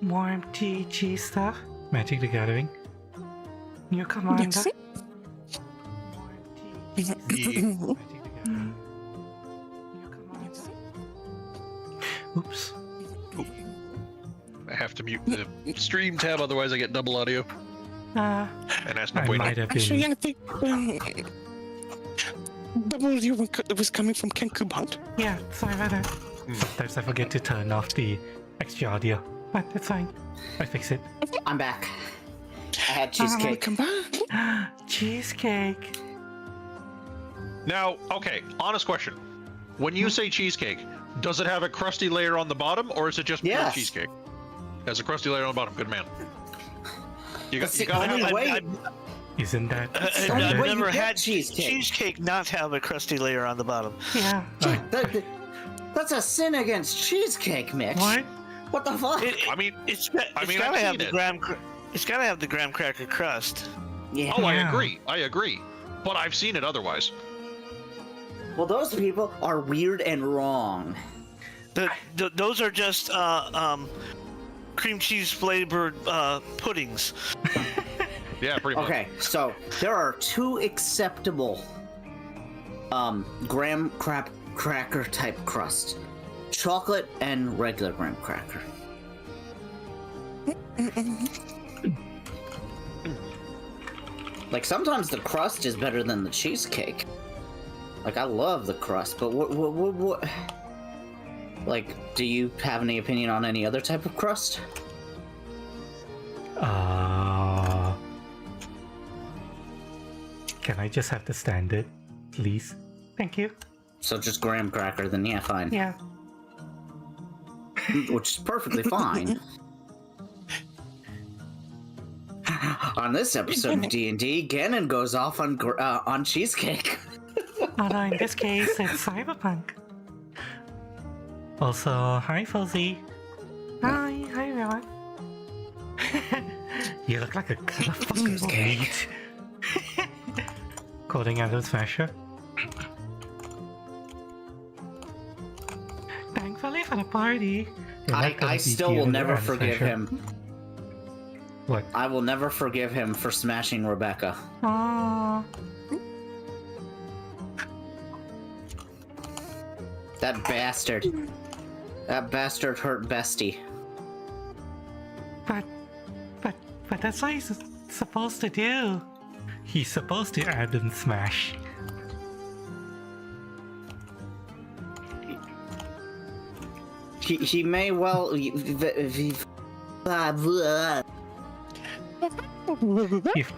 More MTG stuff. Magic the Gathering. New commander. Yes. Magic the Gathering. New commander. Oops. I have to mute the stream tab, otherwise I get double audio. And that's no I bueno. might have Actually, been. I think W was coming from Ken Kubant. Yeah, sorry about that. Sometimes I forget to turn off the extra audio, but it's fine. I fix it. I'm back. I had cheesecake. Come back. Cheesecake. Now, okay, honest question. When you say cheesecake, does it have a crusty layer on the bottom, or is it just pure Yes. cheesecake? It has a crusty layer on the bottom. Good man. You That's got the only way. Isn't that? the only I've way you never get had cheesecake. cheesecake not have a crusty layer on the bottom. Yeah. That's a sin against cheesecake, Mitch. What? What the fuck? I mean, It's I've gotta have seen the it. It's gotta have the graham cracker crust. Yeah. Oh, I Yeah. agree. I agree. But I've seen it otherwise. Well, those people are weird and wrong. Those are just cream cheese flavored puddings. Yeah, pretty much. Okay, so there are two acceptable graham cracker type crust: chocolate and regular graham cracker. Like sometimes the crust is better than the cheesecake. Like I love the crust, but what? Like, do you have any opinion on any other type of crust? Can I just have the standard, please? Thank you. So just graham cracker, then yeah, fine. Yeah. Which is perfectly fine. On this episode of D&D, Gannon goes off on cheesecake. Although in this case, it's Cyberpunk. Also, hi Fuzzy. Hi everyone. You look like a fucking meat. Quoting Adam Smasher. Thankfully for the party. I still will never forgive him. What? I will never forgive him for smashing Rebecca. Aww. That bastard. That bastard hurt Bestie. But that's what he's supposed to do. He's supposed to Adam smash. He may well. You've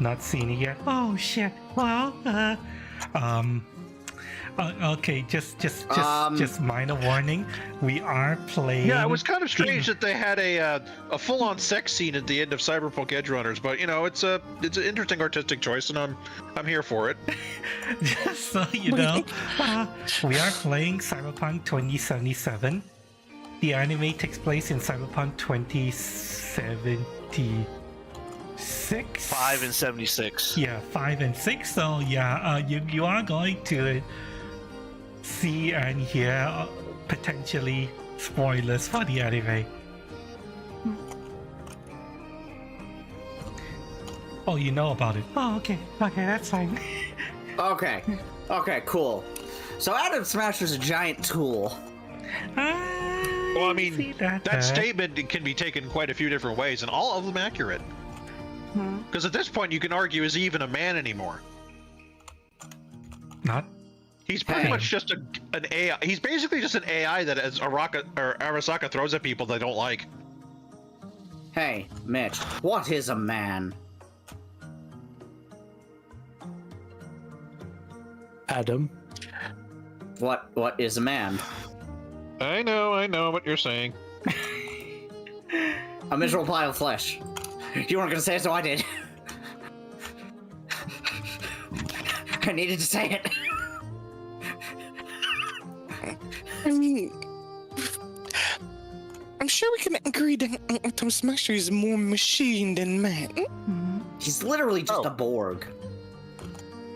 not seen it yet. Oh shit. Well, okay, just minor warning. We are playing. Yeah, it was kind of strange that they had a full-on sex scene at the end of Cyberpunk Edgerunners, but you know, it's an interesting artistic choice, and I'm here for it. Just so you know, we are playing Cyberpunk 2077. The anime takes place in Cyberpunk 2076. 5 and 76. Yeah, 5 and 6. So yeah, you are going to see and hear potentially spoilers for the anime. Oh, you know about it. Oh, okay, that's fine. Okay, cool. So Adam Smasher's a giant tool. Well, I mean, that statement can be taken quite a few different ways, and all of them accurate. Because at this point, you can argue, is he even a man anymore? Not. He's pretty much just an AI. He's basically just an AI that as Arasaka throws at people they don't like. Hey, Mitch, what is a man? Adam. What is a man? I know what you're saying. A miserable pile of flesh. You weren't gonna say it, so I did. I needed to say it. I mean, I'm sure we can agree that Atom Smasher is more machine than man. He's literally just a Borg.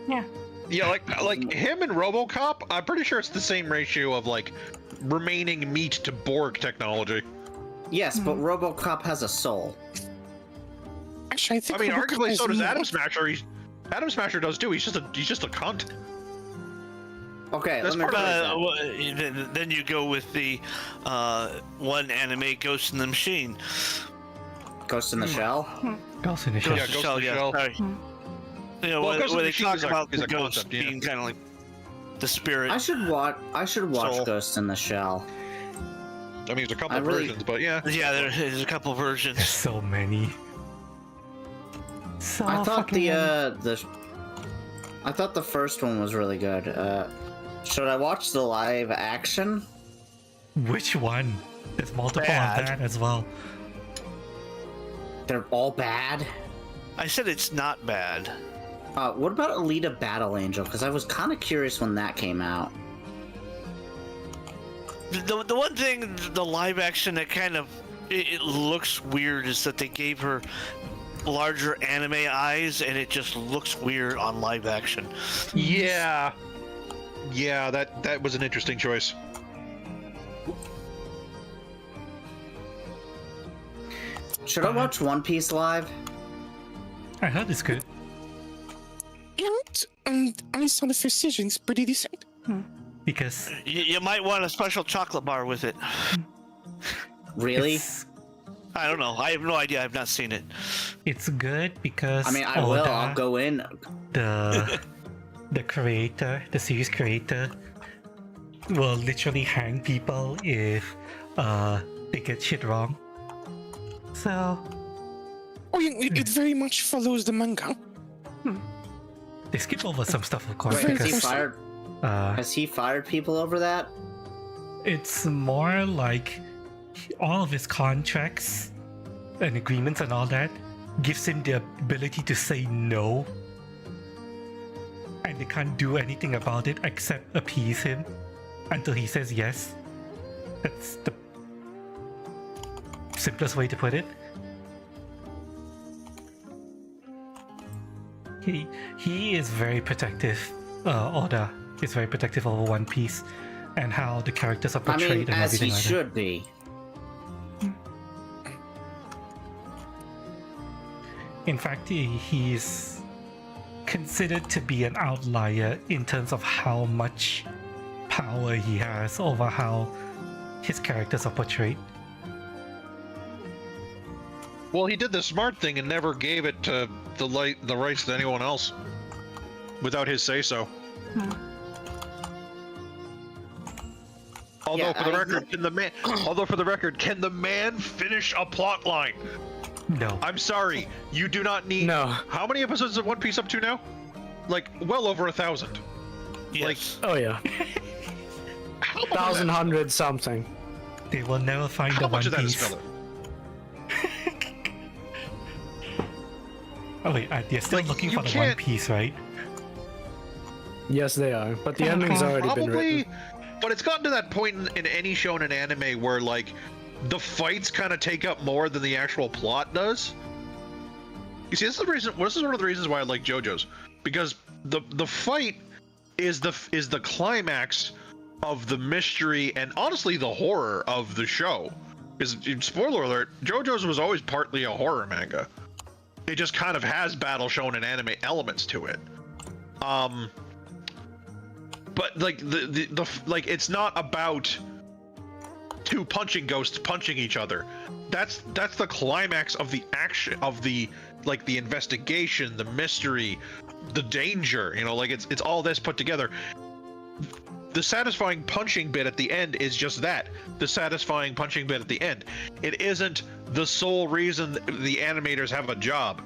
Yeah. Yeah, like him and RoboCop, I'm pretty sure it's the same ratio of like remaining meat to Borg technology. Yes, but RoboCop has a soul. Actually, I think. I mean, RoboCop arguably has so does more. Atom Smasher. Adam Smasher does too. He's just a cunt. Okay, That's let me part of rephrase that. Then you go with the one anime Ghost in the Machine. Ghost in the Shell? Ghost in the Shell. Yeah, Ghost in the Shell. Sorry. You know, Well, Ghost in where the they Machine talk is a- about is the a ghost concept, yeah. being kind of like the spirit. I should watch Soul. Ghost in the Shell. I mean, there's a couple I of really- versions, but yeah. Yeah, there's a couple There's versions. so many. So I thought fucking I thought the first one was really good. Should I watch the live action? many. Which one? There's multiple Bad. of that as well. They're all bad. I said it's not bad. What about Alita Battle Angel? Because I was kind of curious when that came out. The one thing, the live action that kind of it looks weird is that they gave her larger anime eyes, and it just looks weird on live action. Yeah. Yeah, that was an interesting choice. Should I watch One Piece live? I heard it's good. And I saw the first season. It's pretty decent. Because You might want a special chocolate bar with it. Really? I don't know. I have no idea. I've not seen it. it's good because I mean, I will. Oda, I'll go in. the creator, the series creator, will literally hang people if they get shit wrong. So Oh, yeah, it very much follows the manga. they skip over some stuff, of course, Wait, has he because fired? Has he fired people over that? it's more like all of his contracts and agreements and all that gives him the ability to say no, and they can't do anything about it except appease him until he says yes. That's the simplest way to put it. He is very protective. Oda is very protective over One Piece and how the characters are I portrayed mean, and as everything he like should be. that. In fact, he's considered to be an outlier in terms of how much power he has over how his characters are portrayed. Well, he did the smart thing and never gave it to the rights to anyone else without his say-so. Although Yeah, for the I- record, can the man finish a plot line? No. I'm sorry, you do not need. No. How many episodes of One Piece up to now? Like well over 1,000. Yes. Oh yeah, How much of 1,100 something. They will never find that, the how much One of that is Piece. filler? Oh wait, they're still Like, looking you for the One can't- Piece, right? Yes, they are. But the Come ending's on, already been Probably, written. but it's gotten to that point in any shonen anime where like the fights kind of take up more than the actual plot does. You see, this is the reason. This is one of the reasons why I like JoJo's, because the fight is the climax of the mystery and honestly the horror of the show. Because spoiler alert, JoJo's was always partly a horror manga. It just kind of has battle shonen anime elements to it. But like the like it's not about two punching ghosts punching each other. That's the climax of the action of the like the investigation, the mystery, the danger, you know, like it's all this put together. The satisfying punching bit at the end is just that, the satisfying punching bit at the end. It isn't the sole reason the animators have a job.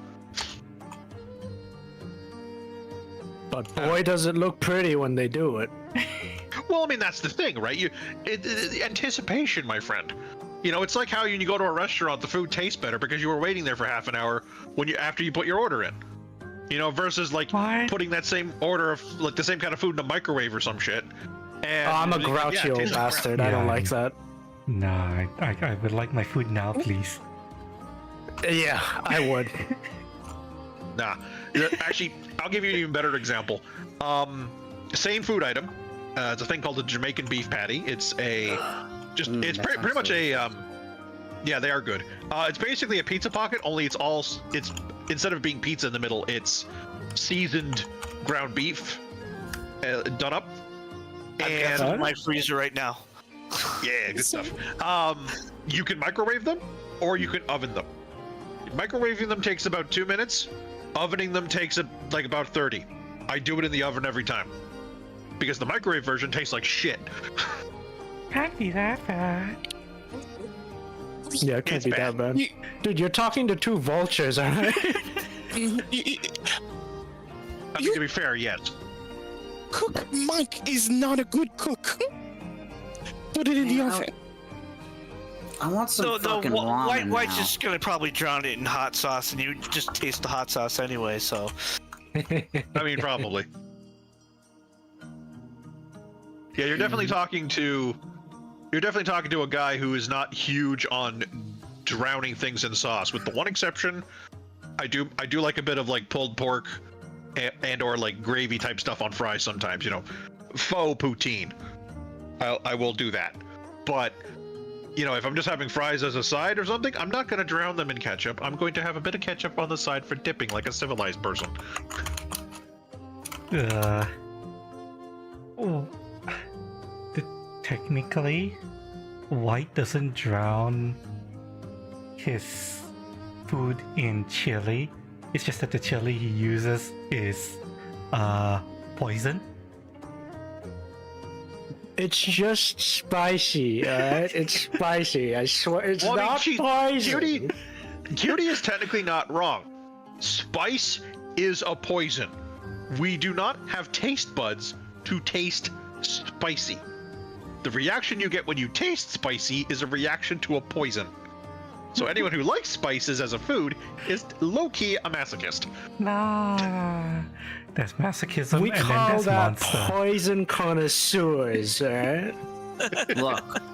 But boy, does it look pretty when they do it. Well, I mean, that's the thing, right? Anticipation, my friend. You know, it's like how when you go to a restaurant, the food tastes better because you were waiting there for half an hour after you put your order in. You know, versus like What? putting that same order of like the same kind of food in a microwave or some shit, And I'm a yeah, grouchy it old tastes like crap. bastard. I don't Yeah. like that. Nah, I would like my food now, please. Yeah, I would. Nah. Actually, I'll give you an even better example. Same food item. It's a thing called a Jamaican beef patty. It's a it's that pretty sounds much good. a yeah, they are good. It's basically a pizza pocket, only it's instead of being pizza in the middle, it's seasoned ground beef done up. I've got And some in my freezer right now. yeah, good stuff. You can microwave them, or you can oven them. Microwaving them takes about 2 minutes. Ovening them takes like about 30. I do it in the oven every time, because the microwave version tastes like shit. Can't be that bad. Yeah, it can't It's be bad. that bad. Dude, you're talking to two vultures, alright? I mean, to be fair, yes. Cook Mike is not a good cook. Put it in the oven. I want some No, fucking ramen White's now. just gonna probably drown it in hot sauce, and you just taste the hot sauce anyway. So I mean, probably. Yeah, you're definitely talking to a guy who is not huge on drowning things in sauce. With the one exception, I do like a bit of like pulled pork and or like gravy type stuff on fries sometimes. You know, faux poutine. I will do that, but you know, if I'm just having fries as a side or something, I'm not going to drown them in ketchup. I'm going to have a bit of ketchup on the side for dipping, like a civilized person. Oh, technically, White doesn't drown his food in chili. It's just that the chili he uses is poison. It's just spicy, alright? It's spicy. I swear, it's Well, I mean, not poison. Cutie is technically not wrong. Spice is a poison. We do not have taste buds to taste spicy. The reaction you get when you taste spicy is a reaction to a poison. So anyone who likes spices as a food is low-key a masochist. Nah, there's masochism We and then call there's that monster. poison connoisseurs, alright?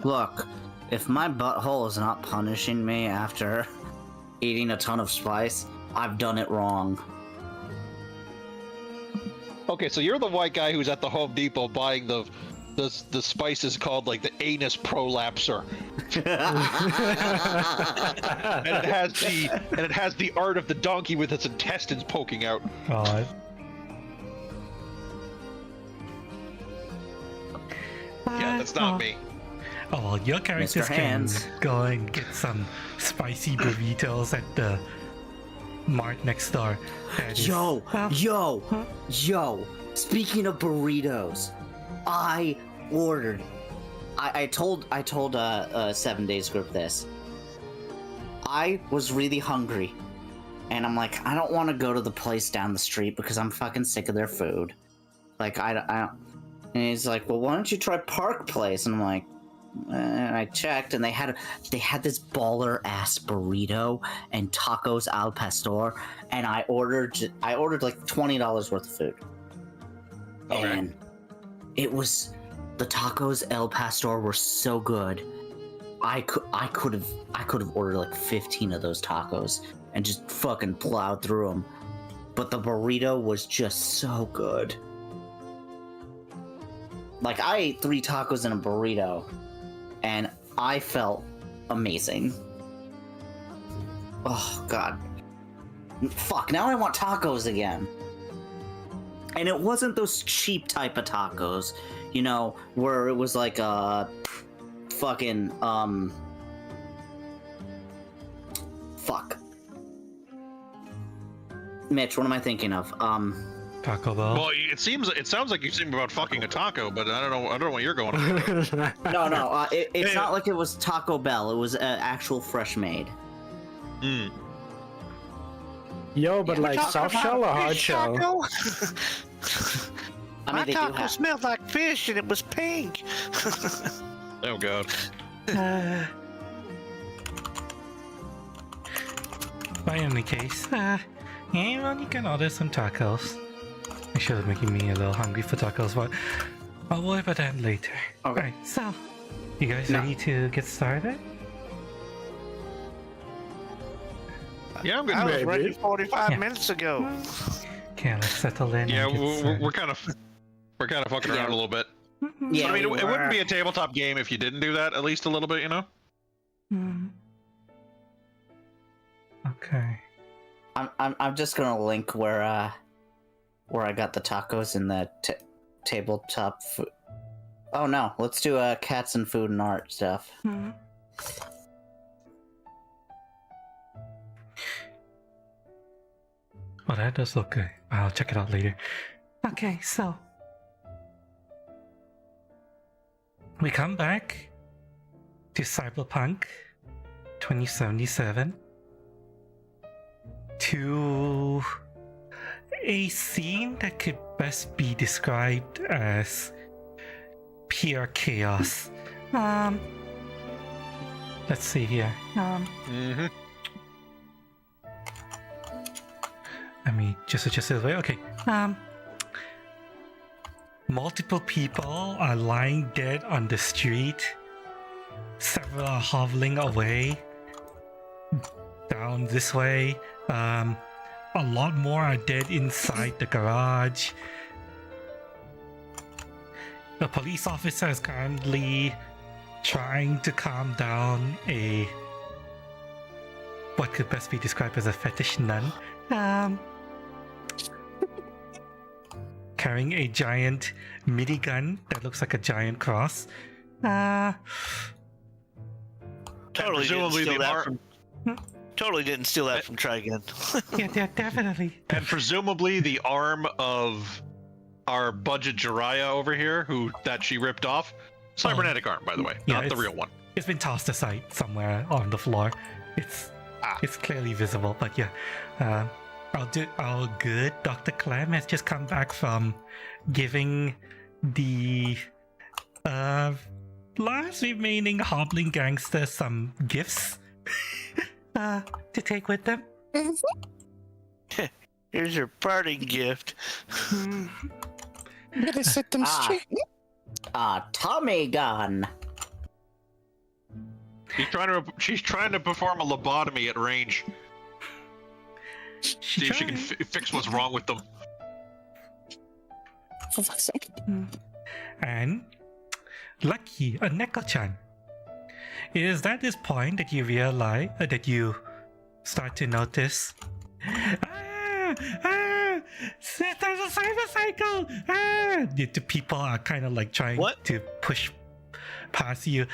Look. If my butthole is not punishing me after eating a ton of spice, I've done it wrong. Okay, so you're the white guy who's at the Home Depot buying the spices called like the anus prolapser. and it has the art of the donkey with its intestines poking out. God. Yeah, that's not me. Oh, well, your characters Mr. can Hands. go and get some spicy burritos at the mart next door. That is- Yo, Well, yo. Speaking of burritos, I ordered. I told 7 Days group this. I was really hungry, and I'm like, I don't want to go to the place down the street because I'm fucking sick of their food. Like I don't. And he's like, well, why don't you try Park Place? And I'm like, and I checked, and they had this baller ass burrito and tacos al pastor, and I ordered like $20 worth of food. Okay. And it was, the tacos El Pastor were so good. I could have ordered like 15 of those tacos and just fucking plowed through them. But the burrito was just so good. Like, I ate 3 tacos and a burrito, and I felt amazing. Oh god. Fuck, now I want tacos again. And it wasn't those cheap type of tacos, you know, where it was like fucking fuck. Mitch, what am I thinking of? Taco Bell. Well, it sounds like you're thinking about fucking a taco, but I don't know what you're going on. No, it's not like it was Taco Bell. It was actual fresh made. Mm. Yo, but We're like talking soft about shell or hard fish shell? taco? I My mean, they do taco have. smelled like fish, and it was pink. Oh god. By any case, yeah, well, you can order some tacos. I should have making me a little hungry for tacos, but I'll worry about that later. Okay. Alright, so you guys No. ready to get started? Yeah, I'm good. I was Maybe. ready 45 Yeah. minutes ago. Okay, let's settle in. Yeah, and get started. we're kind of fucking around a little bit. Yeah, But I mean, we it wouldn't were. be a tabletop game if you didn't do that at least a little bit, you know. Okay. I'm just gonna link where I got the tacos in the tabletop food. Oh no, let's do cats and food and art stuff. Oh, that does look good. I'll check it out later. Okay, so we come back to Cyberpunk 2077 to a scene that could best be described as pure chaos. Let's see here. Mm-hmm. I mean, just this way. Okay. Multiple people are lying dead on the street. Several are hobbling away down this way. A lot more are dead inside the garage. The police officer is currently trying to calm down what could best be described as a fetish nun. Carrying a giant minigun that looks like a giant cross. Totally didn't presumably steal the that art- from. Totally didn't steal that from Try Again. Yeah, definitely. And presumably the arm of our budget Jiraiya over here, that she ripped off. Cybernetic arm, by the way, Yeah, not the it's- real one. It's been tossed aside somewhere on the floor. It's clearly visible, but yeah. Our good Dr. Clem has just come back from giving the last remaining hobbling gangster some gifts to take with them. Here's your parting gift. Better set them Ah. straight. Tommy gun. She's trying to perform a lobotomy at range. She See if she can tried. fix what's wrong with them. For fuck's sake. And lucky, a Neko-chan. It is at this point that you realize that you start to notice. There's a Cyberpsycho! The people are kind of like trying What? to push past you.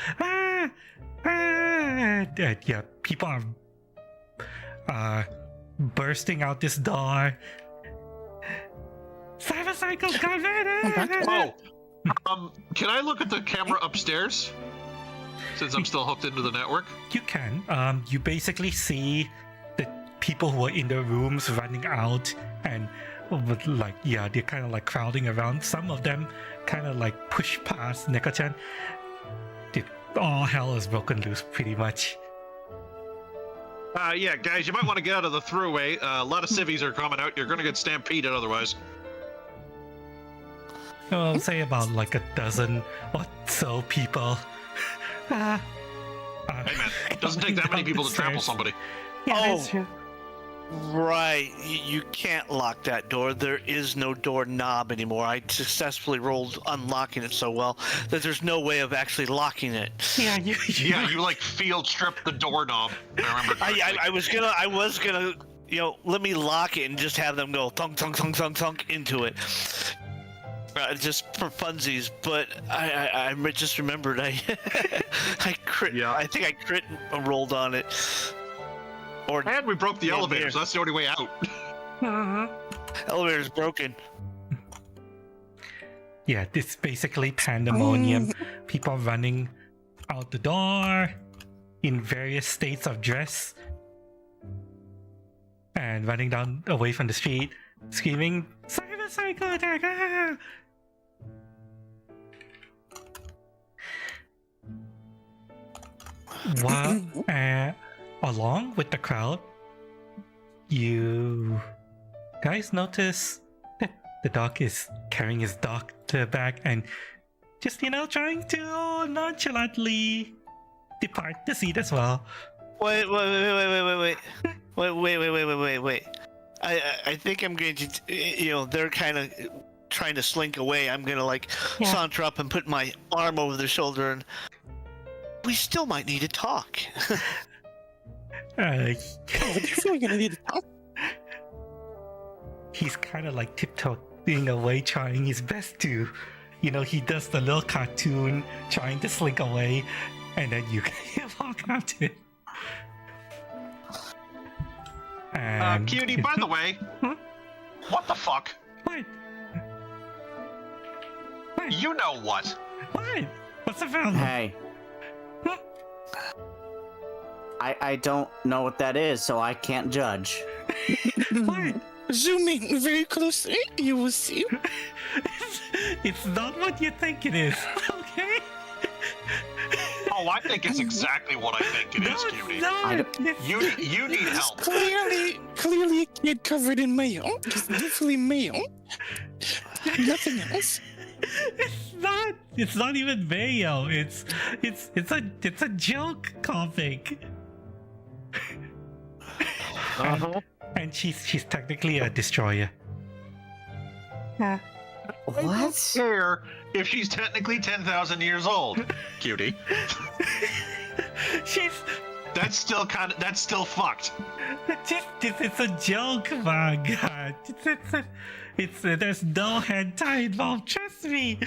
Yeah, people are bursting out this door. Cyberpsycho's coming! Can I look at the camera upstairs? Since I'm still hooked into the network. You can. You basically see the people who are in the rooms running out and they're kind of like crowding around. Some of them kind of like push past Neko-chan. All hell is broken loose pretty much. Yeah, guys, you might want to get out of the throughway. A lot of civvies are coming out. You're gonna get stampeded otherwise. I'll say about like a dozen or so people. Hey man, it doesn't take that many people to trample somebody. Yeah, Oh. that's true. Right, you can't lock that door. There is no door knob anymore. I successfully rolled unlocking it so well that there's no way of actually locking it. Yeah, Yeah, you like field stripped the doorknob. I remember. correctly. I was gonna, let me lock it and just have them go thunk, thunk, thunk, thunk, thunk into it. Just for funsies, but I just remembered I crit. Yeah. I think I crit rolled on it. Or And we broke the Yeah, elevator, there. so that's the only way out. elevator's broken. Yeah, this basically pandemonium. People running out the door in various states of dress and running down away from the street, screaming, "Cyberpsycho attack!" Ah! Along with the crowd, you guys notice that the dog is carrying his dog to the back, and just trying to nonchalantly depart the seat as well. Wait. I think I'm going to, they're kind of trying to slink away. I'm going to saunter up and put my arm over their shoulder, and we still might need to talk. Definitely gonna need to talk. He's kind of tiptoeing away, trying his best to, he does the little cartoon, trying to slink away, and then you walk after it. And Cutie, by the way, what the fuck? What? You know what? What? What's the problem? Hey. I don't know what that is, so I can't judge. What? Zoom in very closely, you will see. It's not what you think it is, okay? Oh, I think it's exactly what I think it is, Cutie. You need help. Clearly a kid covered in mayo. It's definitely mayo. Nothing else. It's not even mayo. It's a joke comic. And she's technically a destroyer. What? I don't care if she's technically 10,000 years old, Cutie. That's still fucked. It's a joke, my god. There's no hentai involved. Trust me.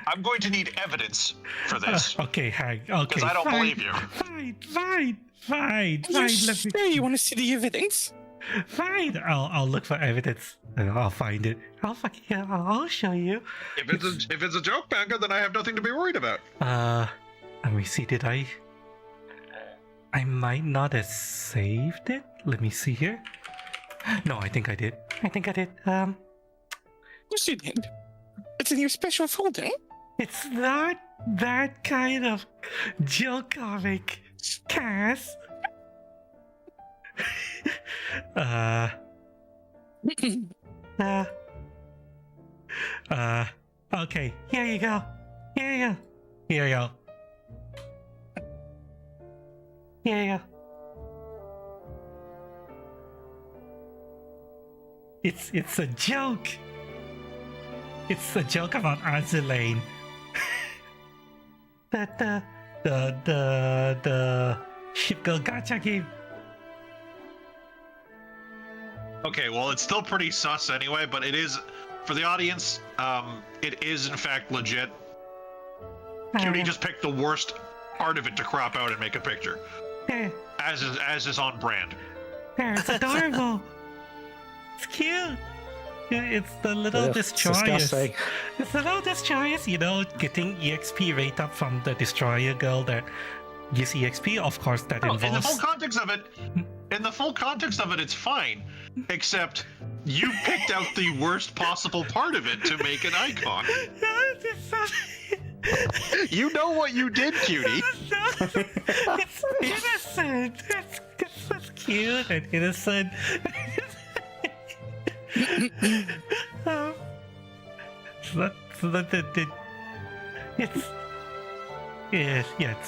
I'm going to need evidence for this. Okay, Hank. Okay, because I don't believe you. Fine. You sure you want to see the evidence? Fine. I'll look for evidence. And I'll find it. I'll show you. If it's a joke manga, then I have nothing to be worried about. Let me see. Did I might not have saved it. Let me see here. No, I think I did. Yes, you did. It's in your special folder. It's not that kind of joke comic, Cass. Okay, here you go. It's a joke. It's a joke about Azulane. the ship girl gacha game. Okay, well, it's still pretty sus anyway, but it is, for the audience, it is in fact legit. Cutie just picked the worst part of it to crop out and make a picture. As is on brand. It's adorable. It's cute. It's the little destroyers. Disgusting. It's the little destroyers, getting EXP rate up from the destroyer girl that gives EXP. Of course, that involves. In the full context of it, it's fine. Except you picked out the worst possible part of it to make an icon. You know what you did, Cutie. It's innocent. It's cute and innocent. It's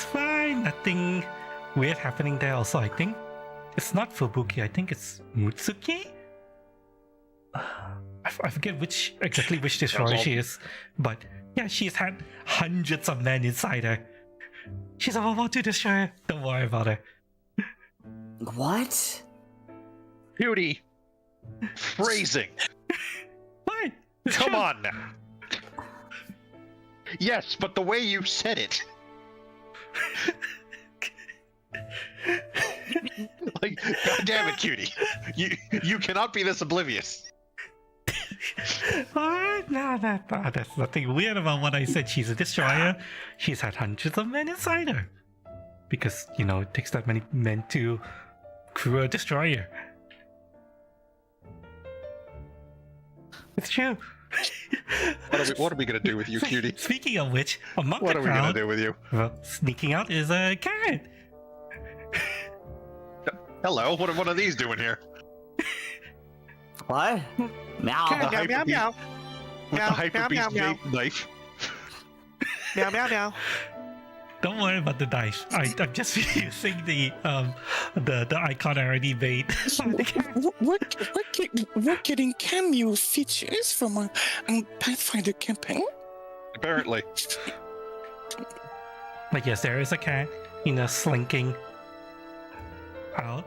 fine. Nothing weird happening there. Also, I think it's not Fubuki. I think it's Mutsuki. I forget which destroyer she is, but yeah, she's had hundreds of men inside her. She's about to destroy her. Don't worry about her. What? Cutie. Phrasing. What? Come on now. Yes, but the way you said it. God damn it, Cutie. You cannot be this oblivious. What? No, that's nothing weird about what I said. She's a destroyer. She's had hundreds of men inside her. Because, it takes that many men to crew a destroyer. It's true. What are we gonna do with you, Cutie? Speaking of which, among What the are we crowd, gonna do with you? well, sneaking out is a cat. Hello, what are these doing here? What? Meow. The Meow, meow, meow. with Meow, the hyper meow, beast meow, vape knife. Meow meow meow. Don't worry about the knife. I'm just using the icon I already made. We're getting cameo features from our Pathfinder campaign. Apparently. But yes, there is a cat, slinking out.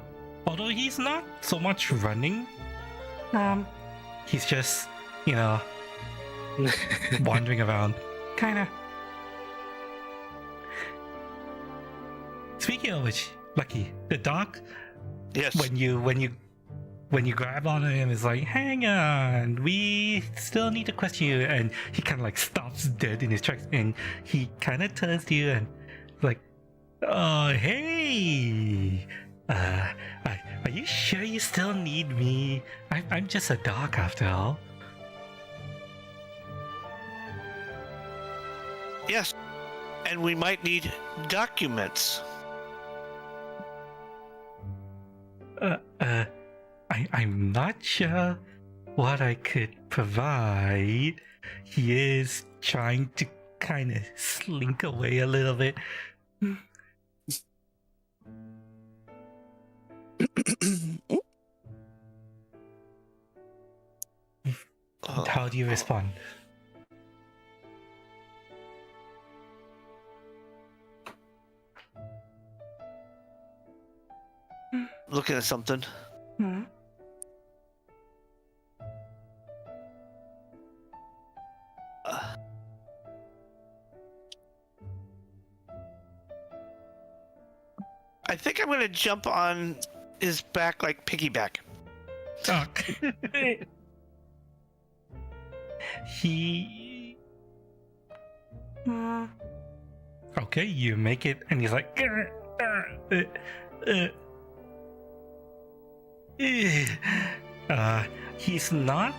Although he's not so much running. He's just, wandering around. Kinda. Speaking of which, Lucky, the dog, Yes. when you grab onto him, is like, hang on, we still need to question you, and he kind of like stops dead in his tracks, and he kind of turns to you and like, oh hey, are you sure you still need me? I'm just a dog after all. Yes. And we might need documents. I'm not sure what I could provide. He is trying to kind of slink away a little bit. How do you respond? Looking at something. I think I'm gonna jump on his back like piggyback. Oh. He. Okay, you make it, and he's like. He's not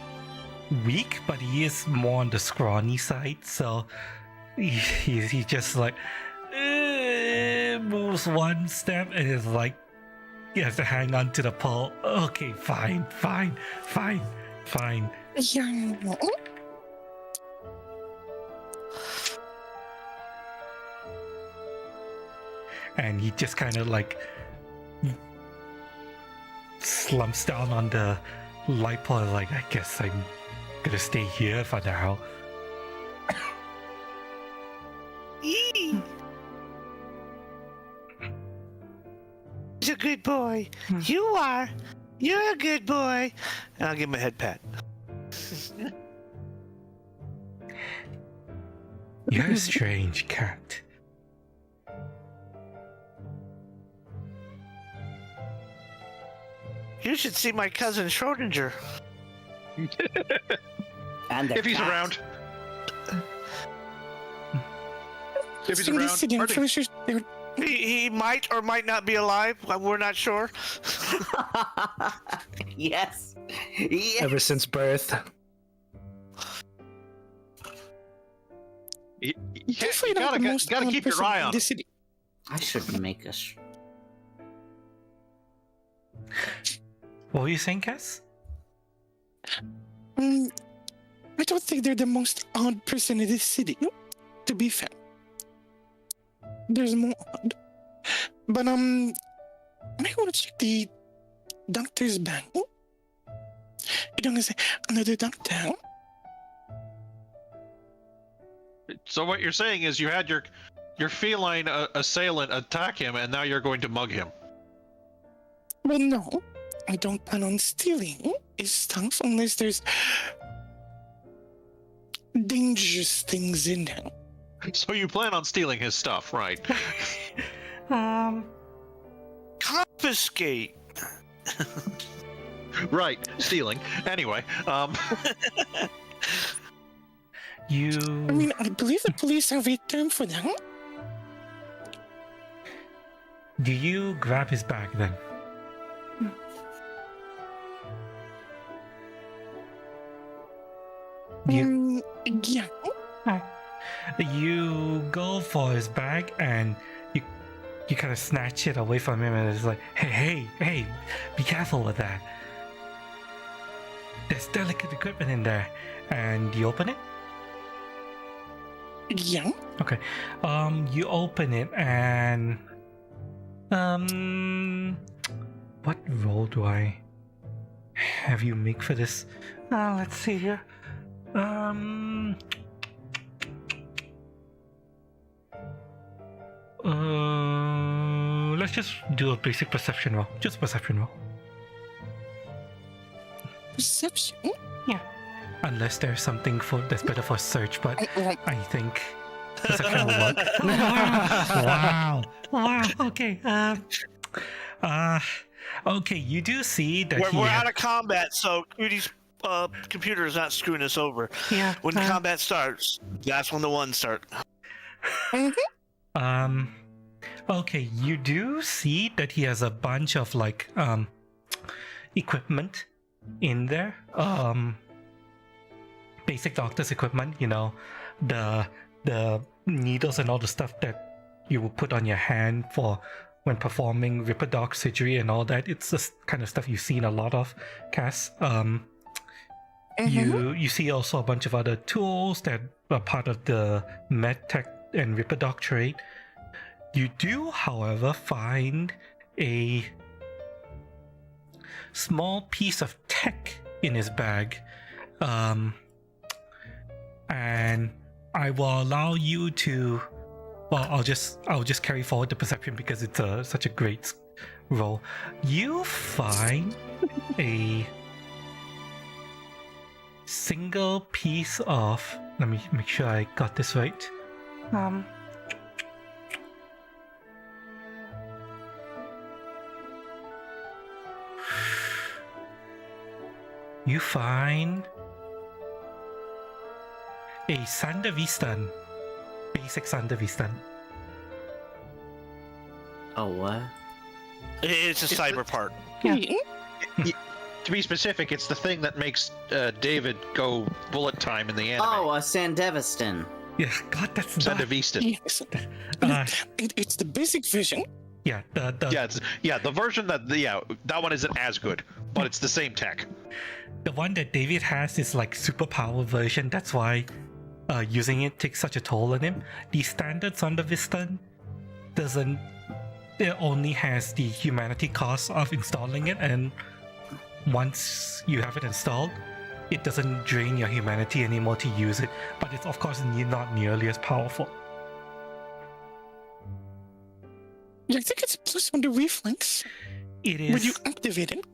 weak, but he is more on the scrawny side, so he just like moves one step and is like, you have to hang on to the pole. Okay, fine. Yeah. And he just kind of like slumps down on the light pole, like, I guess I'm gonna stay here for now. He's a good boy. You are. You're a good boy. And I'll give him a head pat. You're a strange cat. You should see my cousin Schrodinger. And If he's cat. around. If he's In this around. city, I'm Artie. pretty sure they're He might or might not be alive. We're not sure. Yes. Yes. Ever since birth. You definitely not the most gotta odd keep your person eye in on the him. city. I should make us. What were you saying, Cass? I don't think they're the most odd person in this city. To be fair, there's more odd. But I want to check the doctor's bag. You don't say another doctor. So what you're saying is you had your feline assailant attack him, and now you're going to mug him. Well, no, I don't plan on stealing his stuff unless there's dangerous things in there. So you plan on stealing his stuff, right? Confiscate. Right, stealing. Anyway, You. I mean, I believe the police have a term for that. Do you grab his bag then? Yeah. You go for his bag and you kind of snatch it away from him, and it's like, hey, be careful with that. there's delicate equipment in there, and you open it. Yeah. Okay. You open it and what role do I have you make for this? Let's see here. Let's just do a basic perception roll. Just perception roll. Perception. Unless there's something that's better for search, but Well, I think perception will work. Wow. Wow. Okay. Okay. You do see that We're out of combat, so Cooties' computer is not screwing us over. Yeah. When combat starts, that's when the ones start. Okay, you do see that he has a bunch of like equipment in there. Basic doctor's equipment, you know, the needles and all the stuff that you will put on your hand for when performing Ripperdoc surgery and all that. It's the kind of stuff you've seen a lot of, Cass. You see also a bunch of other tools that are part of the medtech and Ripperdoc trade. You do, however, find a small piece of tech in his bag, and I will allow you to. Well, I'll just carry forward the perception because it's such a great roll. You find a single piece of. Let me make sure I got this right. You find a Sandavistan, basic Sandavistan. Oh, what? It's a cyber part. To be specific, it's the thing that makes David go bullet time in the anime. Oh, a Sandevistan. Yeah, God, that's not. Sandavistan. Yes. Uh, It's the basic version. Yeah, the The version that that one isn't as good, but it's the same tech. the one that David has is like superpower version. That's why using it takes such a toll on him. The standard Sandavistan doesn't. It only has the humanity cost of installing it, and once you have it installed, it doesn't drain your humanity anymore to use it. But it's of course not nearly as powerful. Yeah, I think it's a plus on the reflex It when you is. activate it.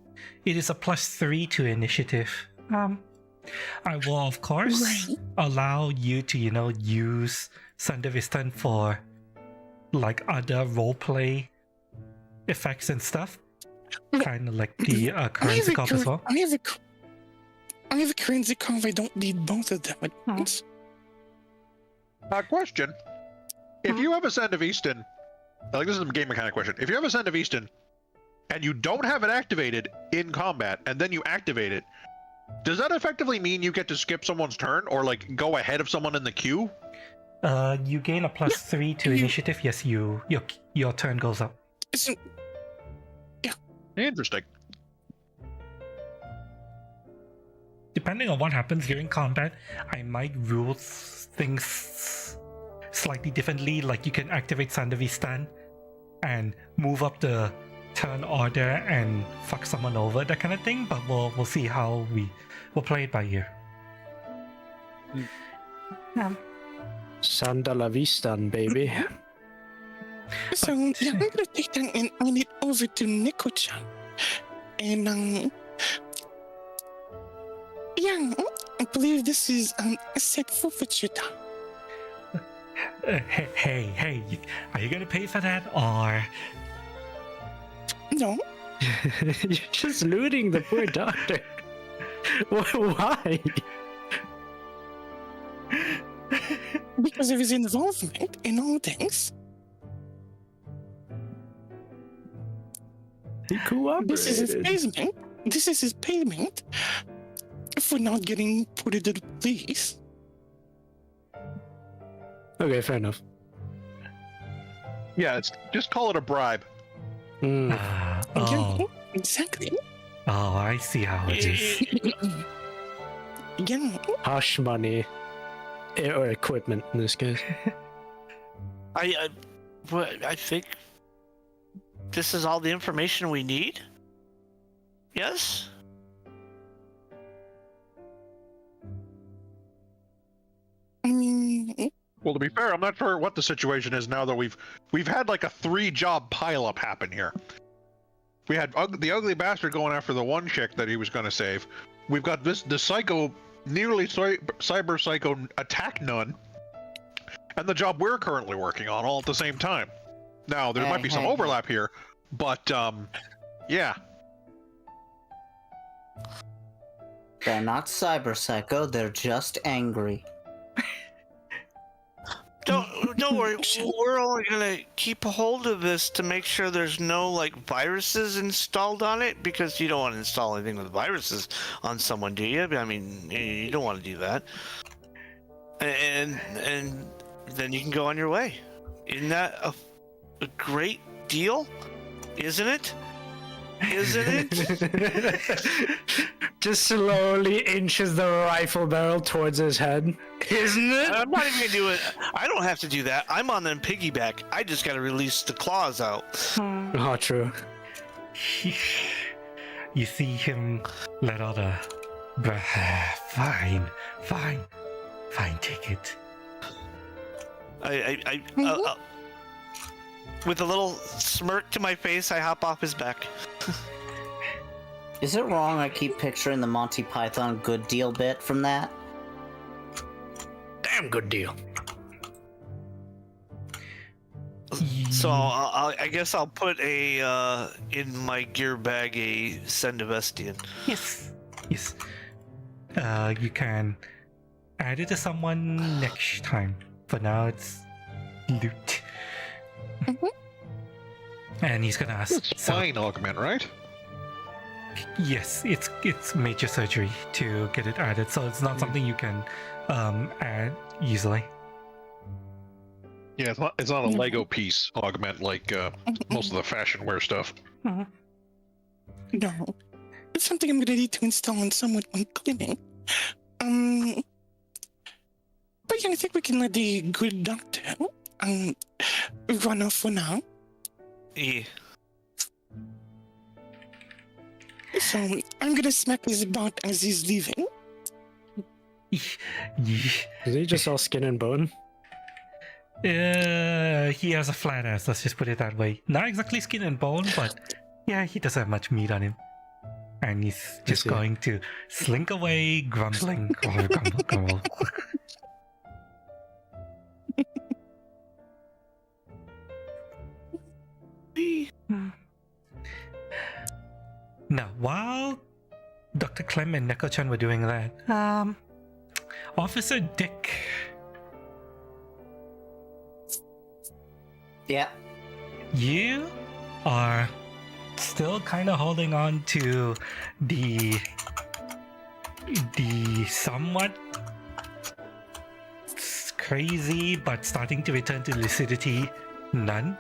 It is a +3 to initiative. I will of course Right. allow you to use Sandavistan for like other roleplay effects and stuff, kind of like the currency cop as well. I have a currency cop. I don't need both of them at once. Question: if you have a Sandavistan, like this is a game mechanic question. If you have a Sandavistan and you don't have it activated in combat, and then you activate it, does that effectively mean you get to skip someone's turn or like go ahead of someone in the queue? You gain a +3 to initiative. Yes, your turn goes up. It's, Interesting. Depending on what happens during combat, I might rule things slightly differently. Like you can activate Sandavistan and move up the turn order and fuck someone over, that kind of thing. But we'll see how we'll play it by ear. Sandalavistan, baby. so yeah, I'm gonna take that and hand it over to Nico-chan. And yeah, I believe this is a set forfeiture time. Hey, are you gonna pay for that or? No, You're just looting the poor doctor. Why? because of his involvement in all things. He cooperated. This is his payment. This is his payment for not getting put into the police. Okay, fair enough. Yeah, it's just call it a bribe. Mm. Oh, Yeah, exactly. I see how it is. yeah. Hush money. Or equipment in this case. I think this is all the information we need. Yes. I mean, Well, to be fair, I'm not sure what the situation is now that we've had like a 3-job pileup happen here. We had the ugly bastard going after the one chick that he was going to save. We've got the psycho, nearly cyber psycho attack nun, and the job we're currently working on all at the same time. Now there might be some overlap here, but yeah. They're not Cyberpsycho, they're just angry. Don't worry. We're only gonna keep a hold of this to make sure there's no like viruses installed on it, because you don't want to install anything with viruses on someone, do you? I mean, you don't want to do that. And then you can go on your way. Isn't that a great deal? Isn't it? Isn't it? Just slowly inches the rifle barrel towards his head. Isn't it? I'm not even gonna do it. I don't have to do that. I'm on them piggyback. I just gotta release the claws out. Oh, true. You see him let out a breath. Fine, take it. With a little smirk to my face, I hop off his back. Is it wrong I keep picturing the Monty Python good deal bit from that? Damn good deal. So I guess I'll put a in my gear bag a Sendivestian. Yes. You can add it to someone next time. For now, it's loot. And he's gonna ask. It's spine augment, right? Yes, it's major surgery to get it added, so it's not something you can add easily. Yeah, it's not a Lego piece augment like most of the fashion wear stuff. no. It's something I'm gonna need to install on someone when cleaning. But yeah, I think we can let the good doctor run off for now. Yeah. So I'm gonna smack his butt as he's leaving. Is he just all skin and bone? He has a flat ass, let's just put it that way. Not exactly skin and bone, but yeah, he doesn't have much meat on him. And he's just going to slink away, grumbling. Grumble. Now, while Dr. Clem and Neko-chan were doing that, Officer Dick. Yeah. You are still kind of holding on to the somewhat crazy but starting to return to lucidity nun.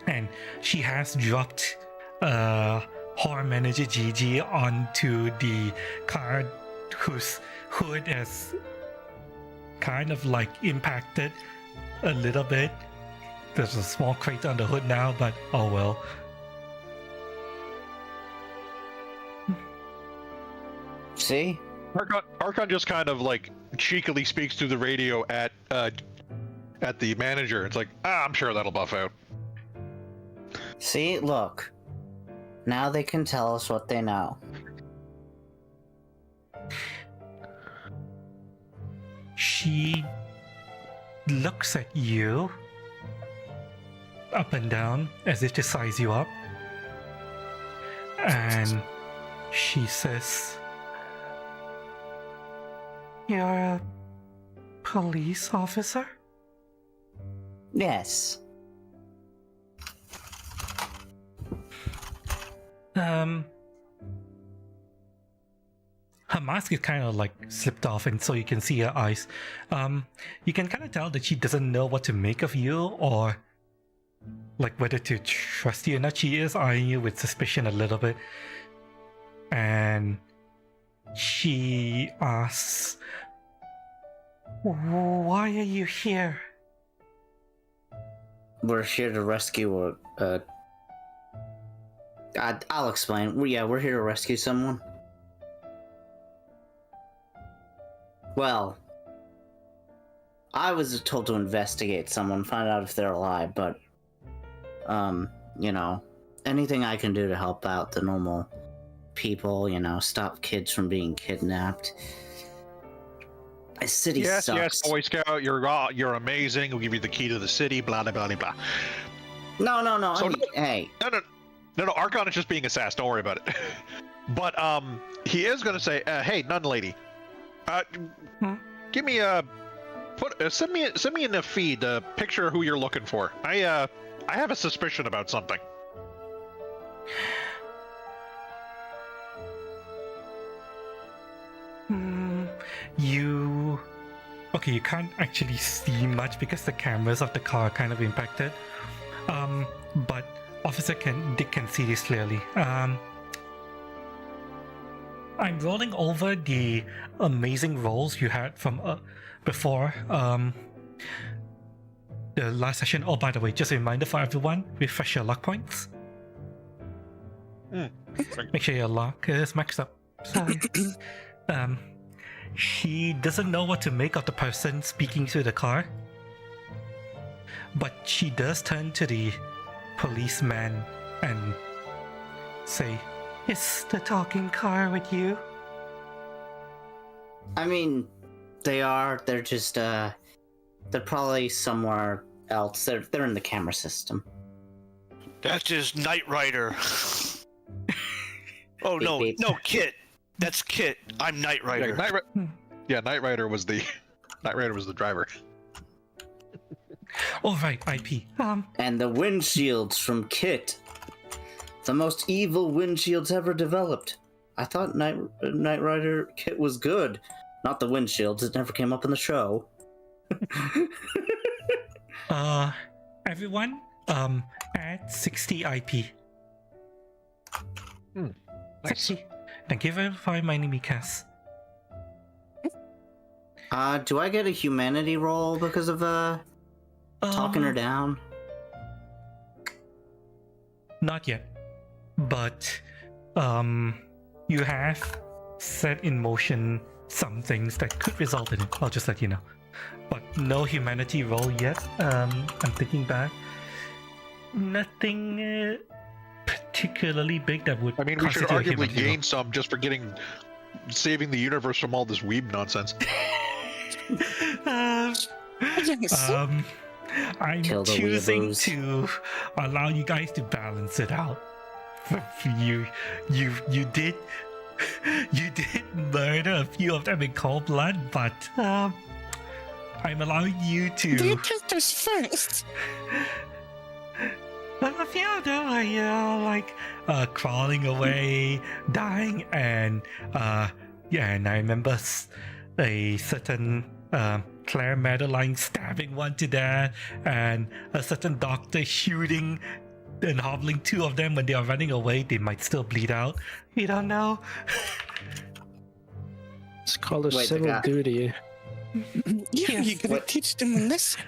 And she has dropped horror manager Gigi onto the car whose hood has kind of like impacted a little bit. There's a small crater on the hood now, but oh well. See? Archon just kind of like cheekily speaks through the radio at the manager. It's like, I'm sure that'll buff out. See? Look. Now they can tell us what they know. She looks at you up and down as if to size you up, and she says, "You're a police officer?" Yes. Her mask is kind of like slipped off, and so you can see her eyes. You can kind of tell that she doesn't know what to make of you, or like whether to trust you or not. She is eyeing you with suspicion a little bit, and she asks, "Why are you here?" We're here to rescue I'll explain. We're here to rescue someone. Well, I was told to investigate someone, find out if they're alive, but, you know, anything I can do to help out the normal people, you know, stop kids from being kidnapped. This city Yes, sucks. yes, Boy Scout, you're amazing. We'll give you the key to the city. Blah blah blah blah. No, So I mean, hey. No, Archon is just being a sass. Don't worry about it. But he is gonna say, "Hey, nun lady, give me a send me in the feed a picture of who you're looking for. I have a suspicion about something." You can't actually see much because the cameras of the car are kind of impacted. But Officer Dick can see this clearly. I'm rolling over the amazing rolls you had from before the last session. Oh, by the way, just a reminder for everyone, refresh your luck points. Make sure your luck is maxed up. So, she doesn't know what to make of the person speaking through the car, but she does turn to the policeman and say, "Is the talking car with you?" I mean, they're just, they're probably somewhere else. They're in the camera system. That's just Knight Rider. Oh, no, Kit. That's Kit. I'm Knight Rider. Knight Rider was the driver. Oh, right, IP. And the windshields from Kit. The most evil windshields ever developed. I thought Knight Rider Kit was good. Not the windshields, it never came up in the show. Everyone, add 60 IP. Nice. 60. Thank you for reminding me, Cass. Do I get a humanity roll because of, talking her down? Not yet. But, you have set in motion some things that could result in it. I'll just let you know. But no humanity roll yet. I'm thinking back. Nothing particularly big that would. I mean, we should constitute a arguably humanity gain some just for saving the universe from all this weeb nonsense. I'm choosing to allow you guys to balance it out. You did murder a few of them in cold blood, but I'm allowing you to. The attackers first. But a few of them are, like crawling away, dying, and and I remember a certain Claire Madeline stabbing one to death, and a certain doctor shooting and hobbling two of them when they are running away. They might still bleed out. We don't know. It's called a Wait, civil duty. Yeah, you gotta teach them a lesson.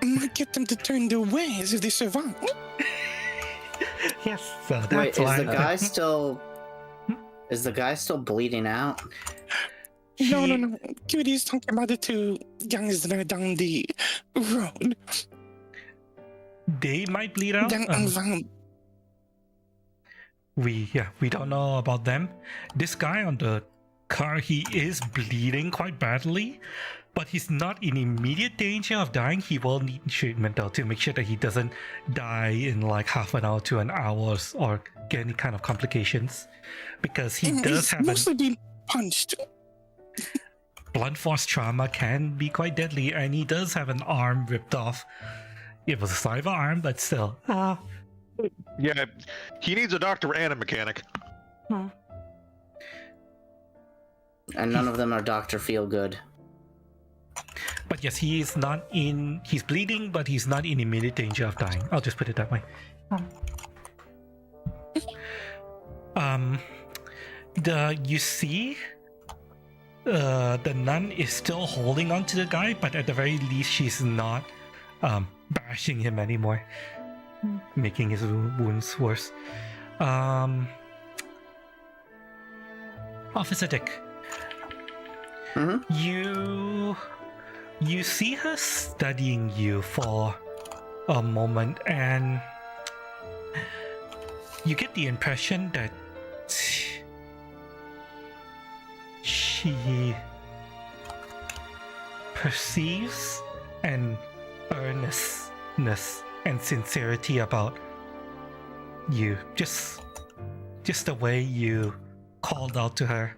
Might get them to turn their ways if they survive. Yes, so that's Wait, why. Is the guy still bleeding out? No. Cuties talking about the two guys that are down the road. They might bleed out. Then unfound. We don't know about them. This guy on the car, he is bleeding quite badly, but he's not in immediate danger of dying. He will need treatment though to make sure that he doesn't die in like half an hour to an hour or get any kind of complications, because he does have mostly been punched. Blunt force trauma can be quite deadly, and he does have an arm ripped off. It was a cyber arm, but still. Yeah, he needs a doctor and a mechanic. And none of them are Dr. Feelgood. But yes, he's bleeding, but he's not in immediate danger of dying. I'll just put it that way. You see the nun is still holding on to the guy, but at the very least she's not bashing him anymore, making his wounds worse. Officer Dick, you see her studying you for a moment, and you get the impression that she perceives an earnestness and sincerity about you, just the way you called out to her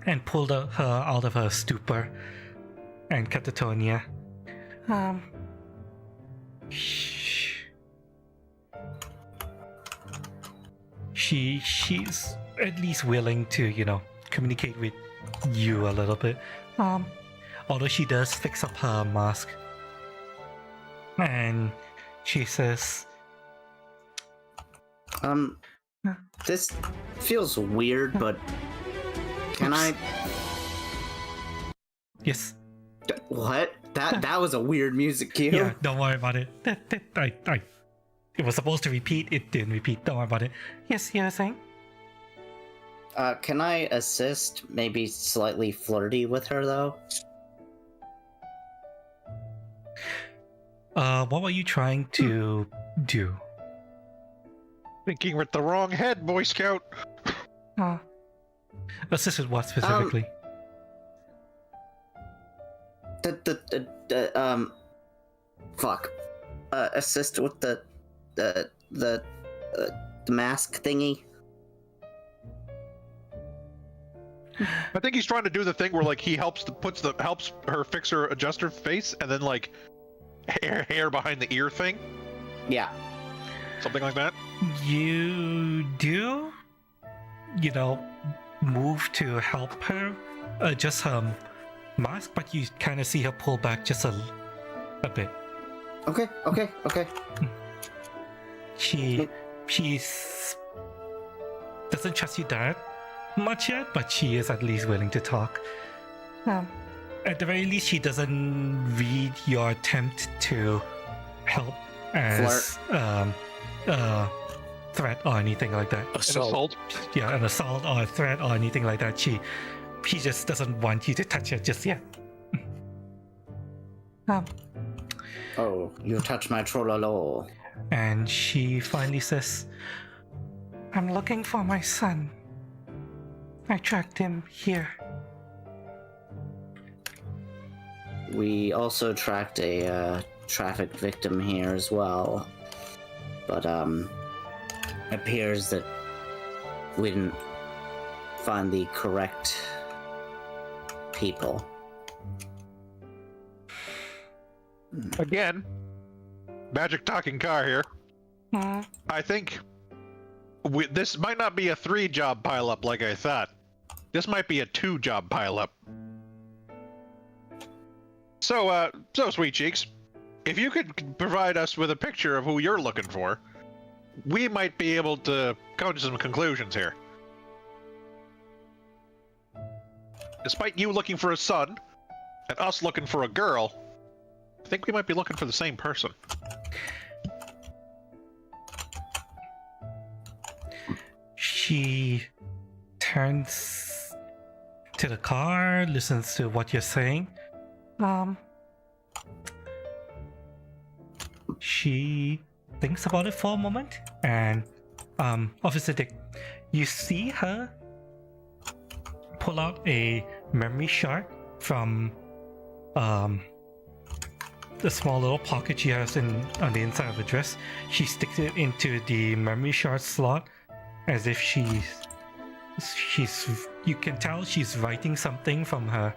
and pulled her out of her stupor and catatonia. She's at least willing to, communicate with you a little bit. Although she does fix up her mask. And she says, This feels weird, but can I? Yes. What? That was a weird music cue. Yeah, don't worry about it. It was supposed to repeat, it didn't repeat. Don't worry about it. Yes, you were saying? Can I assist? Maybe slightly flirty with her, though? What were you trying to do? Thinking with the wrong head, Boy Scout. Assist with what specifically? Fuck. Assist with the mask thingy. I think he's trying to do the thing where like he helps her fix her adjust her face, and then like hair behind the ear thing. Yeah. Something like that. You do, move to help her adjust her mask, but you kind of see her pull back just a bit. Okay. She's doesn't trust you that much yet, but she is at least willing to talk. At the very least, she doesn't read your attempt to help as threat or anything like that. Assault. Yeah, an assault or a threat or anything like that. She just doesn't want you to touch her just yet. Oh, you touch my trollolo. And she finally says, I'm looking for my son. I tracked him here. We also tracked a traffic victim here as well. But, appears that we didn't find the correct people. Again, magic talking car here. I think this might not be a 3-job pileup like I thought. This might be a 2-job pileup. So Sweet Cheeks, if you could provide us with a picture of who you're looking for, we might be able to come to some conclusions here. Despite you looking for a son, and us looking for a girl, I think we might be looking for the same person. She turns to the car, listens to what you're saying. She thinks about it for a moment, and Officer Dick, you see her pull out a memory shard from the small little pocket she has on the inside of the dress. She sticks it into the memory shard slot as if she's you can tell she's writing something from her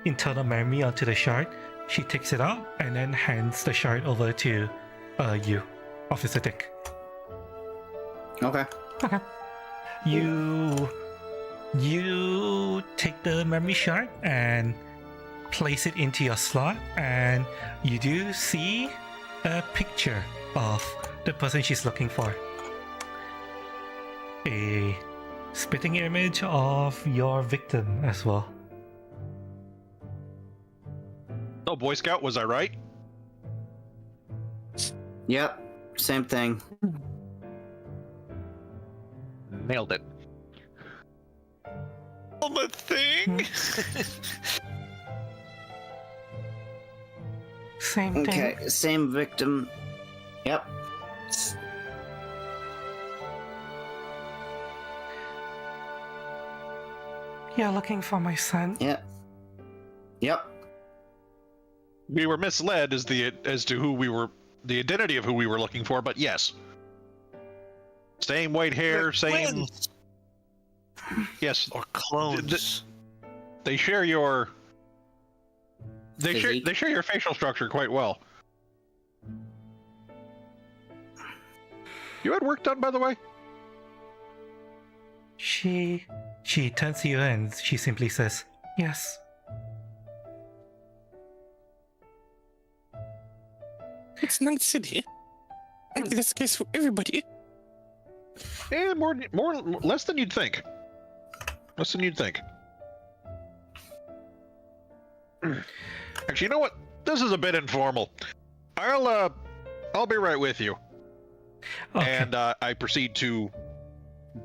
internal memory onto the shard. She takes it out and then hands the shard over to you, Officer Dick. Okay. You take the memory shard and place it into your slot, and you do see a picture of the person she's looking for. a spitting image of your victim as well. Oh, Boy Scout, was I right? Yep, same thing. Nailed it. Ultimate thing. Same thing. Okay, same victim. Yep. You're looking for my son. Yep. Yep. We were misled as to who we were, the identity of who we were looking for, but yes. Same white hair, same. Twins. Yes, Or clones. they share your. They Physique. share your facial structure quite well. You had work done, by the way? She turns to you and she simply says, "Yes." It's Night City. I think that's the case for everybody. Eh, less than you'd think. Less than you'd think. Actually, you know what? This is a bit informal. I'll be right with you. Okay. And I proceed to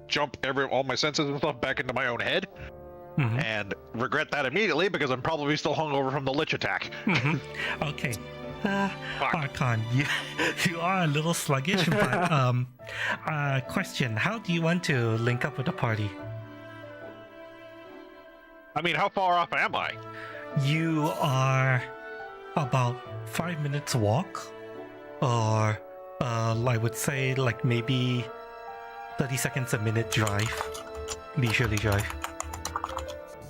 jump all my senses and stuff back into my own head, Mhm. and regret that immediately because I'm probably still hungover from the lich attack. Mhm. Okay. Fuck. Archon, you are a little sluggish, but question: how do you want to link up with the party? I mean, how far off am I? You are about 5 minutes walk, or I would say like maybe 30 seconds a minute drive, leisurely drive.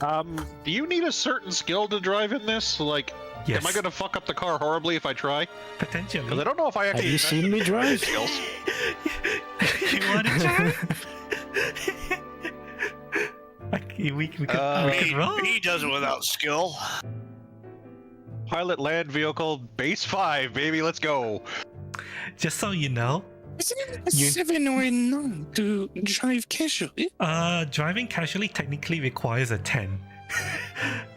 Do you need a certain skill to drive in this? Like, Yes, am I gonna fuck up the car horribly if I try? Because I potentially. don't know if I Have actually you seen me drive? skills. You want to drive? Okay, we could roll. He does it without skill. Pilot land vehicle base 5, baby. Let's go. Just so you know, Isn't it a You- 7 or a 9 to drive casually? driving casually technically requires a 10.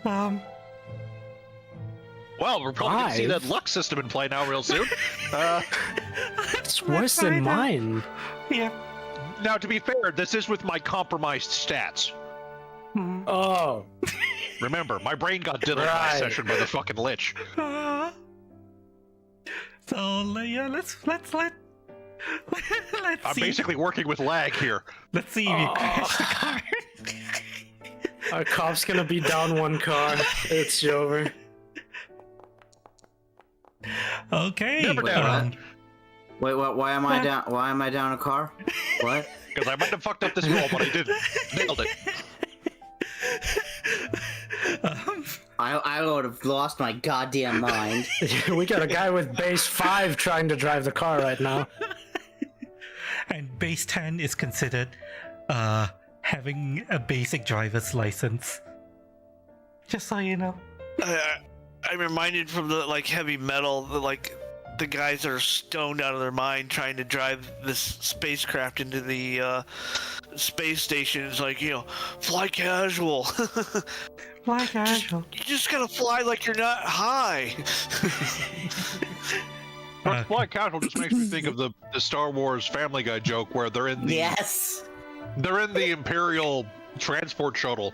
Well, we're probably gonna see that 5? luck system in play now real soon. It's worse than mine. Yeah. Now, to be fair, this is with my compromised stats. Mhm. Oh, Remember, my brain got diddled last Right. session by the fucking lich. So yeah, let's I'm see. basically working with lag here. Let's see if you crash the car. our cop's gonna be down one car. It's over. Okay. Never doubt Wait, what? Why am I down? Why am I down a car? What? Because I might have fucked up this roll, but I didn't. Nailed it. I would have lost my goddamn mind. We got a guy with base 5 trying to drive the car right now. And base 10 is considered having a basic driver's license. Just so you know. I'm reminded from the heavy metal, the guys that are stoned out of their mind trying to drive this spacecraft into the space station. It's like, fly casual. Fly casual. You just gotta fly like you're not high. Fly casual just makes me think of the Star Wars Family Guy joke where they're in the Yes. they're in the Imperial transport shuttle,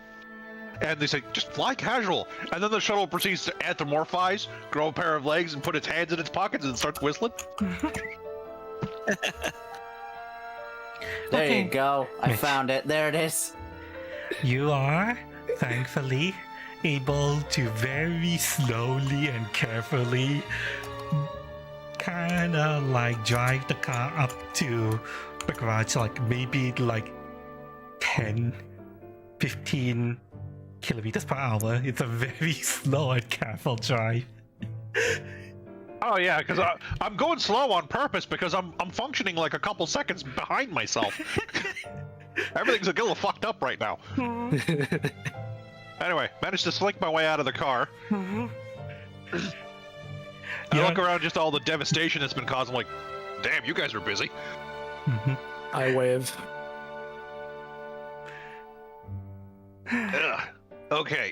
and they say just fly casual, and then the shuttle proceeds to anthropomorphize, grow a pair of legs, and put its hands in its pockets and starts whistling. There Okay. you go. I Mitch. found it. There it is. You are, thankfully, able to very slowly and carefully kind of drive the car up to the garage, maybe 10, 15 kilometers per hour. It's a very slow and careful drive. Oh yeah, because I'm going slow on purpose because I'm functioning like a couple seconds behind myself. Everything's a little fucked up right now. Anyway, managed to slink my way out of the car. I look around just all the devastation that's been caused. I'm like, damn, you guys are busy. Mhm. I wave. Ugh. Okay.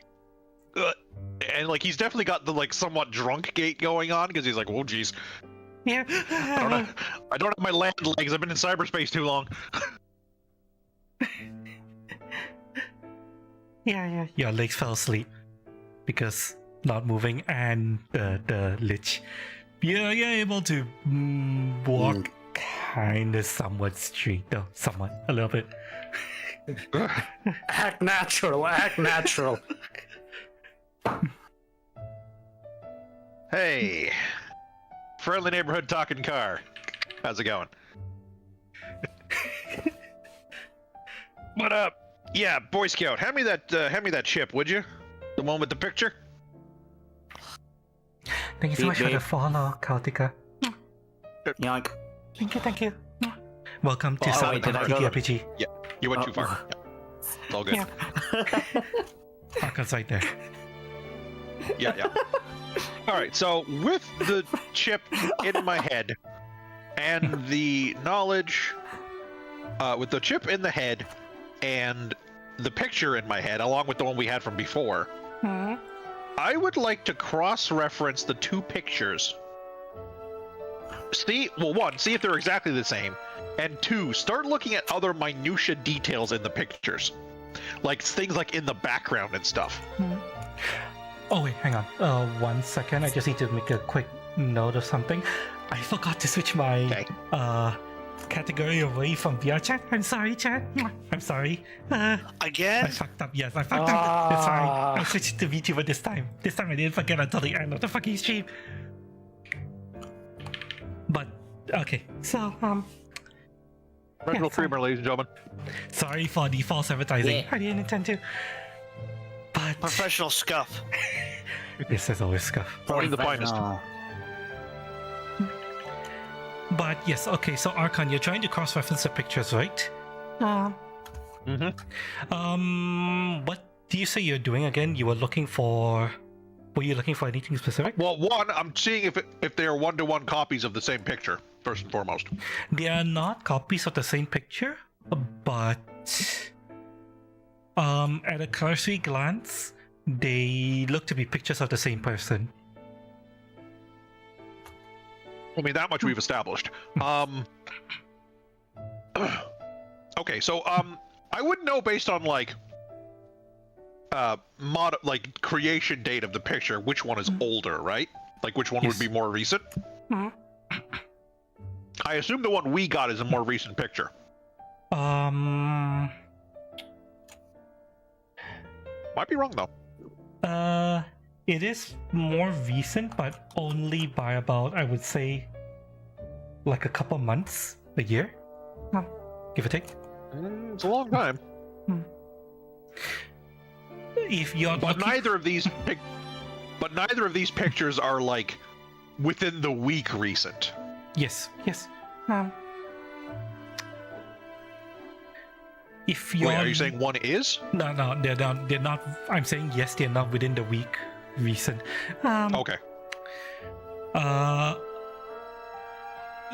And like he's definitely got the like somewhat drunk gait going on because he's like, "Whoa, geez, Yeah. I don't have my land legs. I've been in cyberspace too long." Yeah. Your legs fell asleep because not moving, and the lich. You're able to walk kind of somewhat straight, though, somewhat, a little bit. Act natural. Act natural. Hey, friendly neighborhood talking car. How's it going? What up? Yeah, Boy Scout. Hand me that chip, would you? The one with the picture. Thank you so much for the follow, Kautika. Yoink. Thank you. Welcome to Oh, wait, did I Cyberpunk go- TTRPG. You went too far. Yeah. It's all good. Yeah. Arcon's right there. Yeah. All right. So with the chip in my head and the knowledge, with the chip in the head and the picture in my head, along with the one we had from before, I would like to cross-reference the two pictures. See if they're exactly the same, and two, start looking at other minutia details in the pictures, like things like in the background and stuff. Oh wait, hang on. 1 second. I just need to make a quick note of something. I forgot to switch my category away from VR chat. I'm sorry, chat. I'm sorry. I Again? fucked up. Yes, I fucked up. It's fine. I switched to VTuber this time. This time I didn't forget until the end of the fucking stream. But okay, so Reginald Freeman, ladies and gentlemen. sorry for the false advertising. Yeah. I didn't intend to. But Professional scuff. this is always scuff. Only the finest. But yes, okay. So Archon, you're trying to cross-reference the pictures, right? What do you say you're doing again? You were looking for. Were you looking for anything specific? Well, one, I'm seeing if they are one-to-one copies of the same picture, first and foremost. They are not copies of the same picture, but at a cursory glance, they look to be pictures of the same person. I mean, that much we've established. Okay, so I wouldn't know based on like creation date of the picture which one is older, right? Like which one would be more recent? I assume the one we got is a more recent picture. Might Might be wrong though. It is more recent, but only by about, I would say, like a couple months, a year, give or take. It's a long time. If you're But looking- neither of these pictures are like within the week recent. Yes. If you're Wait, are you saying one is? No, they're not. They're not. I'm saying yes, they're not within the week recent. Okay.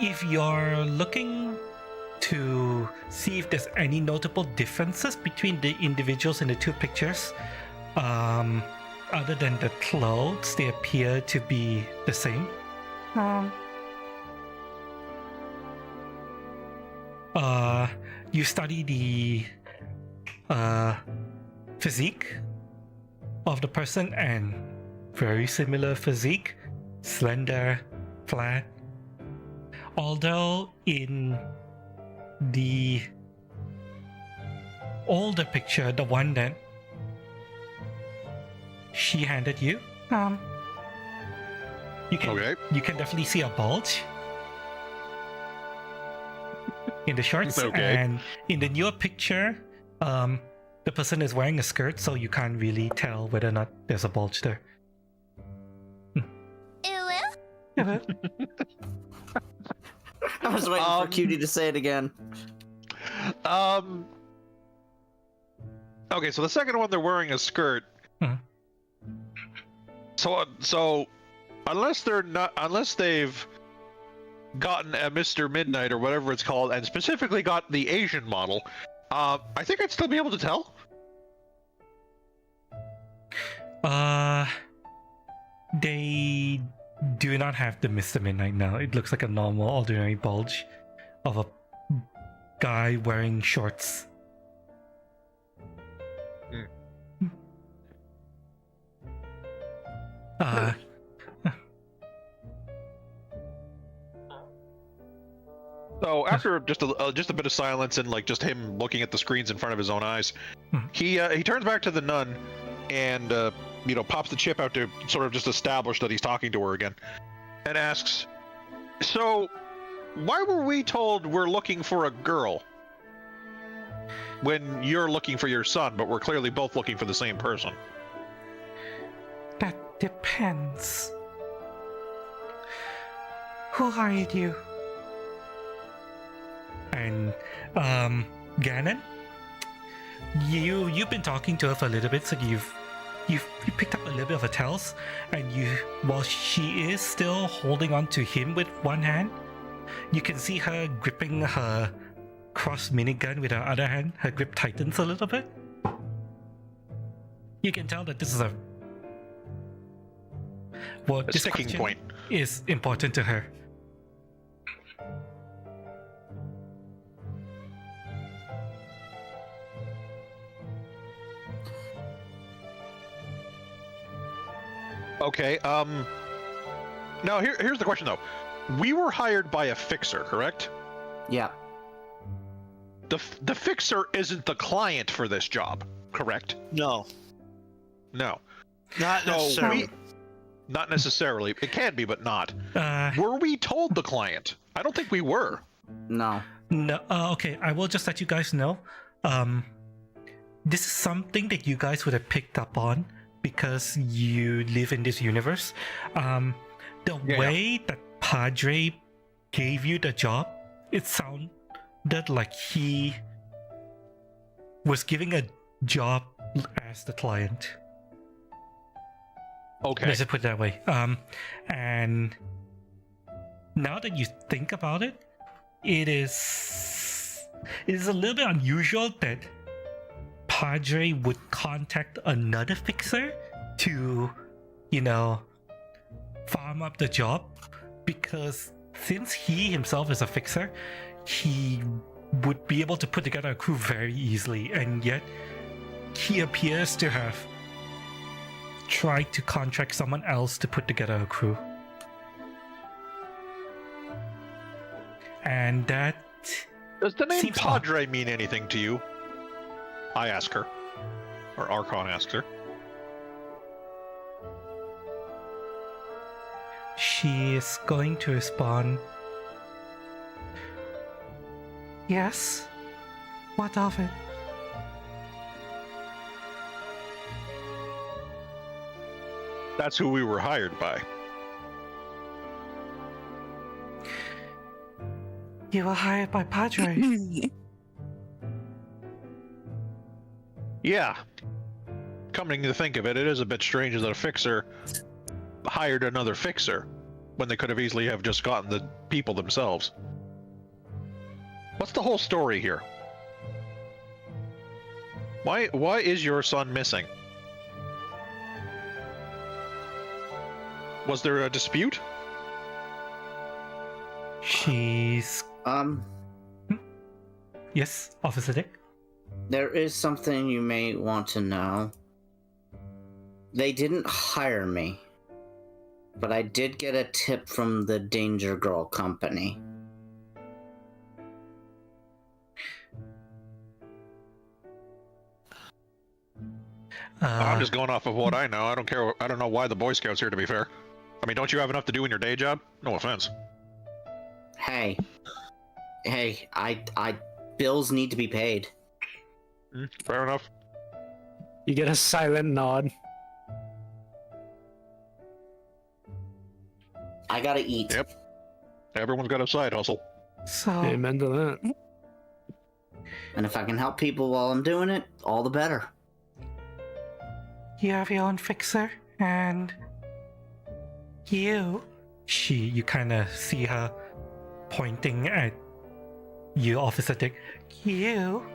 If you're looking to see if there's any notable differences between the individuals in the two pictures, other than the clothes, they appear to be the same. You study the physique of the person, and very similar physique, slender, flat. Although in the older picture, the one that she handed you, you can definitely see a bulge in the shorts. Okay. And in the newer picture, the person is wearing a skirt, so you can't really tell whether or not there's a bulge there. I was waiting for Cutie to say it again. Okay, so the second one, they're wearing a skirt. Mhm. So unless they've gotten a Mr. Midnight or whatever it's called, and specifically got the Asian model, I think I'd still be able to tell. not have the Mr. Midnight now. It looks like a normal, ordinary bulge of a guy wearing shorts. So after just a bit of silence and like just him looking at the screens in front of his own eyes, Mhm. he turns back to the nun and pops the chip out to sort of just establish that he's talking to her again, and asks, "So, why were we told we're looking for a girl when you're looking for your son, but we're clearly both looking for the same person?" That depends. Who hired you? And Ganon, you've been talking to her for a little bit, so you've picked up a little bit of her tells, and while she is still holding on to him with one hand, you can see her gripping her cross minigun with her other hand. Her grip tightens a little bit. You can tell that this is A this sticking question point. is important to her. Okay. Now here's the question though. We were hired by a fixer, correct? Yeah. The fixer isn't the client for this job, correct? No, No. not No, necessarily. not necessarily. It can be, but not. Uh, Were we told the client? I don't think we were. No. No, okay, I will just let you guys know. This is something that you guys would have picked up on because you live in this universe. The way that Padre gave you the job, it sounded like he was giving a job as the client. Okay. Let's just put it that way. And now that you think about it, it is a little bit unusual that Padre would contact another fixer to, farm up the job, because since he himself is a fixer, he would be able to put together a crew very easily, and yet he appears to have tried to contract someone else to put together a crew. And that Does the name seems odd. Padre mean anything to you? I ask her. Or Archon asks her. She is going to respond, "Yes? What of it?" That's who we were hired by. You were hired by Padre. Yeah. Coming to think of it, it is a bit strange that a fixer hired another fixer when they could have easily have just gotten the people themselves. What's the whole story here? Why is your son missing? Was there a dispute? She's... Yes, Officer Dick? There is something you may want to know. They didn't hire me, but I did get a tip from the Danger Girl company. I'm just going off of what I know. I don't care. I don't know why the Boy Scouts here, to be fair. I mean, don't you have enough to do in your day job? No offense. Hey, I bills need to be paid. Fair enough. You get a silent nod. I gotta eat. Yep. Everyone's got a side hustle. So, Amen to that. And if I can help people while I'm doing it, all the better. you have your own fixer, and you kind of see her pointing at you, Officer Dick. You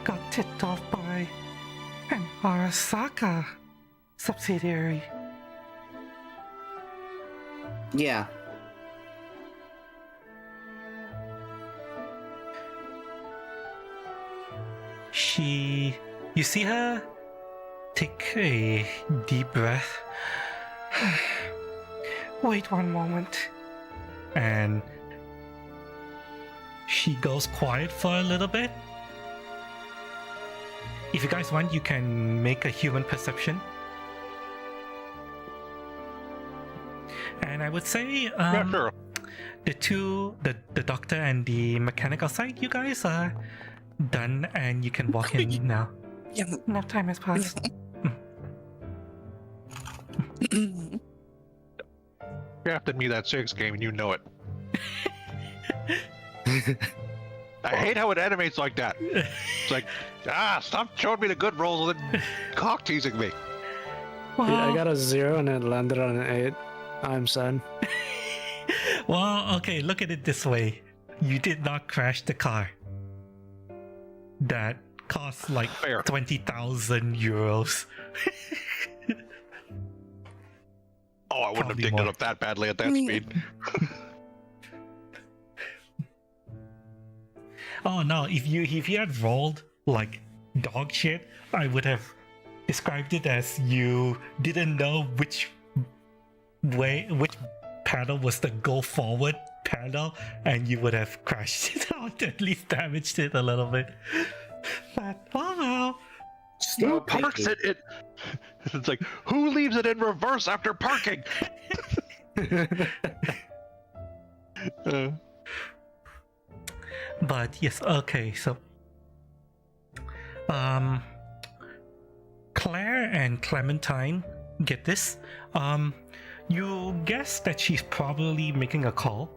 got tipped off by an Arasaka subsidiary. Yeah. You see her take a deep breath. Wait one moment. And she goes quiet for a little bit. If you guys want, you can make a human perception. And I would say, Yeah, sure. the doctor and the mechanical side, you guys are done, and you can walk in now. Yeah. Enough time has passed. You drafted me that 6 game and you know it. I hate how it animates like that. It's like, stop showing me the good rolls and then cock teasing me. Dude, I Well, got a 0 and it landed on an 8. I'm sad. well, okay, look at it this way. You did not crash the car. That cost like Fair. 20,000 euros. Oh, I wouldn't have Probably dinged more. it up that badly at that I mean- speed. Oh no, if you had rolled like dog shit, I would have described it as you didn't know which paddle was the go forward paddle, and you would have crashed it out, at least damaged it a little bit. But oh well. Who parks it? It's like, who leaves it in reverse after parking? But yes, okay, so Claire and Clementine get this. You guess that she's probably making a call.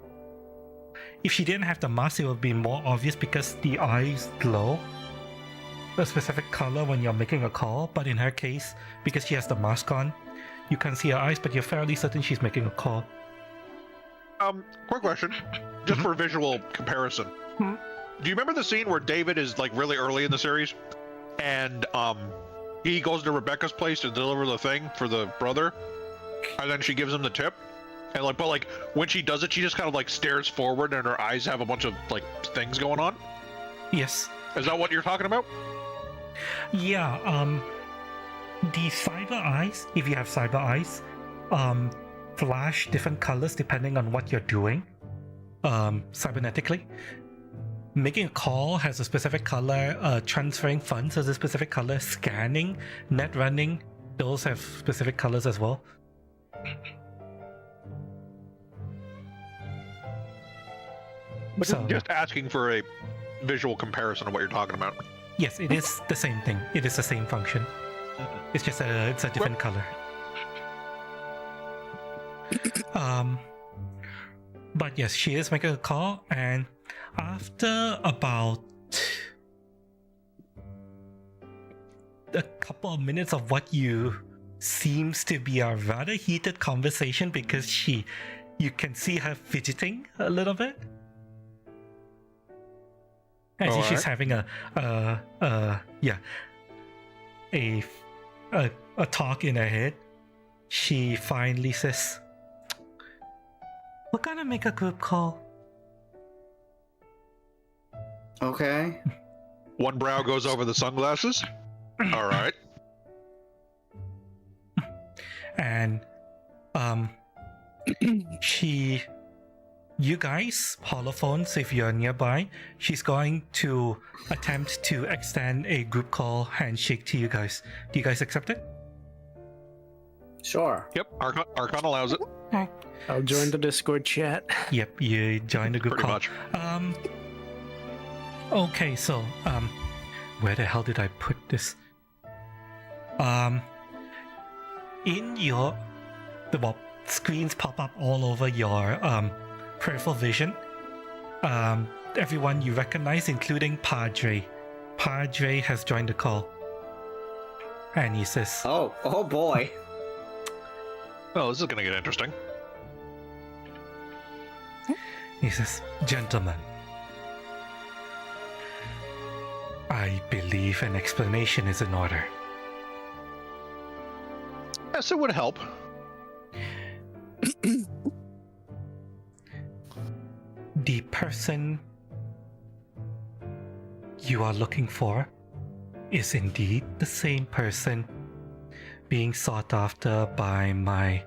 If she didn't have the mask, it would be more obvious because the eyes glow a specific color when you're making a call, but in her case, because she has the mask on, you can't see her eyes, but you're fairly certain she's making a call. Quick question, just for visual comparison. Hmm? Do you remember the scene where David is like really early in the series, and he goes to Rebecca's place to deliver the thing for the brother, and then she gives him the tip, and but when she does it, she just kind of like stares forward, and her eyes have a bunch of like things going on. Yes. Is that what you're talking about? Yeah, the cyber eyes, if you have cyber eyes, flash different colors depending on what you're doing, cybernetically. Making a call has a specific color, transferring funds has a specific color, scanning, net running, those have specific colors as well. But So, just asking for a visual comparison of what you're talking about. yes, it is the same thing. It is the same function. It's just it's a different color. But yes, she is making a call, and after about a couple of minutes of what seems to be a rather heated conversation, because you can see her fidgeting a little bit. As if she's having a talk in her head. She finally says, "We're gonna make a group call." Okay. One brow goes over the sunglasses. All right. And you guys, holophones, if you're nearby, she's going to attempt to extend a group call handshake to you guys. Do you guys accept it? Sure. Yep. Archon allows it. I'll join the Discord chat. Yep, you join the group Pretty call. much. Okay, so where the hell did I put this? In your screens pop up all over your peripheral vision. Everyone you recognize, including Padre. Padre has joined the call, and he says, Oh boy. Oh, this is gonna get interesting. "Gentlemen, I believe an explanation is in order. Yes, it would help. person you are looking for is indeed the same person being sought after by my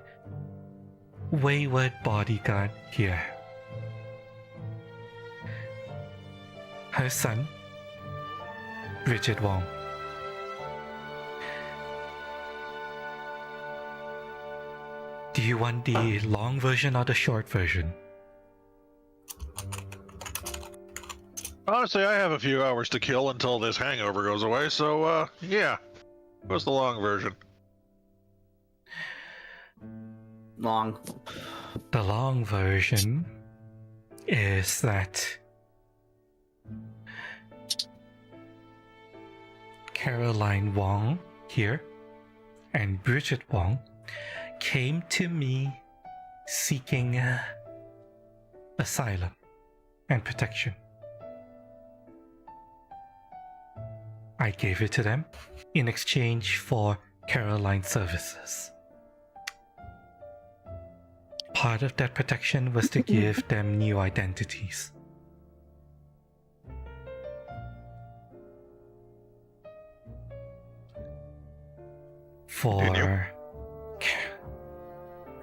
wayward bodyguard here. Her son, Richard Wong. Do you want the long version or the short version? Honestly, I have a few hours to kill until this hangover goes away, so, yeah. What's the long version? Long. The long version is that Caroline Wong here and Bridget Wong came to me seeking asylum and protection. I gave it to them in exchange for Caroline's services. Part of that protection was to give them new identities. For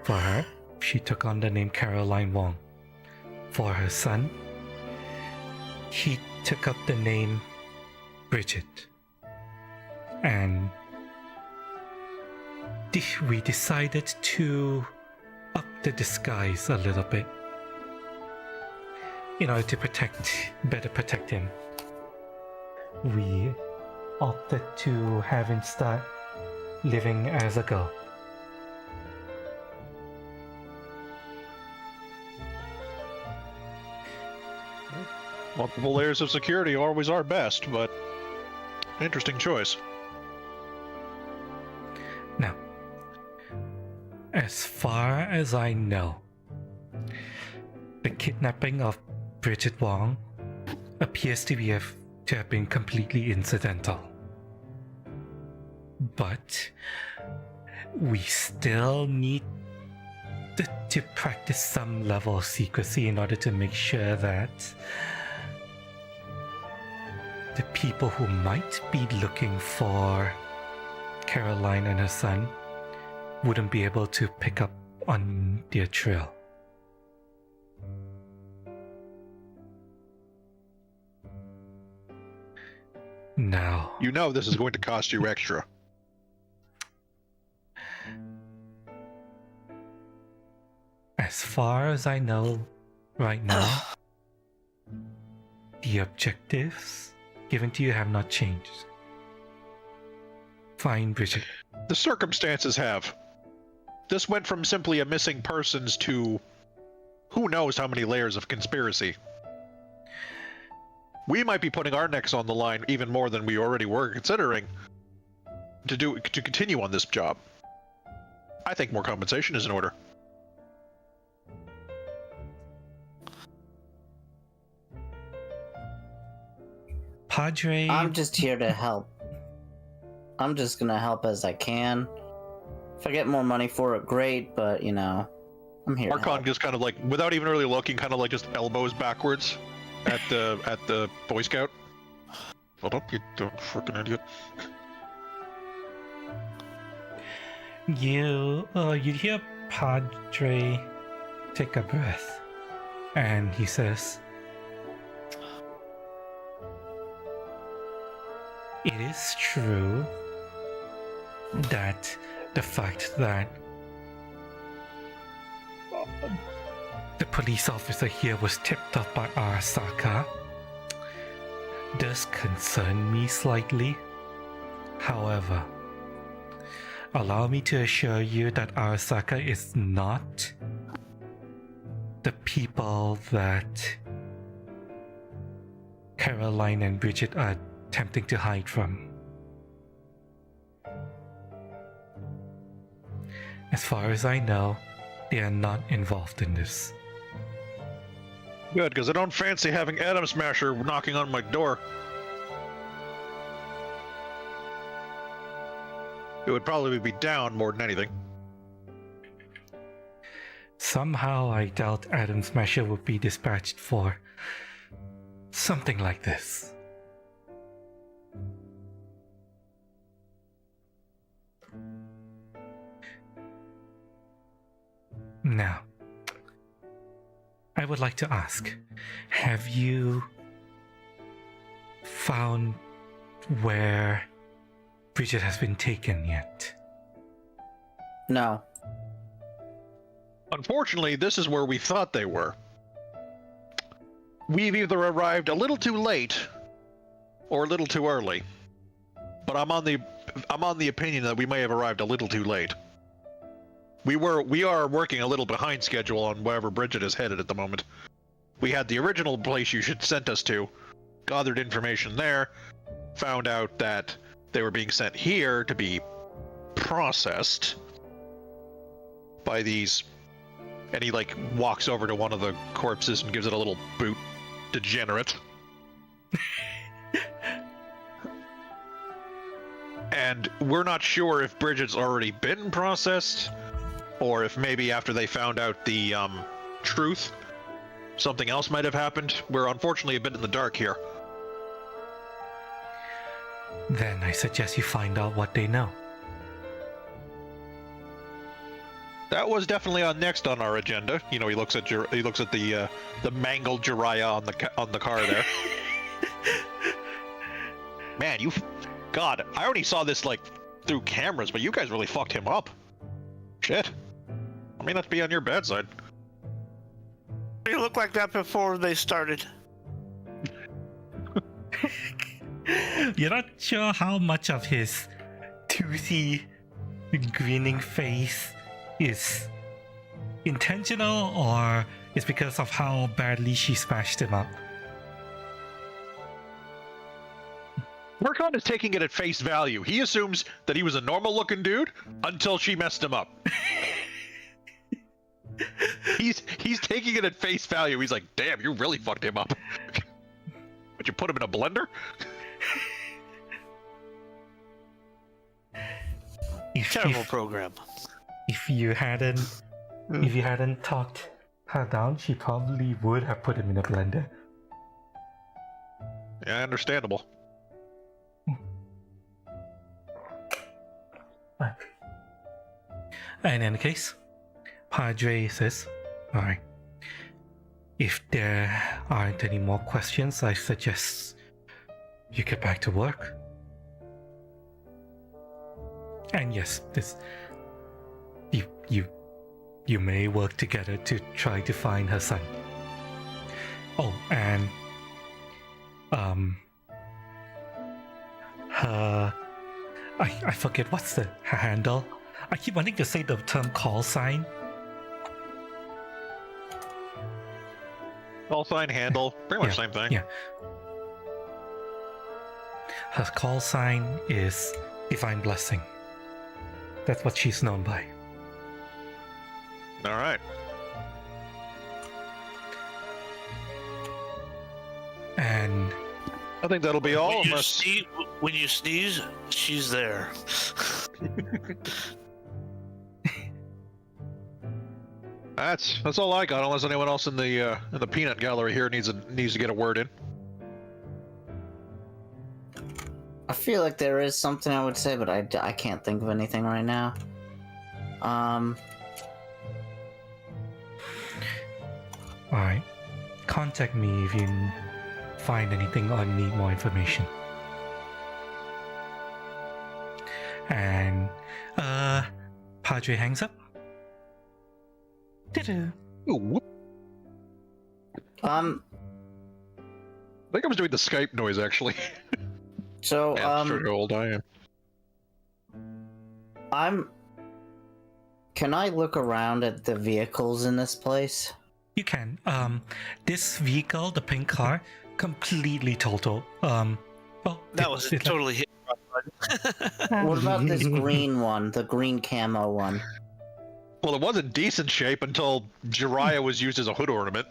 her, she took on the name Caroline Wong. For her son, he took up the name Bridget. And we decided to up the disguise a little bit in order to better protect him. We opted to have him start living as a girl. Multiple layers of security always are best, but interesting choice. Now, as far as I know, the kidnapping of Bridget Wong appears to have been completely incidental. But we still need to practice some level of secrecy in order to make sure that the people who might be looking for Caroline and her son wouldn't be able to pick up on their trail. Now, You know this is going to cost you extra. as far as I know right now, the objectives given to you have not changed. Fine, Bridget. The circumstances have. This went from simply a missing persons to who knows how many layers of conspiracy. We might be putting our necks on the line even more than we already were considering to continue on this job. I think more compensation is in order. Padre. I'm just here to help. I'm just gonna help as I can. If I get more money for it, great, but you know, I'm here. Archon just kind of like, without even really looking, kind of like just elbows backwards at the Boy Scout. Hold up, you freaking idiot. You hear Padre take a breath, and he says, "It is true that the fact that the police officer here was tipped off by Arasaka does concern me slightly. However, allow me to assure you that Arasaka is not the people that Caroline and Bridget are attempting to hide from. As far as I know, they are not involved in this." Good, because I don't fancy having Atom Smasher knocking on my door. It would probably be down more than anything. Somehow I doubt Adam Smasher would be dispatched for something like this. Now, I would like to ask, have you found where Bridget has been taken yet? No. Unfortunately, this is where we thought they were. We've either arrived a little too late or a little too early. But I'm on the opinion that we may have arrived a little too late. We are working a little behind schedule on wherever Bridget is headed at the moment. We had the original place you should sent us to, gathered information there, found out that they were being sent here to be processed by these, and he like walks over to one of the corpses and gives it a little boot. Degenerate. And we're not sure if Bridget's already been processed, or if maybe after they found out the truth, something else might have happened. We're unfortunately a bit in the dark here. Then I suggest you find out what they know. That was definitely next on our agenda. You know, he looks at the mangled Jiraiya on the car there. Man, God, I already saw this like through cameras, but you guys really fucked him up. Shit. I mean, let's be on your bad side. You look like that before they started. You're not sure how much of his toothy, grinning face is intentional or is because of how badly she smashed him up. Murkon is taking it at face value. He assumes that he was a normal-looking dude until she messed him up. He's taking it at face value. He's like, damn, you really fucked him up. Would you put him in a blender? Terrible program. If you hadn't talked her down, she probably would have put him in a blender. Yeah, understandable. In any case, Padre says, alright, if there aren't any more questions, I suggest you get back to work. And yes, you may work together to try to find her son. Oh, and I forget what's her handle. I keep wanting to say the term call sign. Call sign, handle, pretty much Yeah, same thing. Yeah. Her call sign is Divine Blessing. That's what she's known by. All right. And I think that'll be all. When you sneeze, she's there. That's all I got. Unless anyone else in the peanut gallery here needs to get a word in. I feel like there is something I would say, but I can't think of anything right now. alright, contact me if you find anything or need more information. And Padre hangs up. Ooh, whoop. Um. I think I was doing the Skype noise actually. So Yeah, I'm sure how old I am. Can I look around at the vehicles in this place? You can. This vehicle, the pink car, completely total. Well, That was it's totally hit. What about this green one, the green camo one? Well, it was in decent shape until Jiraiya was used as a hood ornament.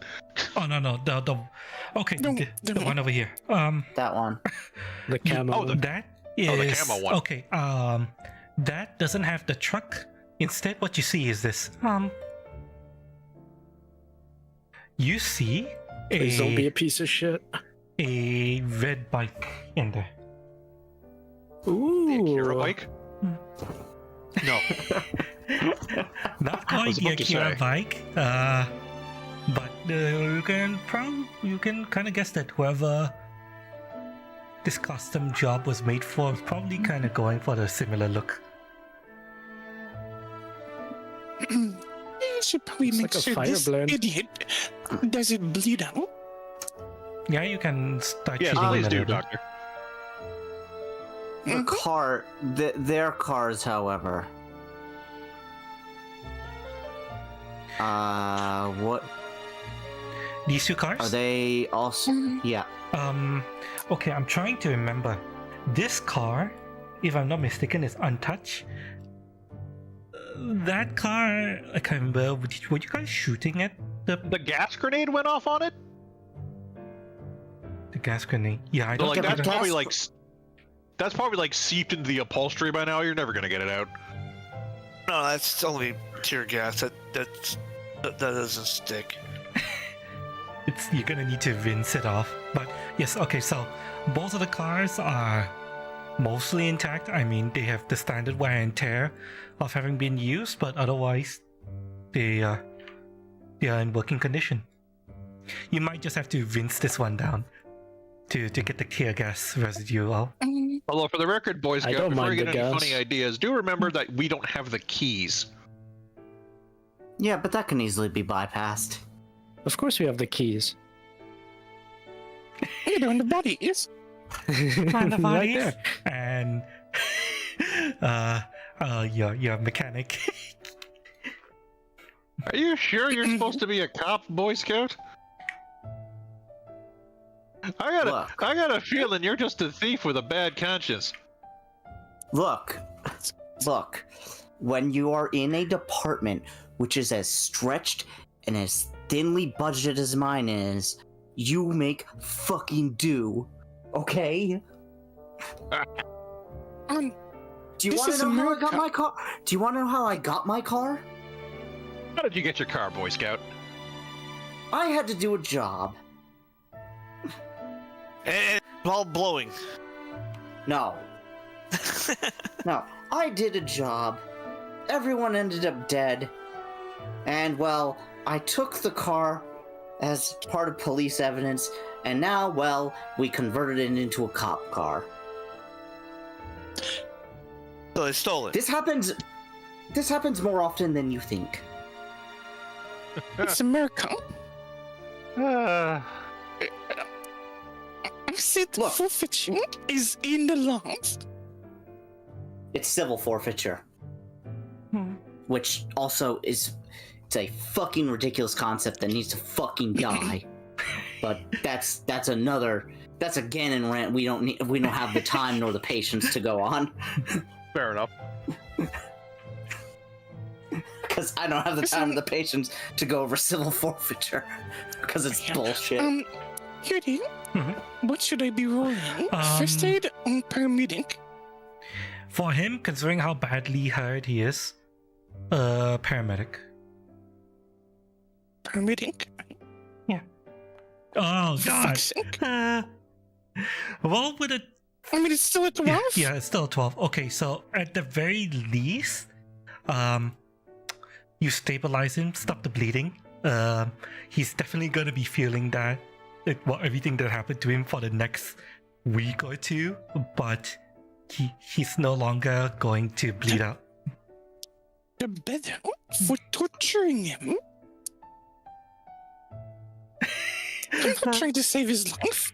Oh no, the okay, No, the one over here. That one. The camo. That is the camo one. okay. That doesn't have the truck. Instead, what you see is this. You see Please don't be a piece of shit. a red bike in there. The Akira Ooh. bike? No. Not I quite was the about to Akira say. bike, but you can kind of guess that whoever this custom job was made for was probably kind of going for the similar look. You should probably It's make like a sure fire this blend. idiot doesn't bleed out. Yeah, you can start Yes, cheating please a do, little bit. Doctor. Their cars, however. What These two cars? are they also? Yeah. Okay, I'm trying to remember. This car, if I'm not mistaken, is untouched. That car, I can't remember. Were you guys shooting at the gas grenade went off on it? gas grenade? Yeah, I So, don't like, think that's we don't- probably like that's probably like seeped into the upholstery by now. You're never gonna get it out. No, that's only tear gas. That doesn't stick. you're gonna need to rinse it off. But yes, okay, so both of the cars are mostly intact. I mean, they have the standard wear and tear of having been used, but otherwise they are in working condition. You might just have to rinse this one down to get the tear gas residue out. Although, for the record, Boy I Scout, don't before mind you get the any gas. funny ideas, do remember that we don't have the keys. Yeah, but that can easily be bypassed. Of course we have the keys. Hey, they're on the body, yes? On the Right bodies. there. And your mechanic. Are you sure you're supposed to be a cop, Boy Scout? I got a feeling you're just a thief with a bad conscience. Look. When you are in a department which is as stretched and as thinly budgeted as mine is, you make fucking do. Okay? Do you This want is to know how I America. got my car? Do you want to know how I got my car? How did you get your car, Boy Scout? I had to do a job. And while blowing. No. No. I did a job. Everyone ended up dead. And, well, I took the car as part of police evidence, and now, well, we converted it into a cop car. So they stole it. This happens more often than you think. It's America. I said Look. forfeiture is in the laws. It's civil forfeiture. Which also is it's a fucking ridiculous concept that needs to fucking die. But that's a Ganon rant we don't have the time nor the patience to go on. Fair enough. Because I don't have the time or the patience to go over civil forfeiture. Because it's bullshit. Here it is. Mhm. What should I be rolling? First aid or paramedic? For him, considering how badly hurt he is, paramedic. Paramedic? Oh For god. fuck's sake. Well, with a I mean, it's still at 12? yeah, it's still 12. Okay, so at the very least, you stabilize him, stop the bleeding. He's definitely gonna be feeling that, everything that happened to him for the next week or two, but he's no longer going to bleed out. The better for torturing him. I'm not trying to save his life.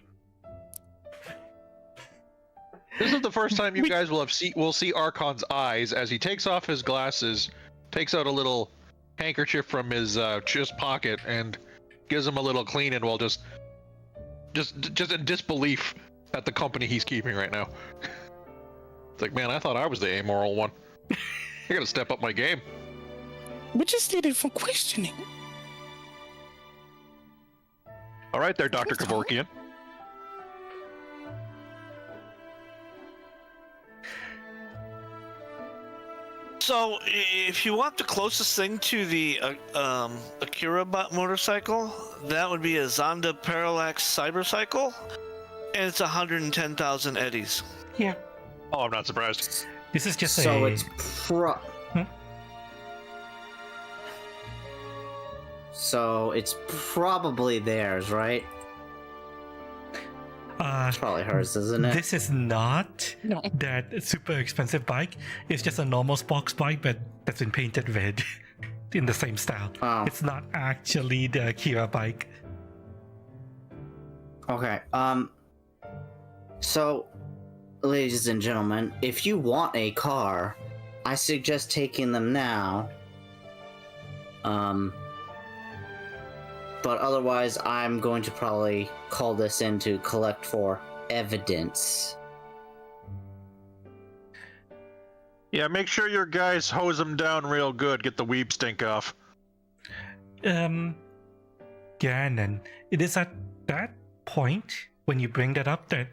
This is the first time you guys will see Archon's eyes as he takes off his glasses, takes out a little handkerchief from his chest pocket, and gives him a little cleaning while just in disbelief at the company he's keeping right now. It's like, man, I thought I was the amoral one. I gotta step up my game. We just needed for questioning. All right, there, Dr. Kevorkian. So, if you want the closest thing to the Akira motorcycle, that would be a Zonda Parallax Cyberpsycho, and it's 110,000 eddies. Yeah. Oh, I'm not surprised. This is just So a. it's So it's probably theirs, right? It's probably hers, isn't it? This is not No. that super expensive bike. It's just a normal sports bike, but that's been painted red in the same style. Oh. It's not actually the Akira bike. Okay. So, ladies and gentlemen, if you want a car, I suggest taking them now. But otherwise, I'm going to probably call this in to collect for evidence. Yeah, make sure your guys hose them down real good. Get the weeb stink off. Ganon, it is at that point when you bring that up that,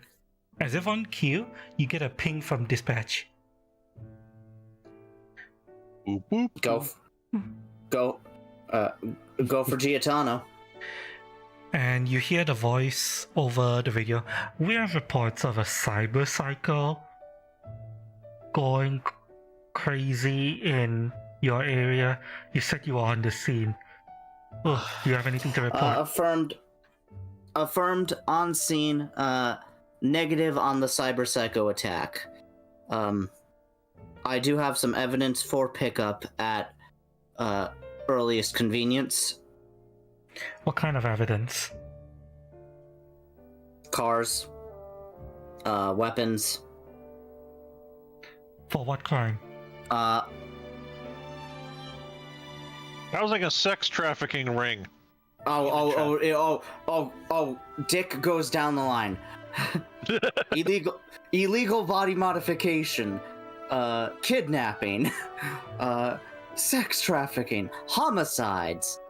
as if on cue, you get a ping from dispatch. Boop, boop. Go for Giotano. And you hear the voice over the radio. We have reports of a Cyberpsycho going crazy in your area. You said you were on the scene. Do you have anything to report? Affirmed on scene. Negative on the Cyberpsycho attack. I do have some evidence for pickup at earliest convenience. What kind of evidence? Cars. Weapons. For what crime? Sounds like a sex trafficking ring. Dick goes down the line. illegal body modification, kidnapping, sex trafficking, homicides,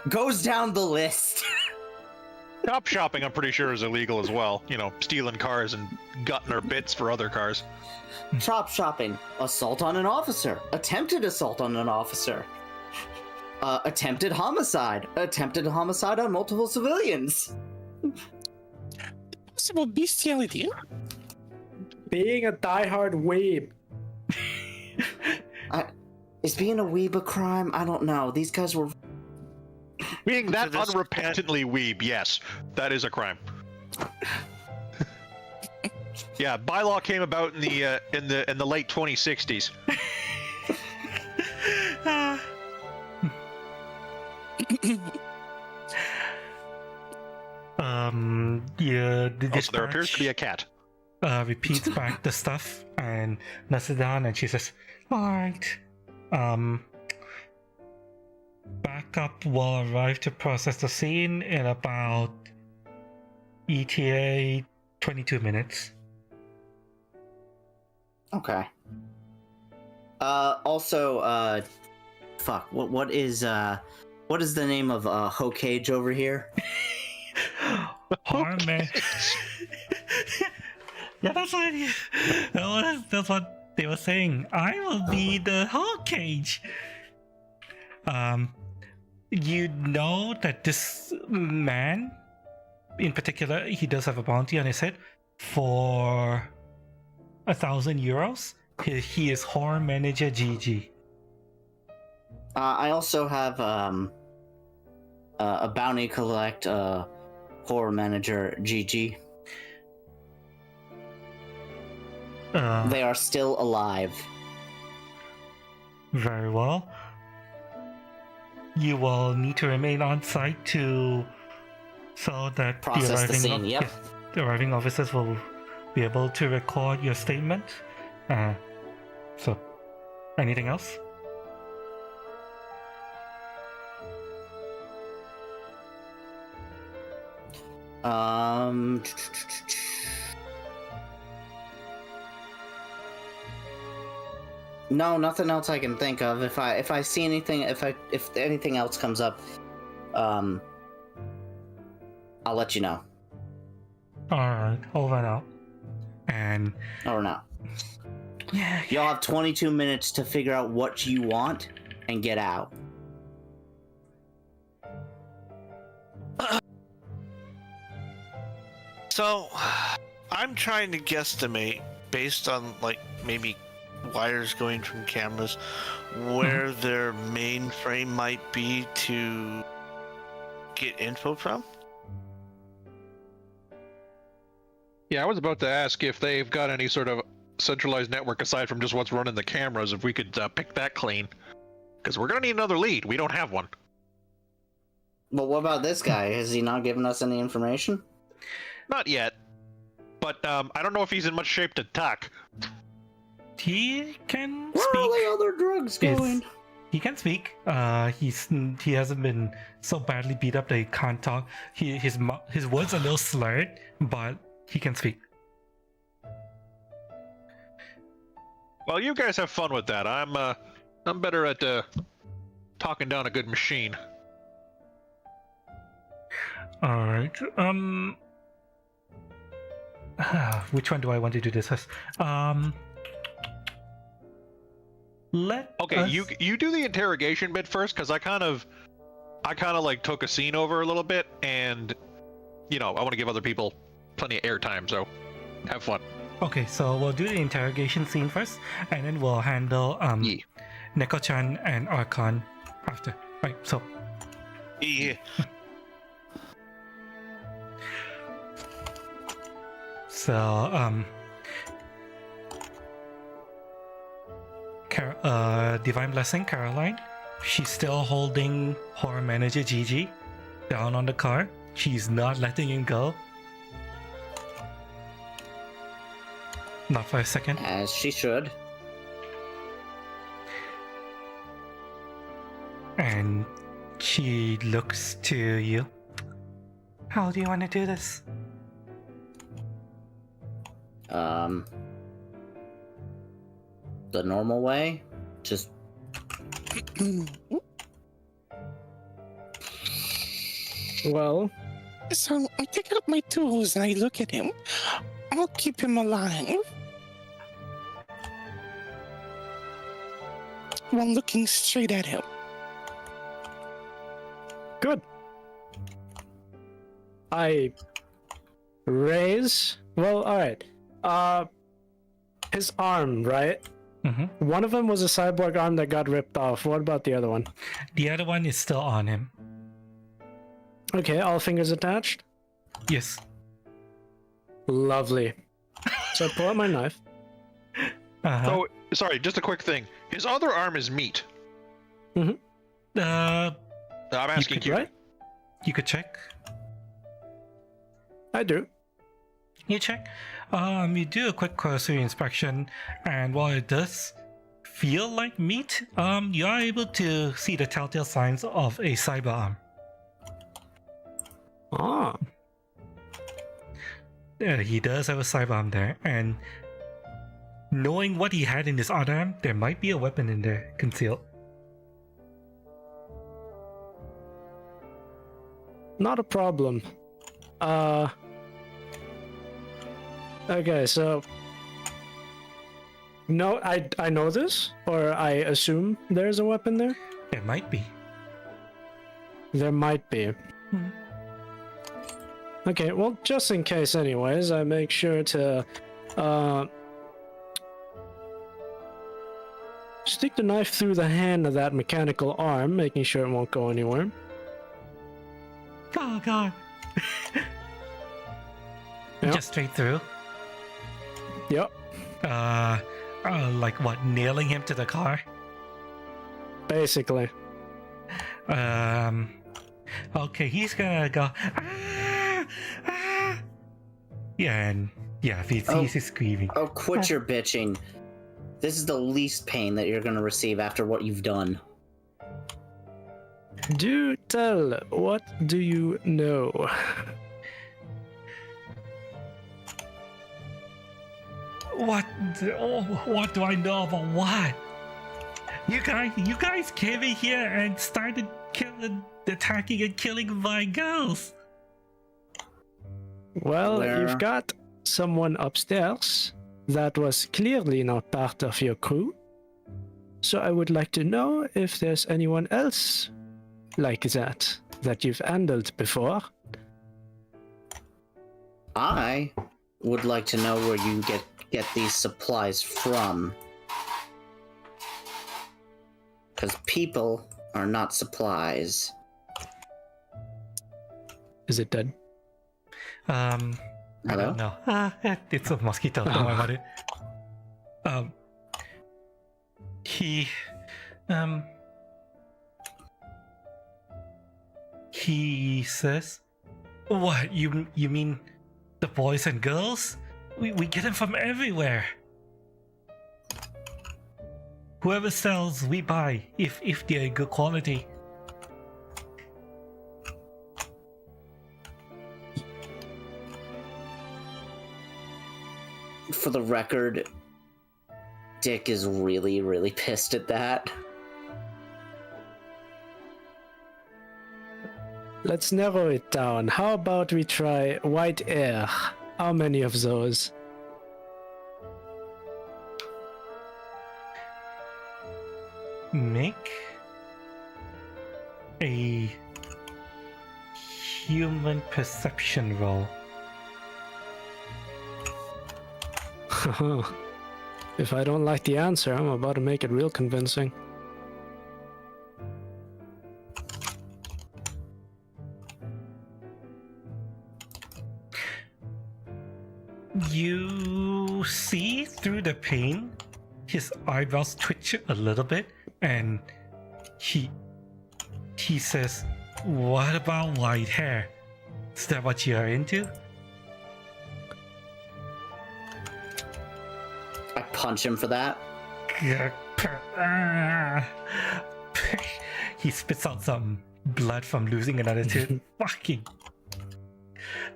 goes down the list. Cop shopping, I'm pretty sure, is illegal as well. You know, stealing cars and gutting their bits for other cars. Chop shopping, assault on an officer, attempted assault on an officer, attempted homicide on multiple civilians. Possible bestiality. Being a diehard weeb. Is being a weeb a crime? I don't know. These guys were... Being that So this- unrepentantly weeb, yes, that is a crime. Yeah, bylaw came about in the late 2060s. Yeah, the Also, there appears to be a dispatch cat. repeats back the stuff and nuts it down, and she says, "Alright, backup will arrive to process the scene in about ETA 22 minutes." Okay. Also, fuck. What is the name of Hokage over here? Harmon. Yeah, that's what they were saying. I will be the whole cage. You know that this man, in particular, he does have a bounty on his head for 1,000 euros. He is horror manager GG. I also have a bounty collect horror manager GG. They are still alive. Very well. You will need to remain on site so that Process the scene, yep. yes, the arriving officers will be able to record your statement. So, anything else? No, nothing else I can think of. If I see anything, if anything else comes up, I'll let you know. Alright, over now. And Or not. Yeah. You'll have 22 minutes to figure out what you want and get out. So, I'm trying to guesstimate based on like maybe wires going from cameras where their mainframe might be to get info from. Yeah, I was about to ask if they've got any sort of centralized network aside from just what's running the cameras, if we could pick that clean. Because we're going to need another lead. We don't have one. But what about this guy? Has he not given us any information? Not yet. But I don't know if he's in much shape to talk. He can Where speak. are the other drugs going? He can speak. He hasn't been so badly beat up that he can't talk. His words are a little slurred, but he can speak. Well, you guys have fun with that. I'm better at talking down a good machine. All right. Which one do I want to do this first? Okay, you do the interrogation bit first, because I kind of like took a scene over a little bit, and I want to give other people plenty of airtime, so have fun. Okay, so we'll do the interrogation scene first, and then we'll handle Yeah. Neko-chan and Archon after. Right, so Yeah. Divine Blessing Caroline, she's still holding horror manager Gigi down on the car. She's not letting him go. Not for a second. As she should. And she looks to you. How do you want to do this? The normal way? Just Well, So I take out my tools and I look at him. I'll keep him alive. While looking straight at him. good. I raise. Well, all right. His arm, right? Mm-hmm. One of them was a cyborg arm that got ripped off. What about the other one? The other one is still on him. Okay, all fingers attached. Yes. Lovely. So I pull out my knife. Uh-huh. Oh, sorry, just a quick thing. His other arm is meat. Uh, I'm asking you. Right? you could check. I do. You check. You do a quick cursory inspection, and while it does feel like meat, you are able to see the telltale signs of a cyber arm. Ah. He does have a cyber arm there, and knowing what he had in his other arm, there might be a weapon in there concealed. Not a problem. Okay, so no, I know this, or I assume there's a weapon there. There might be. There might be. Hmm. Okay, well, just in case, anyways, I make sure to stick the knife through the hand of that mechanical arm, making sure it won't go anywhere. Oh god. Yep. Just straight through. Yep, Like what? Nailing him to the car? basically. Okay, he's gonna go. Ah! Ah! Yeah, and yeah, if he sees he's screaming. oh, quit your bitching. This is the least pain that you're gonna receive after what you've done. Do tell, what do you know? What do I know about what? You guys came in here and started attacking and killing my girls. Well, Where? you've got someone upstairs that was clearly not part of your crew. So I would like to know if there's anyone else like that you've handled before. I would like to know where you get these supplies from. Because people are not supplies. Is it dead? I Hello? don't know. It's a mosquito. Don't worry about it. He says, "What you mean, the boys and girls? We get them from everywhere. Whoever sells, we buy if they're good quality." For the record, Dick is really, really pissed at that. Let's narrow it down. How about we try white air? How many of those? Make a human perception roll. If I don't like the answer, I'm about to make it real convincing. You see through the pain, his eyebrows twitch a little bit, and he says, "What about white hair? Is that what you're into?" I punch him for that. Yeah. He spits out some blood from losing another tooth. Fucking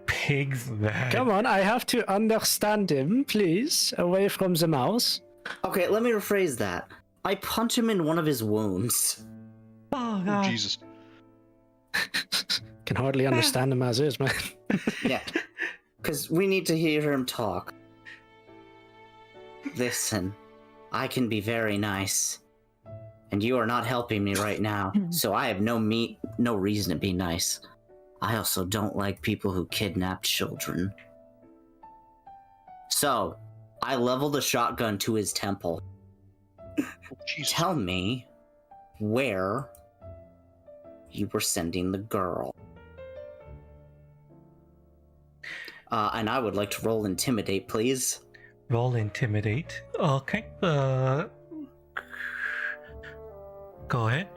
pigs, man. Come on, I have to understand him, please. Away from the mouse. Okay, let me rephrase that. I punch him in one of his wounds. Oh, Oh, God. Jesus. Can hardly understand him as is, man. Yeah. Because we need to hear him talk. Listen, I can be very nice. And you are not helping me right now, so I have no reason to be nice. I also don't like people who kidnap children. So, I leveled a shotgun to his temple. Oh, Jesus. Tell me where you were sending the girl. And I would like to roll intimidate, please. Roll intimidate. Okay. Go ahead.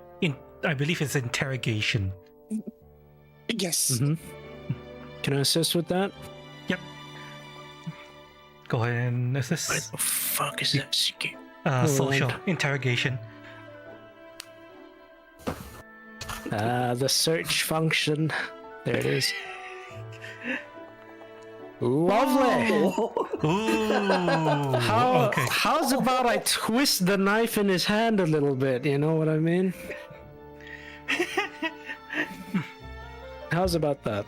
I believe it's interrogation. Yes. Can I assist with that? Yep. Go ahead and assist. What the fuck is that? Social Lord. interrogation. The search function. There it is. Lovely. Ooh. Okay. How's about I twist the knife in his hand a little bit? You know what I mean? How's about that?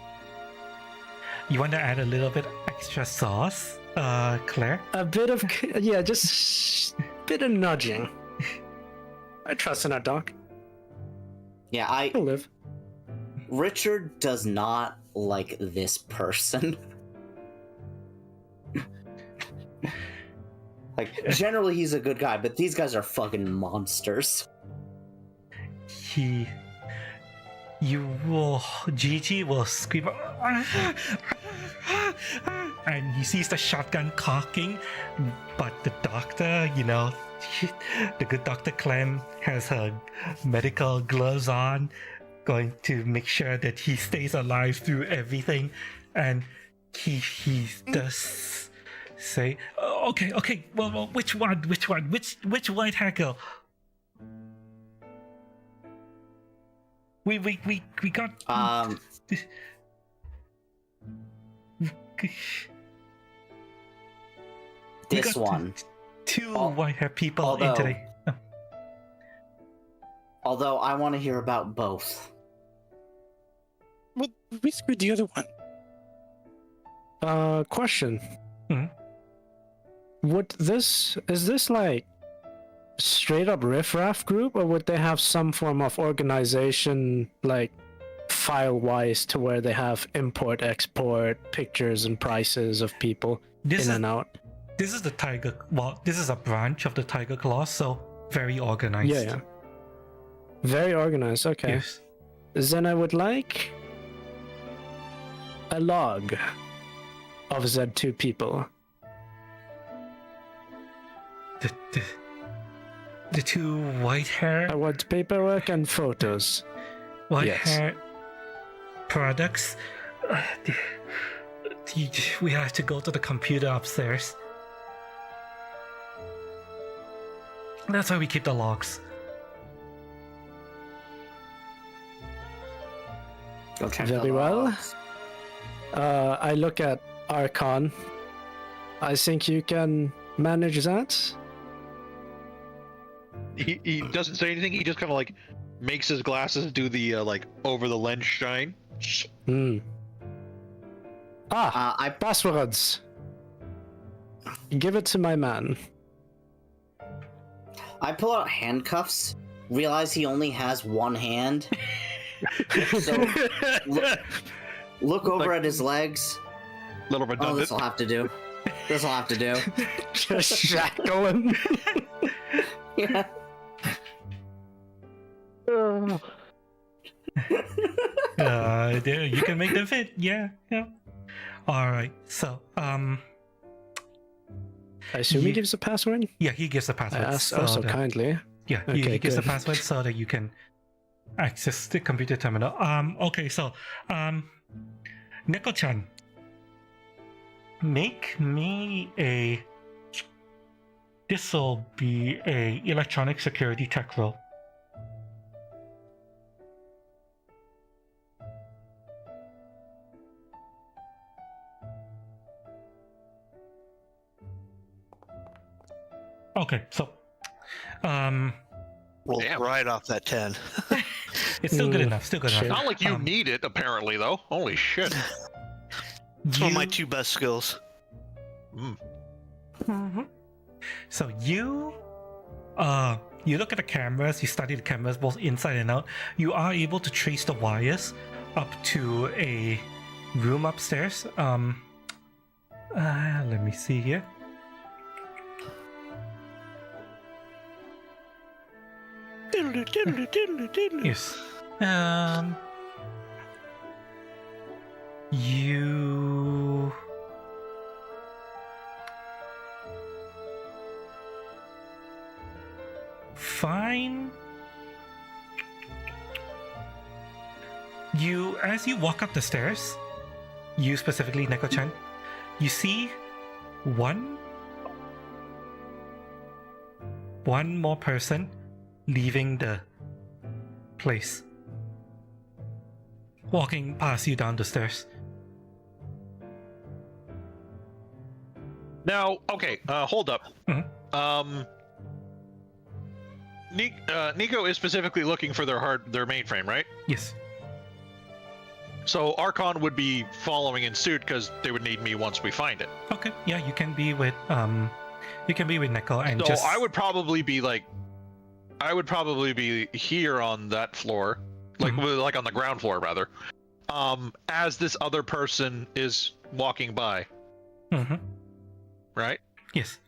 You want to add a little bit extra sauce, Claire? A bit of yeah, just bit of nudging. I trust in our doc. Yeah, He'll live. Richard does not like this person. Like, generally he's a good guy, but these guys are fucking monsters. Gigi will scream, and he sees the shotgun cocking, but the doctor, the good Dr. Clem has her medical gloves on, going to make sure that he stays alive through everything, and he does say, okay, well, which white hacker? We got This one. Two white hair people in today. Although I want to hear about both. Well, we screwed the other one. Question. Mhm. Is this like straight up riffraff group, or would they have some form of organization, like file wise, to where they have import export pictures and prices of people and out? This is the Tiger. Well, this is a branch of the Tiger Claw, so very organized. Yeah. Very organized. Okay. Yes. Then I would like a log of Z2 people. The two white hair. I want paperwork and photos. White Yes. hair products. We have to go to the computer upstairs. That's where we keep the logs. Go check Very the well. logs. I look at Archon. I think you can manage that. He doesn't say anything. He just kind of like makes his glasses do the like over the lens shine. Hmm. I Passwords. Give it to my man. I pull out handcuffs. Realize he only has one hand. So look over at his legs. Little Oh, redundant. this will have to do. This will have to do. Just shackle him. Yeah. There, you can make them fit. Yeah. All right. So, I assume he gives a password? yeah, he gives the I password. asked so that- kindly. Yeah, Okay, he gives the good. password so that you can access the computer terminal. Okay, so, Neko-chan, make me a. This will be a electronic security tech roll. Okay, so, Rolled Damn. right off that 10. it's still good enough. Still good Sure. enough. Not like you Um, need it, apparently, though. Holy shit. It's one of my You- two best skills. So you look at the cameras, you study the cameras both inside and out. You are able to trace the wires up to a room upstairs. Let me see here. Yes. You fine. As you walk up the stairs, you specifically, Neko-chan, you see one more person leaving the place, walking past you down the stairs. Now, okay, hold up. Mhm. Nico is specifically looking for their mainframe, right? Yes. So Archon would be following in suit because they would need me once we find it. Okay. Yeah, you can be with Neko and So just. I would probably be here on that floor, like Mhm. like on the ground floor rather. As this other person is walking by, Mhm. right? Yes.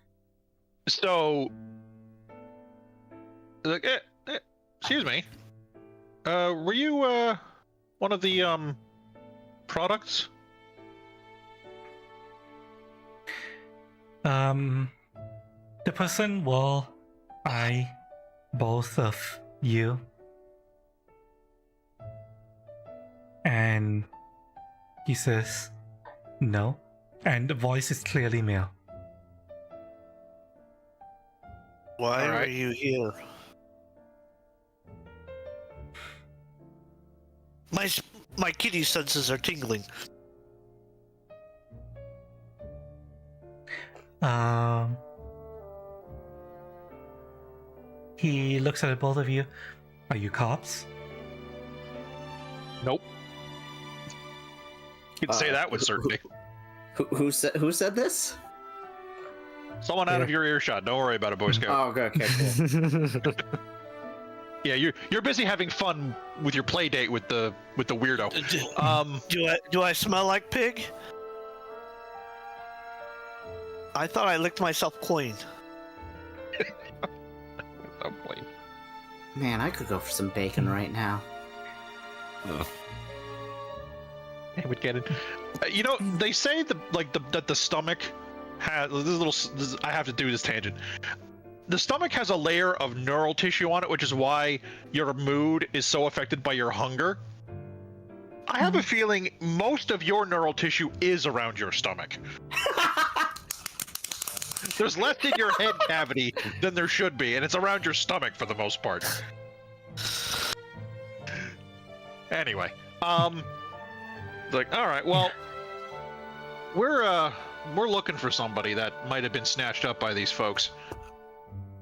So, like, excuse me. Were you one of the products? The person will eye both of you, and he says, "No," and the voice is clearly male. Why All are right. you here? My kitty senses are tingling. He looks at both of you. Are you cops? Nope. You'd say that with certainty. Who said this? Someone out of your earshot. Don't worry about it, Boy Scout. Oh, okay, cool. Yeah, you're busy having fun with your play date with the weirdo. Do I smell like pig? I thought I licked myself clean. Oh, boy. Man, I could go for some bacon right now. Hey, would get it. You know, they say that the stomach has I have to do this tangent. The stomach has a layer of neural tissue on it, which is why your mood is so affected by your hunger. I have a feeling most of your neural tissue is around your stomach. There's less in your head cavity than there should be, and it's around your stomach for the most part. Anyway, like, all right, well, we're looking for somebody that might have been snatched up by these folks.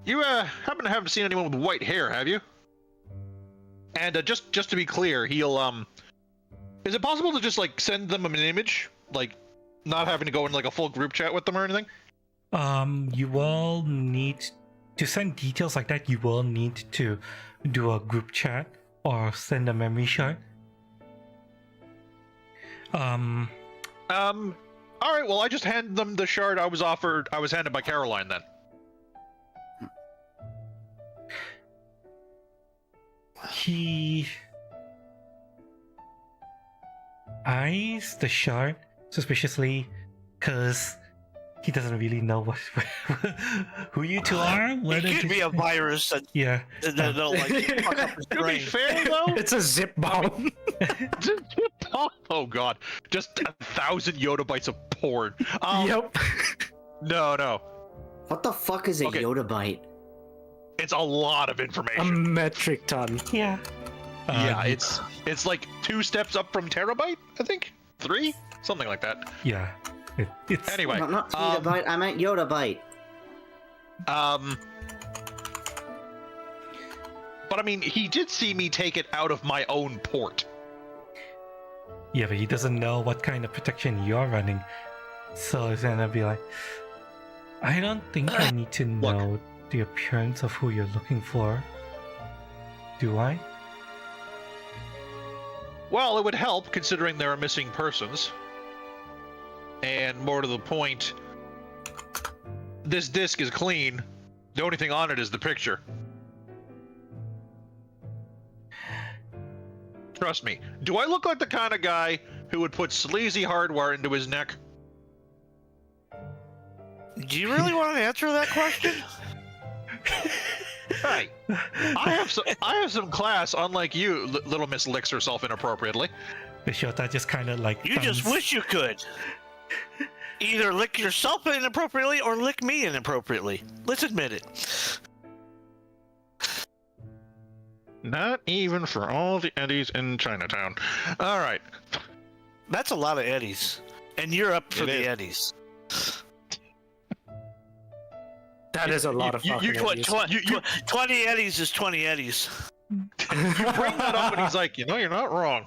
You happen to haven't seen anyone with white hair, have you? And just to be clear, he'll is it possible to just like send them an image, like not having to go in like a full group chat with them or anything? You will need to send details like that. You will need to do a group chat or send a memory shard. All right. Well, I just hand them the shard I was handed by Caroline then. He eyes the shard suspiciously because he doesn't really know what who you two are. It could be a virus that Yeah. that'll like fuck up his To be brain. fair though, It's a zip bomb. oh god, just 1,000 Yoda bytes of porn. Yep. No, What the fuck is a Okay. Yoda bite? it's a lot of A information. metric ton. Yeah. Yeah, it's like 2 steps up from terabyte, I think 3, something like that. Yeah. It's Anyway, Not Yoda bite, I meant Yoda bite. but I mean, he did see me take it out of my own port. Yeah, but he doesn't know what kind of protection you're running. So he's gonna be like, I don't think I need to know the appearance of who you're looking for. Do I? Well, it would help considering there are missing persons. And more to the point, this disc is clean. The only thing on it is the picture. Trust me. Do I look like the kind of guy who would put sleazy hardware into his neck? Do you really want to answer that question? Hey, I have some class, unlike you, little Miss licks herself inappropriately. The Shota just kind of like You just thumbs- wish you could. Either lick yourself inappropriately or lick me inappropriately. Let's admit it. Not even for all the eddies in Chinatown. All right. That's a lot of eddies. And you're up for It the is. eddies. That is a lot of fucking idiots. 20 eddies is 20 eddies. You bring that up and he's like, you know, you're not wrong.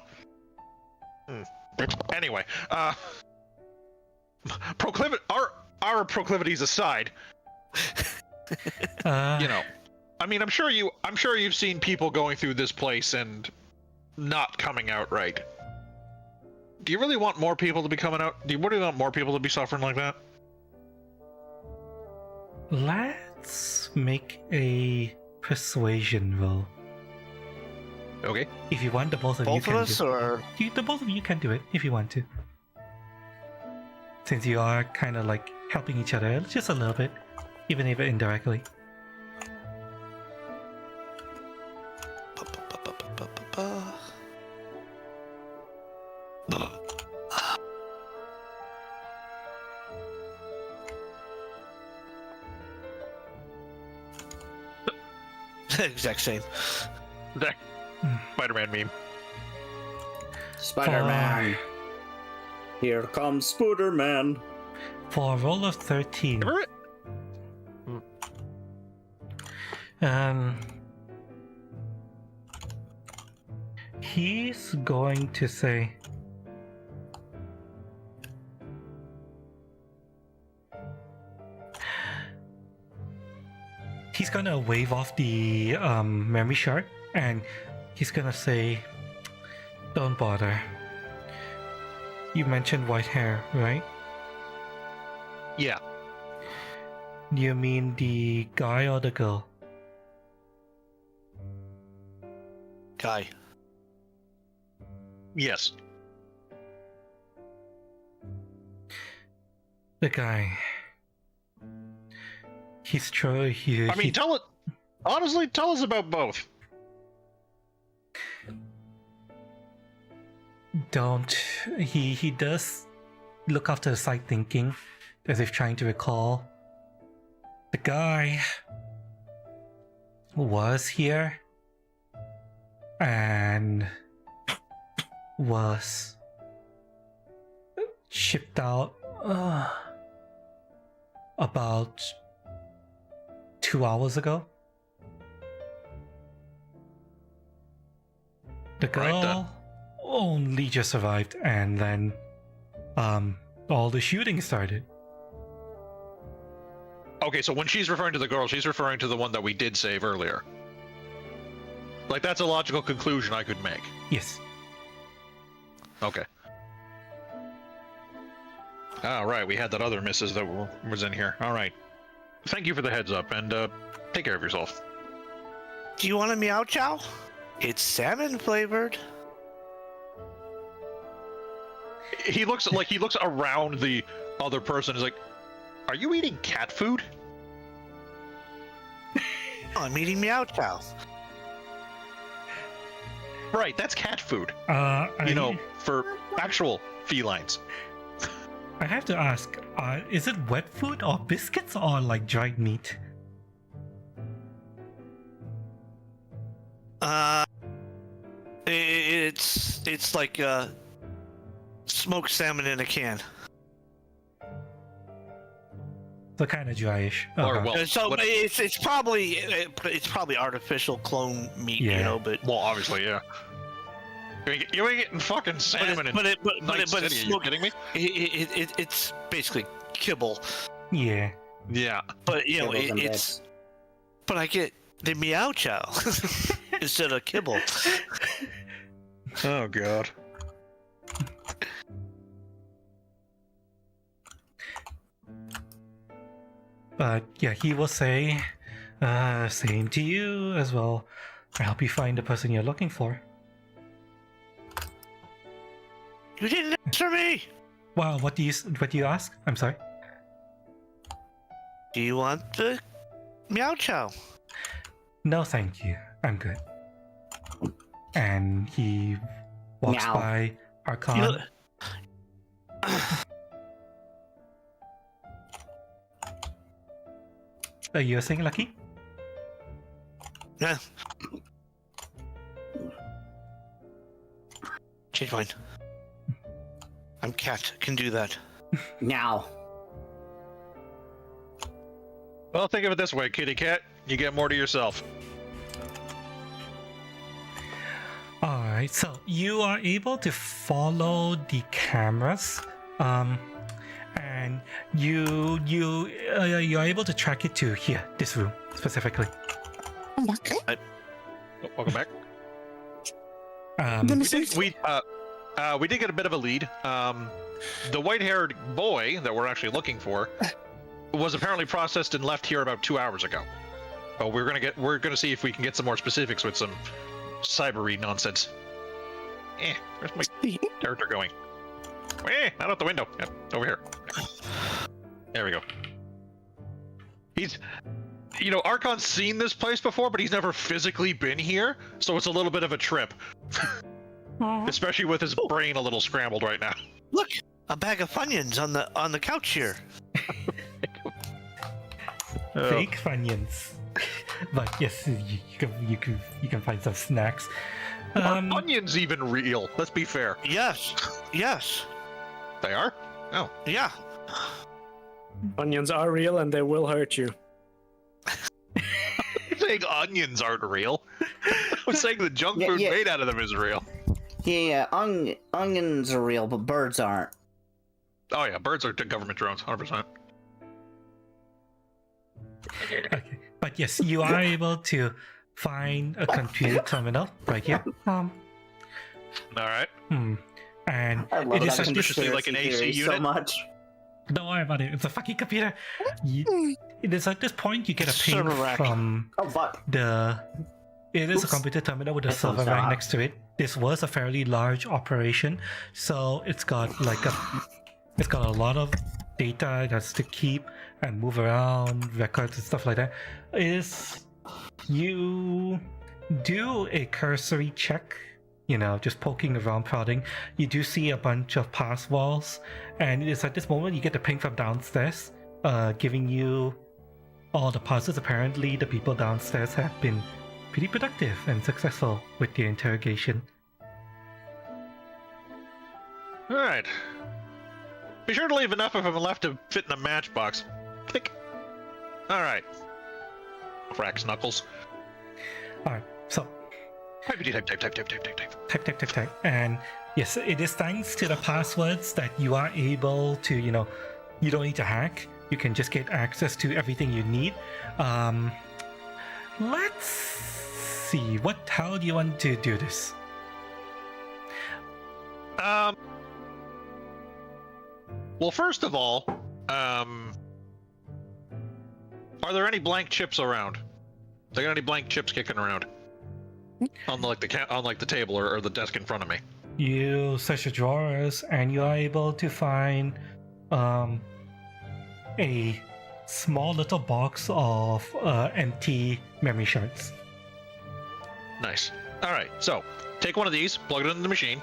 Anyway, our proclivities aside, you know, I mean, I'm sure you've seen people going through this place and not coming out right. Do you really want more people to be coming out? Do you really want more people to be suffering like that? Let's make a persuasion roll. Okay. If you want, the both of you Both of can us, do or the both of you can do it if you want to. Since you are kind of like helping each other just a little bit, even if indirectly. exact same. That Spider-Man meme. Spider-Man. Here comes Spider-Man. For a roll of 13, Remember it? he's going to say, gonna wave off the memory shard, and he's gonna say, "Don't bother. You mentioned white hair, right? Yeah. You mean the guy or the girl?" Guy. Yes. The guy. He's true. I mean, tell it. Honestly, tell us about both. Don't. He does look after the side, thinking, as if trying to recall. The guy was here and was shipped out about 2 hours ago. The girl Right, only just arrived, and then all the shooting started. Okay, so when she's referring to the girl, she's referring to the one that we did save earlier. Like, that's a logical conclusion I could make. Yes. Okay. All right, we had that other missus that was in here. All right. Thank you for the heads up, and take care of yourself. Do you want a meow chow? It's salmon flavored. He looks around the other person. He's like, "Are you eating cat food?" Oh, I'm eating meow chow. Right, that's cat food. You know, for actual felines. I have to ask, is it wet food or biscuits or like dried meat? It's like smoked salmon in a can. So kind of dryish. Or, Okay. well, So what- it's probably artificial clone meat, you Yeah. know. But well, obviously, yeah. You ain't getting fucking salmon in Night it's City, are you smoked. kidding me? It's basically kibble. Yeah. Yeah. But you know, Kibbles and it's. But I get the meow chow instead of kibble. Oh, God. But yeah, he will say, same to you as well. I help you find the person you're looking for. You didn't answer me. Wow, what do you ask? I'm sorry. Do you want the meow chow? No, thank you. I'm good. And he walks Meow. by Archon. You know- Are you saying, Lucky? Yeah. Change mine. I'm cat. Can do that. Now. Well, think of it this way, kitty cat. You get more to yourself. Alright, so you are able to follow the cameras, and you're able to track it to here, this room specifically. Okay. Oh, welcome back. Let me see. We did get a bit of a lead. The white-haired boy that we're actually looking for was apparently processed and left here about 2 hours ago. But we're gonna see if we can get some more specifics with some cybery nonsense. Where's my character going? Not out the window. Yep, over here. There we go. Archon's seen this place before, but he's never physically been here, so it's a little bit of a trip. Especially with his brain a little scrambled right now. Look, a bag of Funyuns on the couch here. Fake Funyuns. But yes, you can find some snacks. Are onions even real? Let's be fair. Yes, yes, They are? Oh. yeah. Onions are real and they will hurt you. I'm saying onions aren't real. I'm saying the junk food Yeah. made out of them is real. Yeah, onions are real, but birds aren't. Oh yeah, birds are government drones, 100%. Okay, But yes, you are able to find a computer terminal right here. All right. And I love it is that at this, suspiciously like an conspiracy AC theory so unit. much. don't worry about it. It's a fucking computer. It is at this point you get a ping Server rack. from Oh fuck! the. It is a Oops. computer terminal with a This one's server rack not. next to it. This was a fairly large operation, so it's got it's got a lot of data it has to keep and move around, records and stuff like that. Is you do a cursory check, just poking around, prodding. You do see a bunch of pass walls, and it is at this moment you get the ping from downstairs, giving you all the passes. Apparently, the people downstairs have been pretty productive and successful with the interrogation. All right. Be sure to leave enough of them left to fit in a matchbox. Click. All right. Cracks knuckles. Alright, so Type. and yes, it is thanks to the passwords that you are able to, you don't need to hack. You can just get access to everything you need. Let's see, how do you want to do this? Well, first of all, are there any blank chips around? They got any blank chips kicking around on the table or the desk in front of me? You search the drawers and you are able to find a small little box of empty memory shards. Nice. All right. So take one of these, plug it into the machine.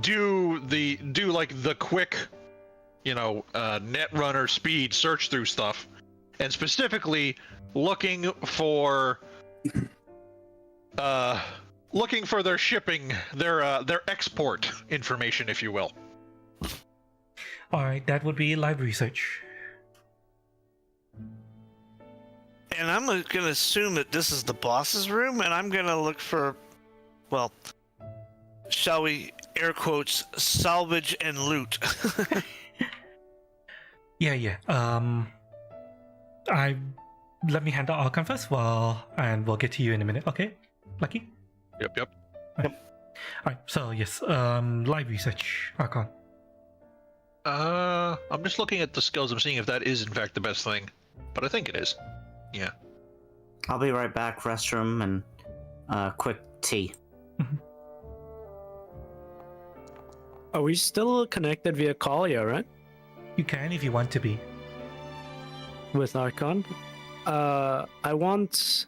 Do the quick, Netrunner speed search through stuff, and specifically looking for their shipping, their export information, if you will. Alright, that would be live research. And I'm gonna assume that this is the boss's room, and I'm gonna look for, well, shall we air quotes, salvage and loot. Yeah. Let me handle Archon first, and we'll get to you in a minute. Okay, Lucky. Yep. Alright, so yes, live research, Archon. I'm just looking at the skills. I'm seeing if that is in fact the best thing, but I think it is. Yeah. I'll be right back. Restroom and quick tea. Are we still connected via call, yeah, right? You can if you want to be. With Archon? I want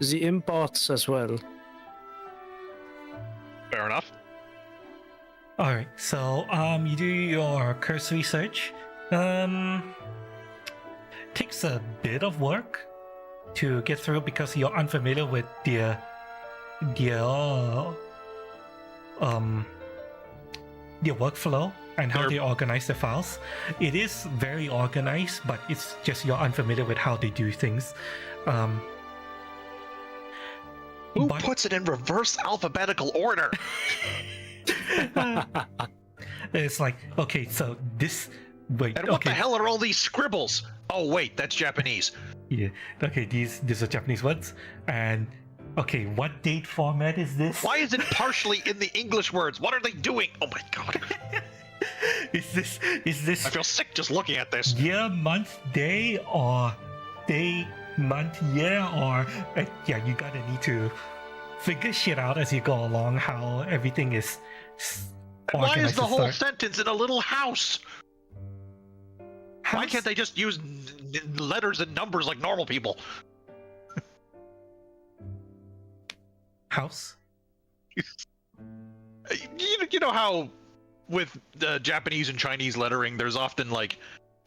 the imports as well. Fair enough. Alright, so you do your cursory search. Takes a bit of work to get through because you're unfamiliar with the workflow and how they organize the files. It is very organized, but it's just you're unfamiliar with how they do things. Who puts it in reverse alphabetical order? It's like, okay, so this. Wait, And what okay. the hell are all these scribbles? Oh wait, that's Japanese. Yeah. Okay, these are Japanese words. And okay, what date format is this? Why is it partially in the English words? What are they doing? Oh my god. Is this I feel sick just looking at this. year, month, day, or day, month, year, or yeah, you gotta need to figure shit out as you go along how everything is And why is organized the to whole start. sentence in a little house? Why House? can't they just use letters and numbers like normal people? House? You know how with Japanese and Chinese lettering, there's often like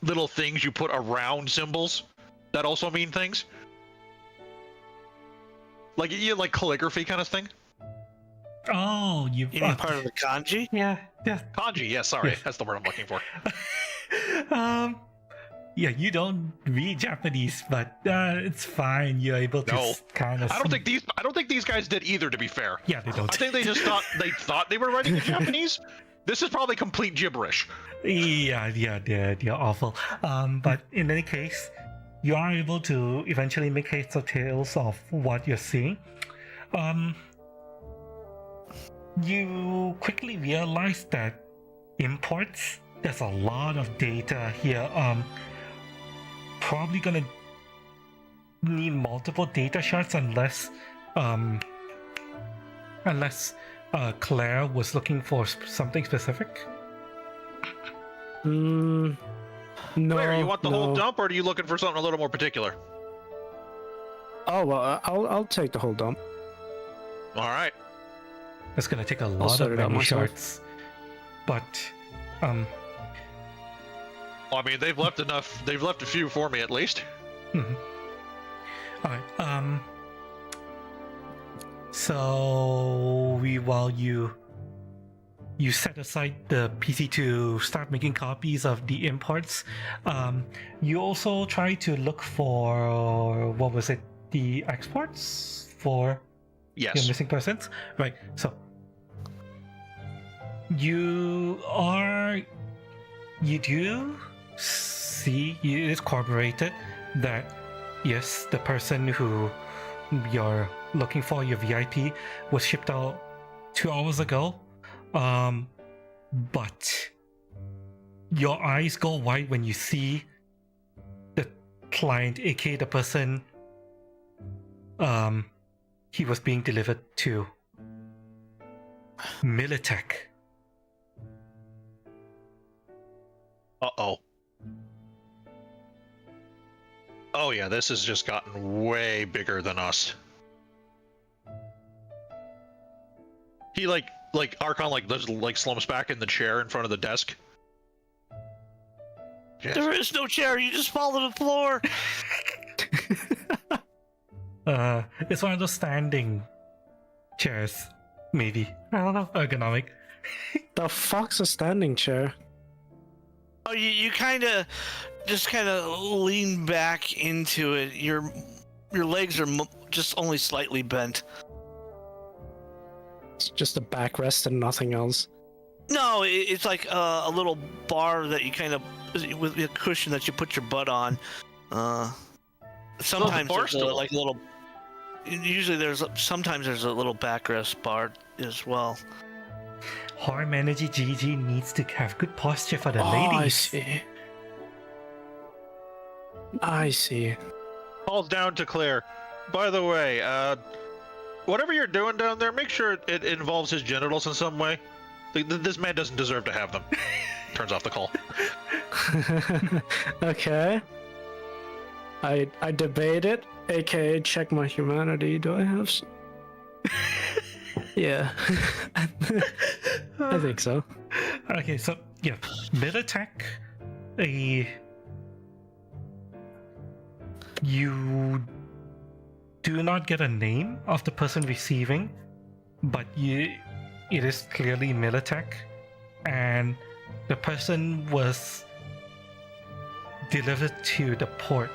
little things you put around symbols that also mean things? Like like calligraphy kind of thing? Oh, you You mean part of the kanji? yeah. Kanji, yeah, sorry, Yes. that's the word I'm looking for. Yeah, you don't read Japanese, but it's fine. You're able to No. kind of. I don't think these guys did either, to be fair. Yeah, they don't. I think they just thought they were writing in Japanese. This is probably complete gibberish. Yeah, they're awful. But in any case, you are able to eventually make heads or tails of what you're seeing. You quickly realize that imports, there's a lot of data here. Probably gonna need multiple data shards unless Claire was looking for something specific. No. Claire, you want the whole no. dump, or are you looking for something a little more particular? Oh well, I'll take the whole dump. All right. It's gonna take a lot sort of it out menu myself. shards, but Well, I mean, they've left enough. They've left a few for me, at least. all right. So while you set aside the PC to start making copies of the imports, you also try to look for what was it? The exports for your Yes. missing persons, right? So you do see, it is corroborated that yes, the person who you're looking for, your VIP, was shipped out 2 hours ago. But your eyes go wide when you see the client, aka the person he was being delivered to. Militech. Uh-oh. Oh yeah, this has just gotten way bigger than us. He like Archon slumps back in the chair in front of the desk. Yes. There is no chair. You just fall to the floor. It's one of those standing chairs, maybe. I don't know. Ergonomic. The fuck's a standing chair? Oh, you kind of lean back into it. Your legs are just only slightly bent. It's just a backrest and nothing else. No, it's like a little bar that you kind of, with a cushion that you put your butt on. Sometimes bar there's stool. like a little. Usually sometimes there's a little backrest bar as well. Harm Energy GG needs to have good posture for the Oh, I ladies. see. I see. Calls down to Claire. By the way, whatever you're doing down there, make sure it involves his genitals in some way. This man doesn't deserve to have them. Turns off the call. Okay. I debate it, aka check my humanity. Do I have some? Yeah. I think so. Okay, so yeah, Militech, you do not get a name of the person receiving, but it is clearly Militech, and the person was delivered to the port.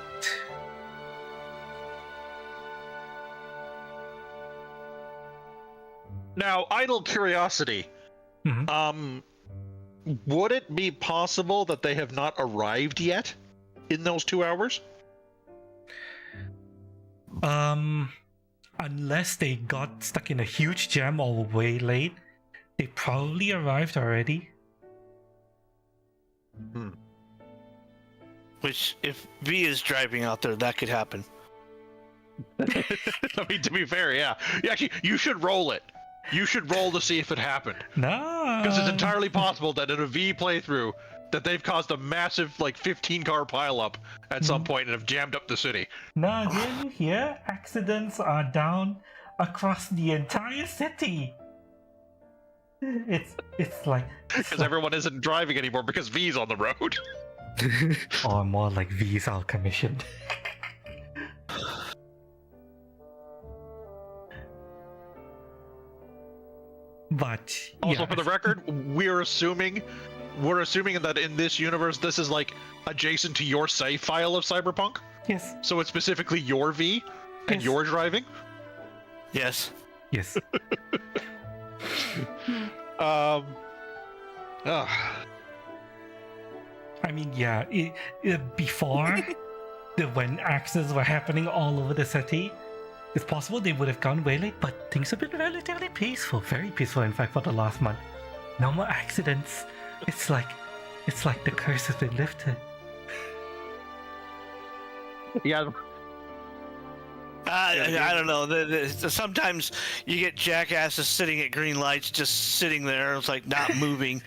Now, idle curiosity. Mhm. Would it be possible that they have not arrived yet in those 2 hours? Unless they got stuck in a huge jam or were way late, they probably arrived already. Which, if V is driving out there, that could happen. I mean, to be fair, yeah. Actually, you should roll it. You should roll to see if it happened. No, Because it's entirely possible that in a V playthrough, that they've caused a massive, 15-car pileup at some point and have jammed up the city. No, didn't you hear? Accidents are down across the entire city. It's like Because everyone isn't driving anymore because V's on the road. or more like V's are commissioned. But Also, yeah, for the record, we're assuming that in this universe, this is adjacent to your save file of Cyberpunk. yes, So it's specifically your V and Yes. your driving. Yes. yes. Ugh. I mean, yeah, before when accidents were happening all over the city, it's possible they would have gone way late, but things have been relatively peaceful, very peaceful, in fact, for the last month. No more accidents. It's like the curse has been lifted. Yeah. I don't know. Sometimes you get jackasses sitting at green lights, just sitting there. It's like not moving.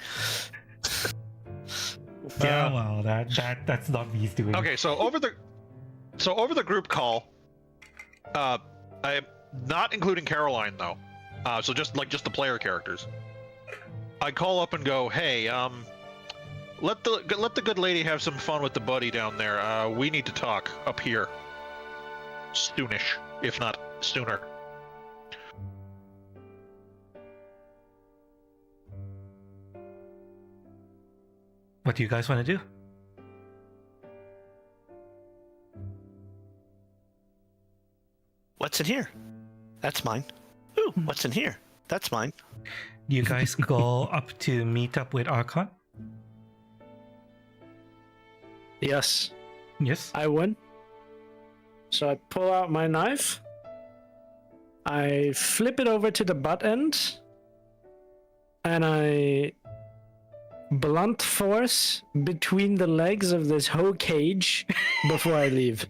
Yeah, well, that's not me doing. Okay, so over the group call, I am not including Caroline though. So just the player characters. I call up and go, hey, let the good lady have some fun with the buddy down there. We need to talk up here. Soonish, if not sooner. What do you guys want to do? What's in here? That's mine. Ooh, what's in here? That's mine. You guys go up to meet up with Archon? Yes, Yes. I win. So I pull out my knife. I flip it over to the butt end. And I blunt force between the legs of this whole cage before I leave.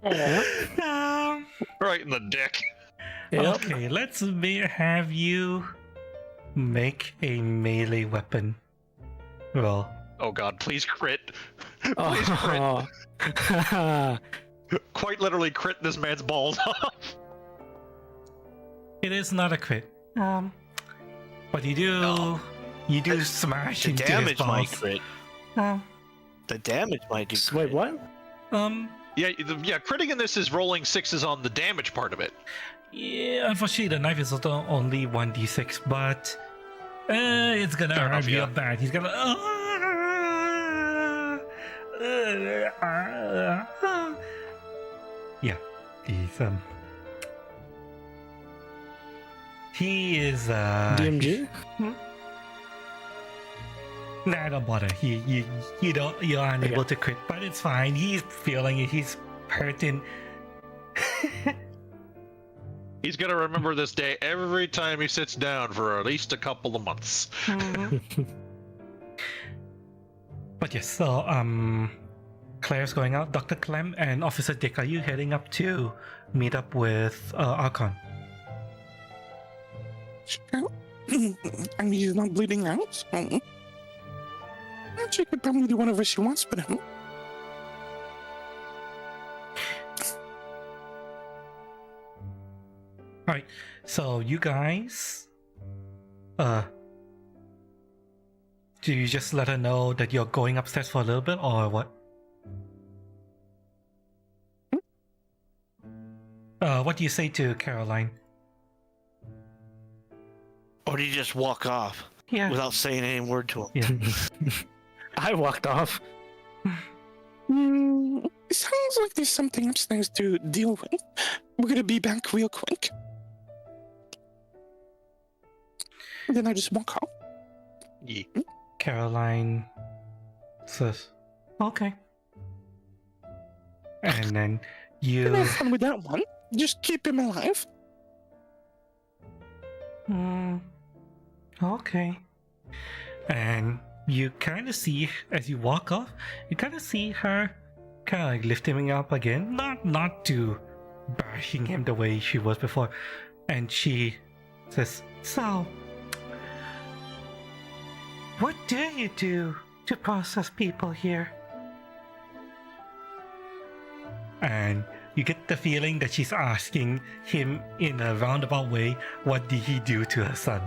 Right in the dick. Yep. Okay, let's have you make a melee weapon roll. Oh god, please crit. Please crit. Oh. Quite literally crit this man's balls off. It is not a crit. But you do No. smash The into damage his balls. might crit. The damage might do. Wait, crit. what? Yeah, critting in this is rolling sixes on the damage part of it. Yeah, unfortunately the knife is only 1d6, but it's gonna Fair hurt enough, real yeah. bad. He's gonna yeah, he is DMG? Nah, don't bother. You're unable to crit, but it's fine. He's feeling it. He's hurting. He's gonna remember this day every time he sits down for at least a couple of months. But yes, so Claire's going out. Dr. Clem and Officer Dick, are you heading up to meet up with Archon? Sure. I mean, he's not bleeding out, so she could probably do whatever she wants, but Alright, so you guys do you just let her know that you're going upstairs for a little bit or what? What do you say to Caroline? Or do you just walk off Yeah. without saying any word to him? Yeah. I walked off. it sounds like there's something upstairs to deal with. We're gonna be back real quick. And then I just walk out. Yeah. Caroline says, okay. And then you Have fun with that one. Just keep him alive. Okay. And you kind of see, as you walk off, you kind of see her kind of like lifting him up again. Not to bashing him the way she was before. And she says, so, what do you do to process people here? And you get the feeling that she's asking him in a roundabout way, what did he do to her son?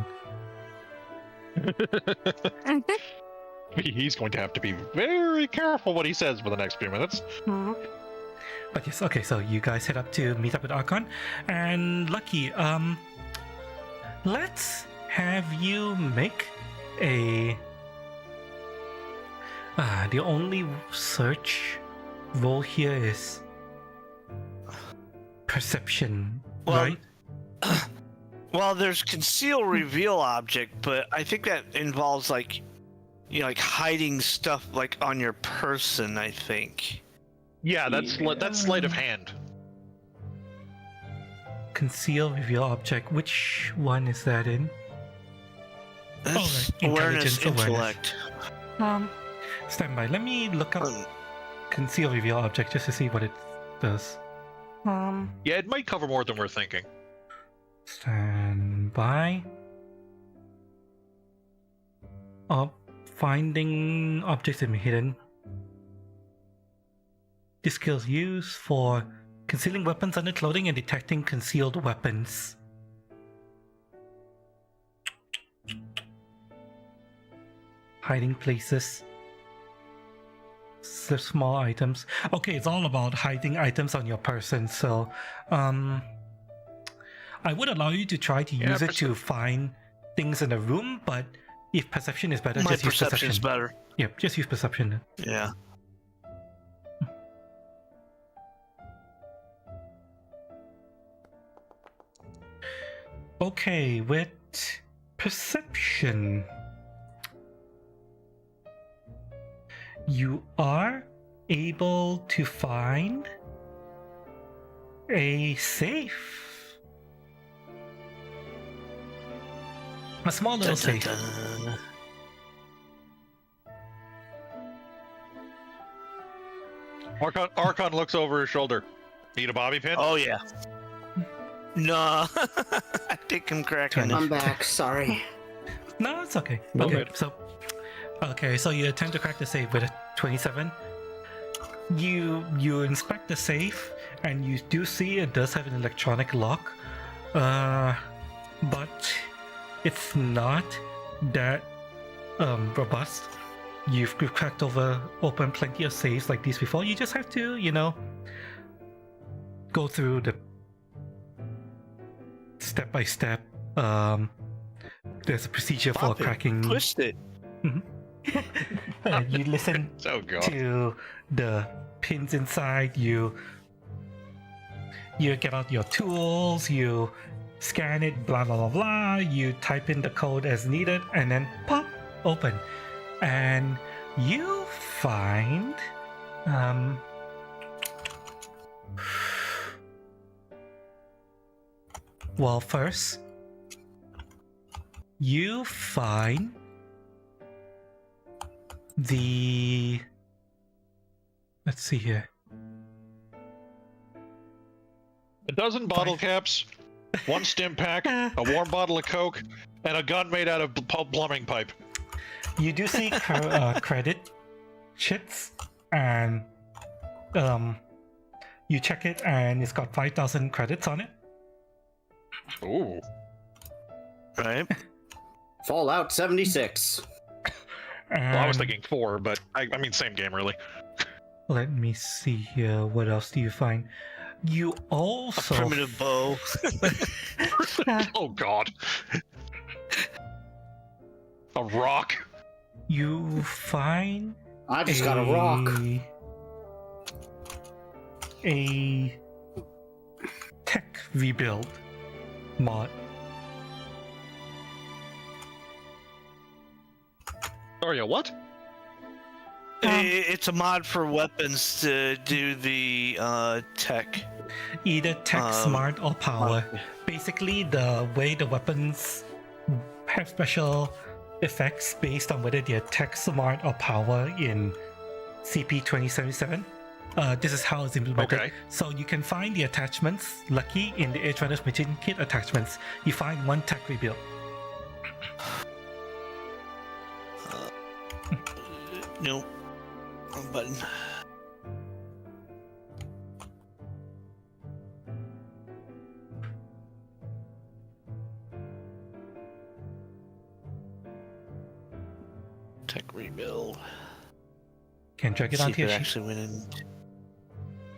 He's going to have to be very careful what he says for the next few minutes. But yes, okay, so you guys head up to meet up with Archon. And Lucky, let's have you make a... the only search roll here is perception, Well, right? Well, there's conceal reveal object, but I think that involves like, like hiding stuff like on your person. I think. Yeah, that's sleight of hand. Conceal reveal object. Which one is that in? That's right. awareness, Intelligence, intellect. Stand by. Let me look up conceal reveal object just to see what it does. Yeah, it might cover more than we're thinking. Stand by. Finding objects in hidden. This skill is used for concealing weapons under clothing and detecting concealed weapons. Hiding places. Small items. Okay, it's all about hiding items on your person, so I would allow you to try to use it to find things in a room, but if perception is better, My just use perception is perception. better. Yep, just use perception. Yeah. Okay, with perception, you are able to find a safe. A small little safe. Dun. Archon looks over his shoulder. Need a bobby pin? Oh yeah. No, I think I'm cracking. I'm back. Sorry. No, it's okay. No Okay, good. so you attempt to crack the safe with a 27. You inspect the safe and you do see it does have an electronic lock, but it's not that robust. You've cracked open plenty of safes like these before. You just have to, go through the step by step. There's a procedure for Pop it, cracking. Twist it. You listen Oh god. to the pins inside. You get out your tools. You scan it. Blah blah blah blah. You type in the code as needed, and then pop open, and you find well, first you find let's see here. A dozen bottle caps, one stim pack, a warm bottle of Coke, and a gun made out of plumbing pipe. You do see credit chits, and you check it, and it's got 5,000 credits on it. Ooh. Right. Fallout 76. And Well, I was thinking 4, but I mean same game really. let me see here. What else do you find? You A also primitive bow. Oh god. A rock. you find I just got a rock. a tech rebuild mod. Sorry, a what? It's a mod for weapons to do the tech. Either tech, smart, or power. Basically, the way the weapons have special effects based on whether they're tech, smart, or power in CP 2077. This is how it's implemented. Okay. So you can find the attachments. Lucky in the Edgerunners Machine Kit attachments, you find one tech rebuild. Nope. Wrong button. Tech rebuild. Can drag it See if onto it your sheet. actually went in.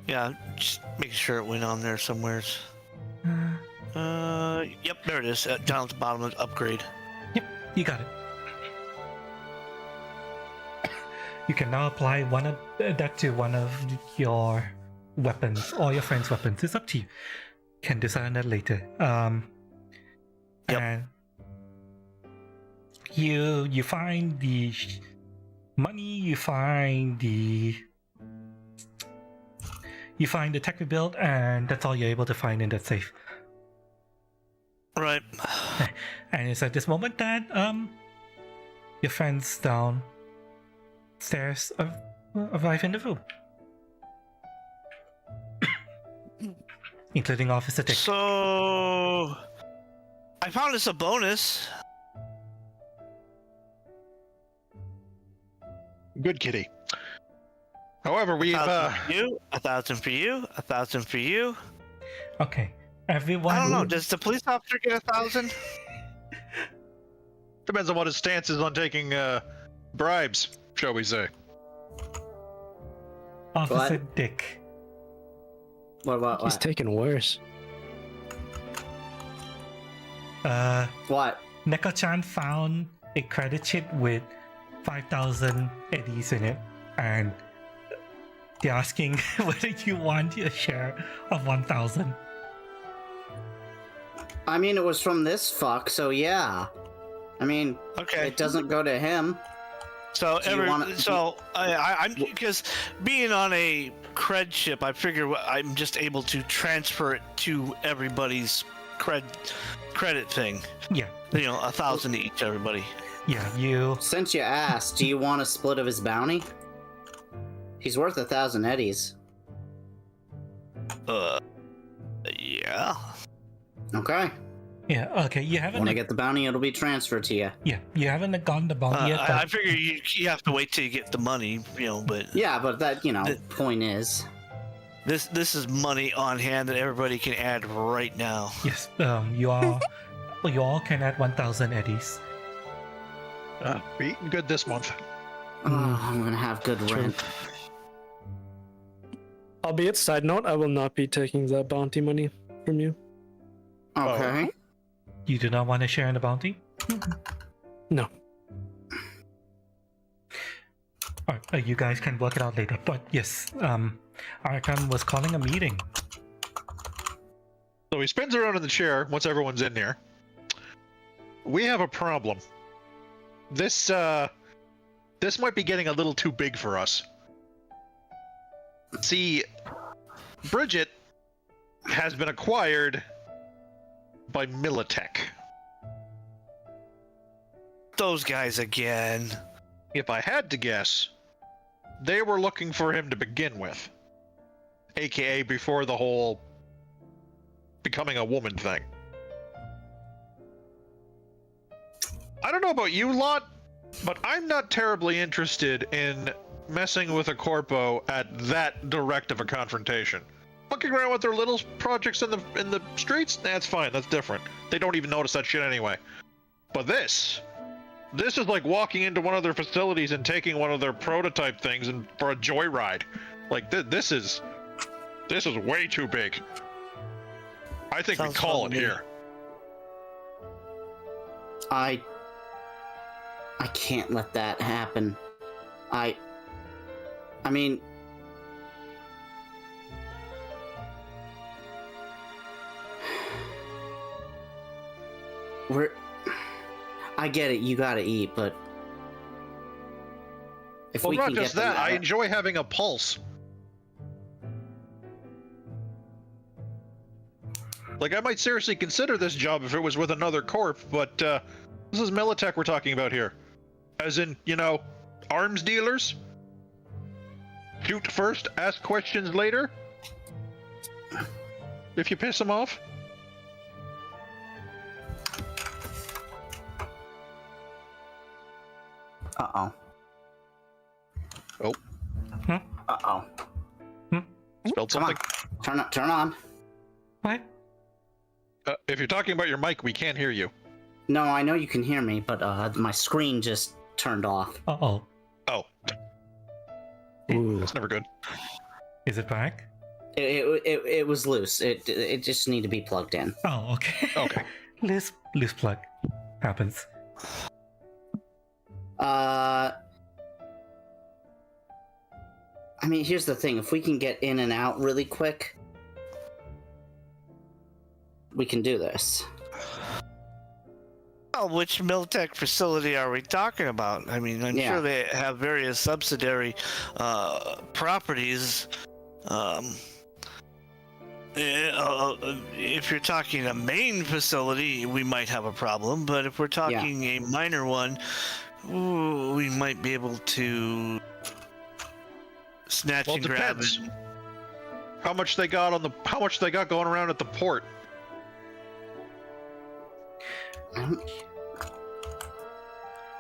Yeah, just making sure it went on there somewheres. Yep, there it is. Down at the bottom of upgrade. Yep, you got it. You can now apply that to one of your weapons or your friend's weapons. It's up to you. Can decide on that later. Yep. And you find the money, you find the tech rebuild, and that's all you're able to find in that safe. Right. And it's at this moment that your friends downstairs arrive in the room, including Officer Dick. So I found this a bonus. Good kitty. However, we've 1,000 for you, 1,000 for you, 1,000 for you. Okay, everyone. I don't know. Does the police officer get 1,000? depends on what his stance is on taking bribes, shall we say. Officer Dick. What? He's taking worse. What? Neko-chan found a credit sheet with 5,000 eddies in it, and they're asking whether you want a share of 1,000. I mean, it was from this fuck, so yeah. I mean, Okay. it doesn't go to him. So Do you wanna- I'm because being on a cred ship, I figure I'm just able to transfer it to everybody's credit thing. Yeah, 1,000 each, everybody. yeah, you. Since you asked, do you want a split of his bounty? He's worth 1,000 eddies. Yeah. Okay. Yeah, okay, you haven't. When I get the bounty, it'll be transferred to you. Yeah, you haven't gotten the bounty yet. I figure you have to wait till you get the money, but Yeah, but that, point is. this is money on hand that everybody can add right now. Yes, you all can add 1,000 eddies. We're eating good this month. Oh, I'm gonna have good rent. Albeit, side note, I will not be taking that bounty money from you. Okay. You do not want to share in the bounty? No. Alright, you guys can work it out later. But yes, Arkan was calling a meeting. So he spins around in the chair once everyone's in here. We have a problem. This might be getting a little too big for us. See, Bridget has been acquired by Militech. Those guys again. If I had to guess, they were looking for him to begin with. AKA before the whole becoming a woman thing. I don't know about you lot, but I'm not terribly interested in messing with a corpo at that direct of a confrontation. Fucking around with their little projects in the streets, that's fine, that's different. They don't even notice that shit anyway. But this is like walking into one of their facilities and taking one of their prototype things and for a joyride. Like this is way too big. I think Sounds we call fun it to me. here. I can't let that happen. I mean, I get it, you gotta eat, but if Well, we not can just get that, them I enjoy having a pulse. Like, I might seriously consider this job if it was with another corp, but this is Militech we're talking about here. As in, arms dealers? Shoot first, ask questions later? If you piss them off? Uh-oh. Oh. Uh-oh. Spelled Come on. something? Turn on. What? If you're talking about your mic, we can't hear you. No, I know you can hear me, but my screen just turned off. Uh-oh. Oh, Ooh. that's never good. Is it back? It was loose. It just need to be plugged in. Oh, okay. Okay. Loose plug. Happens. I mean, here's the thing. If we can get in and out really quick, we can do this. Well, which Miltech facility are we talking about? I mean, I'm Yeah. sure they have various subsidiary properties. If you're talking a main facility, we might have a problem. But if we're talking a minor one, ooh, we might be able to snatch Well, and it grab depends. it. How much they got going around at the port?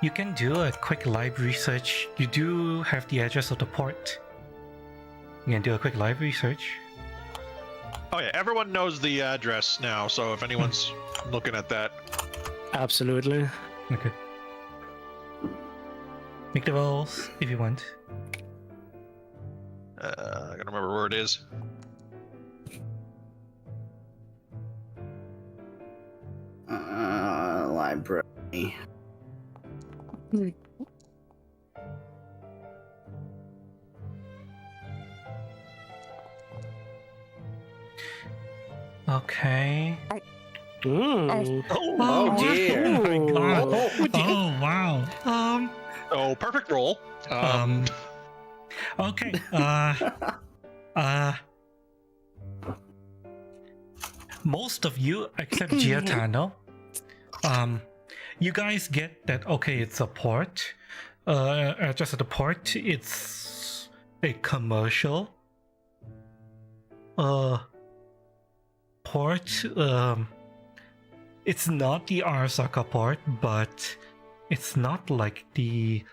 You can do a quick live research. You do have the address of the port. You can do a quick live research. Oh yeah, everyone knows the address now, so if anyone's looking at that. Absolutely. Okay. Make the rolls if you want. I gotta remember where it is. Library. Okay. Mm. Oh dear. Oh my god. Oh. Oh wow. Oh, perfect roll. Okay. Most of you except Giatano, you guys get that. Okay, it's a port. Just at the port, it's a commercial port. It's not the Arasaka port, but it's not like the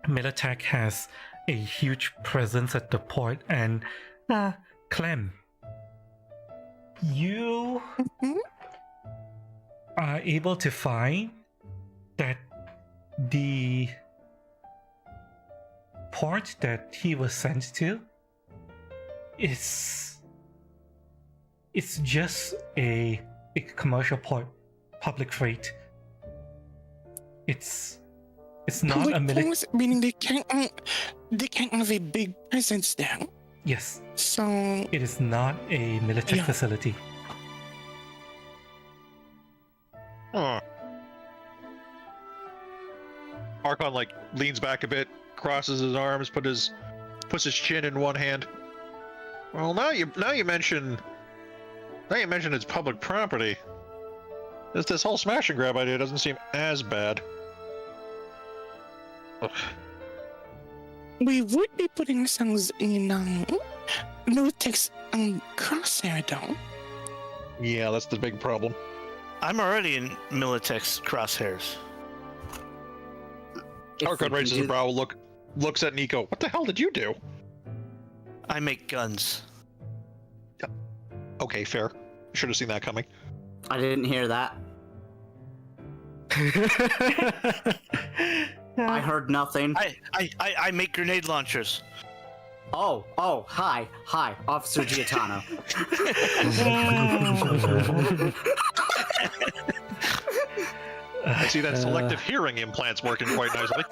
Militech has a huge presence at the port. And Clem, you are able to find that the port that he was sent to is it's just a commercial port, public freight. It's not Public a military. force, meaning they can't have a big presence there. Yes, So it is not a military Yeah. facility. Huh. Archon like leans back a bit, crosses his arms, puts his chin in one hand. Well, now you mention it's public property. This whole smash and grab idea doesn't seem as bad. Ugh. we would be putting ourselves in Militech's crosshair though. Yeah, that's the big problem. I'm already in Militech's crosshairs. Archon raises his brow, looks at Nico. What the hell did you do? I make guns. Okay, fair. Should have seen that coming. I didn't hear that. I heard nothing. I make grenade launchers. Oh, hi, Officer Giatano. I see that selective hearing implant's working quite nicely.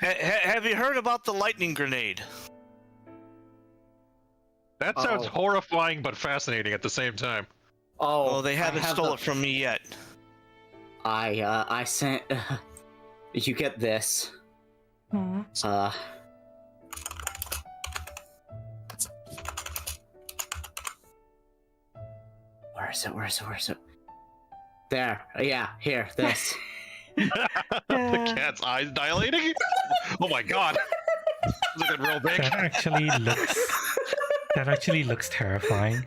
Have you heard about the lightning grenade? That sounds Oh. horrifying but fascinating at the same time. Oh, they haven't I have stole the- it from me yet. I sent. You get this. Where is it? There. Yeah, here. This. The cat's eyes dilating? Oh my god. Looking real big. That actually looks terrifying.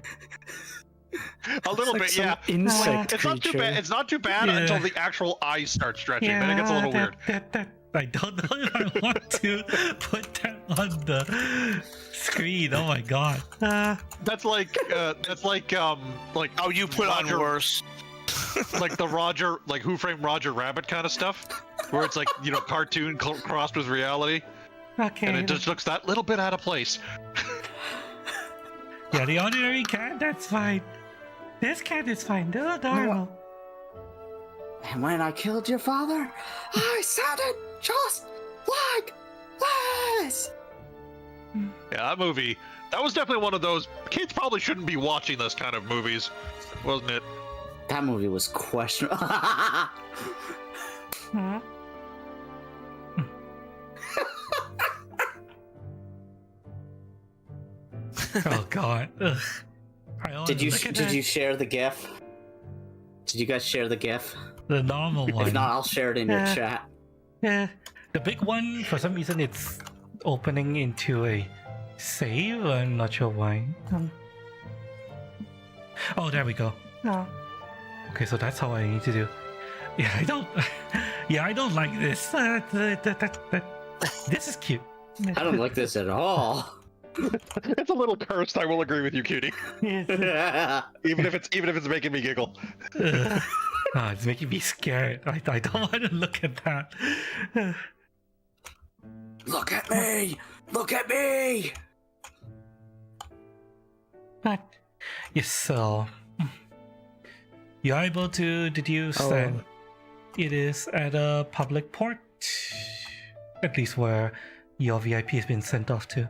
A little It's like bit, some yeah. insect It's not too creature. bad. It's not too bad Yeah. until the actual eyes start stretching. Then it gets a little weird. I don't know if I want to put that on the screen. Oh my god. That's like Oh, you put Roger- on worse. like the Roger, like Who Framed Roger Rabbit kind of stuff, where it's like, you know, cartoon crossed with reality, Okay. and it just looks that little bit out of place. Yeah, the ordinary cat, that's fine. This cat is fine. They're adorable. And when I killed your father, I sounded just like this. Yeah, that movie. That was definitely one of those kids probably shouldn't be watching this kind of movies, wasn't it? That movie was questionable. Oh god. Ugh. Did you share the GIF? Did you guys share the GIF? The normal one? If not, I'll share it in your chat. Yeah. The big one, for some reason, it's opening into a save. I'm not sure why. Oh, there we go. Okay, so that's how I need to do. Yeah, I don't. Yeah, I don't like this. This is cute. I don't like this at all. It's a little cursed. I will agree with you, cutie. even if it's making me giggle. Oh, it's making me scared. I don't want to look at that. Look at me! Look at me! But yes, so you're able to deduce that it is at a public port, at least where your VIP has been sent off to.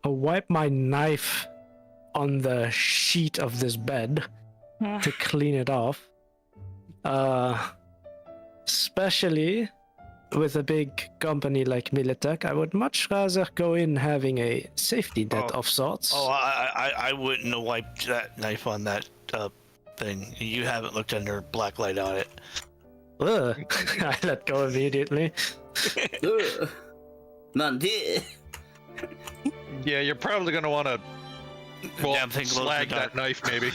I'll wipe my knife on the sheet of this bed to clean it off. Especially with a big company like Militech, I would much rather go in having a safety net of sorts. Oh, I wouldn't have wiped that knife on that thing. You haven't looked under black light on it. Ugh. I let go immediately. Monday. Yeah, you're probably gonna want to Damn thing glows in the slag dark. that knife, maybe.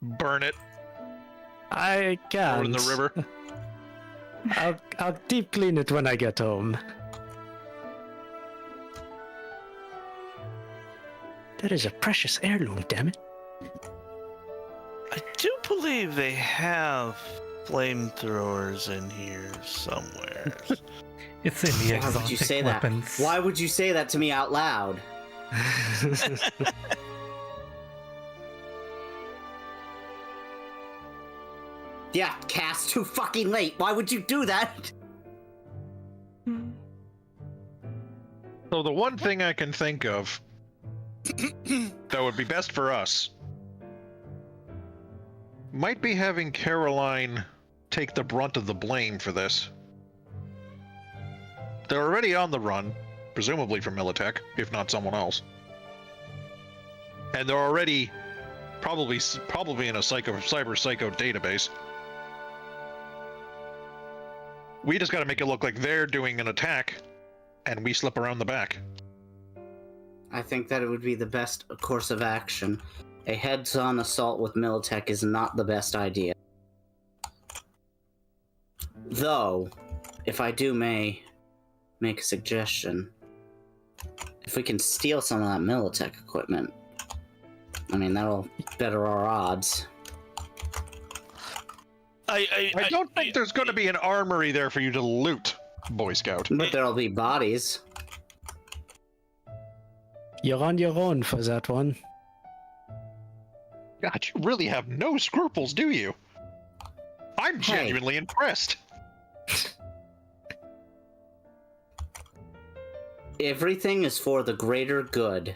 Burn it. I Or can't. in the river. I'll deep clean it when I get home. That is a precious heirloom, damn it. I do believe they have flamethrowers in here somewhere. It's in the Why would you say exotic weapons. that? Why would you say that to me out loud? Yeah, cast too fucking late. Why would you do that? So the one thing I can think of that would be best for us might be having Caroline take the brunt of the blame for this. They're already on the run, presumably from Militech, if not someone else. And they're already probably in a Cyberpsycho database. We just gotta make it look like they're doing an attack, and we slip around the back. I think that it would be the best course of action. A heads-on assault with Militech is not the best idea. Though, if I may make a suggestion, if we can steal some of that Militech equipment, I mean, that'll better our odds. I don't think there's going to be an armory there for you to loot, Boy Scout. But there'll be bodies. You're on your own for that one. God, you really have no scruples, do you? I'm Hey. genuinely impressed. Everything is for the greater good.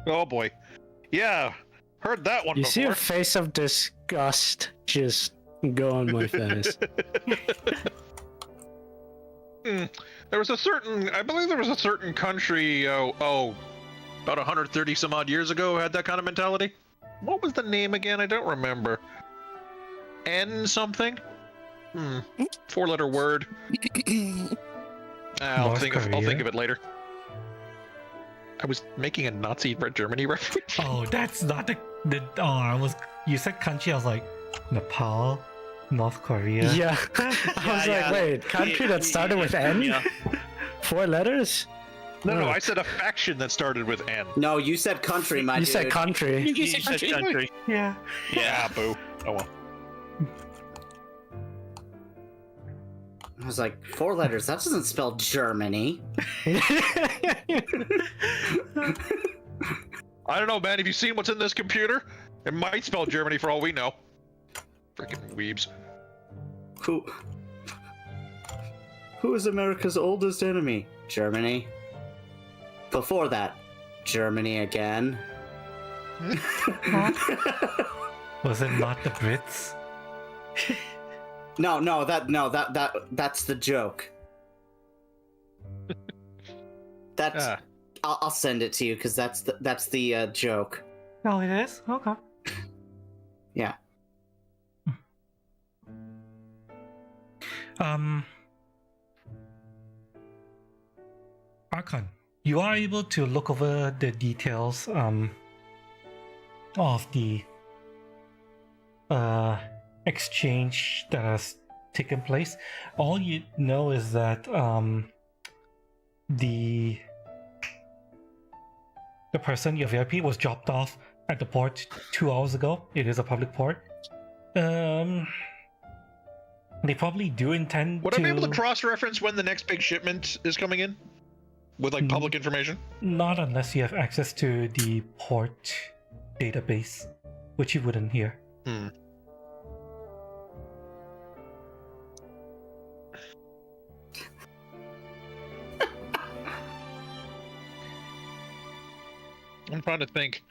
Oh boy. Yeah, heard that one You see before. a face of disgust just go on my face. There was a certain, I believe there was a certain country, about 130 some odd years ago had that kind of mentality. What was the name again? I don't remember. N something? 4-letter word. I'll North think of Korea? it later. I was making a Nazi Germany reference. Oh, that's not you said country, I was like, Nepal, North Korea. Yeah. I was like, wait, country that started with N? Yeah. 4 letters? No, I said a faction that started with N. No, you said country, my You dude. said country. You said country. Yeah. Yeah, boo. Oh well. I was like, 4 letters, that doesn't spell Germany. I don't know, man. Have you seen what's in this computer? It might spell Germany for all we know. Freaking weebs. Who is America's oldest enemy? Germany. Before that, Germany again. Was it not the Brits? That's the joke. That's I'll send it to you because that's the joke. Oh, it is? Okay. Yeah. Archon, you are able to look over the details of the exchange that has taken place. All you know is that the person, your VIP, was dropped off at the port 2 hours ago. It is a public port. They probably do intend Would to... I be able to cross-reference when the next big shipment is coming in? With, like, public information? Not unless you have access to the port database, which you wouldn't hear. Hmm. I'm trying to think.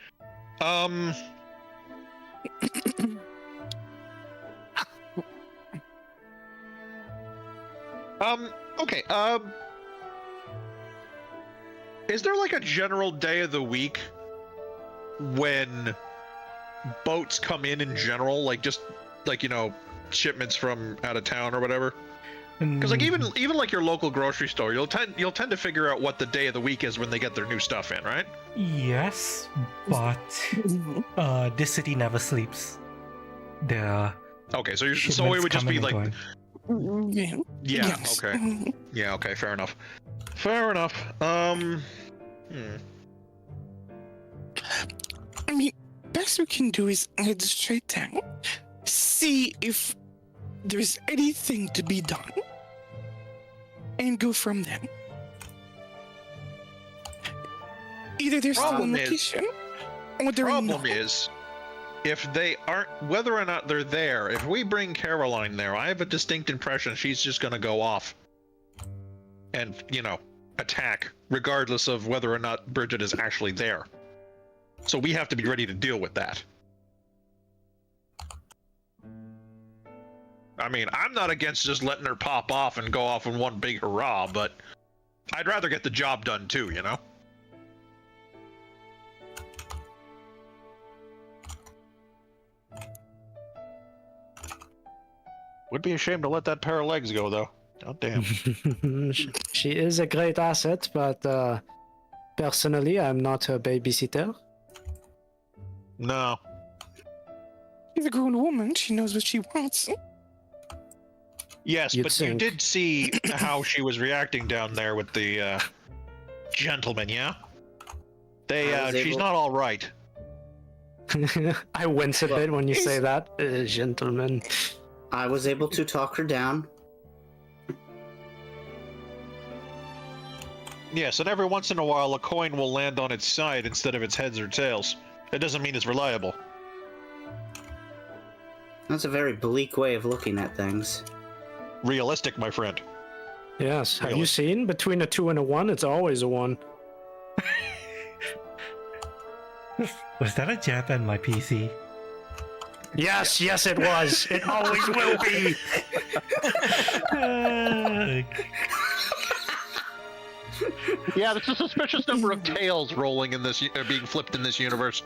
Okay, is there like a general day of the week when boats come in general, like just like, you know, shipments from out of town or whatever? Because like even like your local grocery store, you'll tend to figure out what the day of the week is when they get their new stuff in, right? Yes, but this city never sleeps. There are Okay, so it shipments would just be coming like and Yeah. yeah, Yes. okay. Yeah, okay, fair enough. Fair enough. I mean, best we can do is head straight down, see if there's anything to be done, and go from there. Either there's still a Problem is- location, or they're Problem not. is, if they aren't, whether or not they're there, if we bring Caroline there, I have a distinct impression she's just gonna go off and, you know, attack, regardless of whether or not Bridget is actually there. So we have to be ready to deal with that. I mean, I'm not against just letting her pop off and go off in one big hurrah, but I'd rather get the job done too, you know? Would be a shame to let that pair of legs go, though. Oh, damn. She is a great asset, but personally, I'm not her babysitter. No. She's a grown woman. She knows what she wants. Yes, You'd but think. you did see how she was reacting down there with the gentleman, yeah? I was She's able- not all right. I wince a bit when you say that, gentlemen. I was able to talk her down. Yes, and every once in a while a coin will land on its side instead of its heads or tails. It doesn't mean it's reliable. That's a very bleak way of looking at things. Realistic, my friend. Yes, have Really? you seen? Between a 2 and a 1, it's always a 1. Was that a jab at my PC? Yes, yes, it was. It always will be. Yeah, there's a suspicious number of tails rolling in this, being flipped in this universe.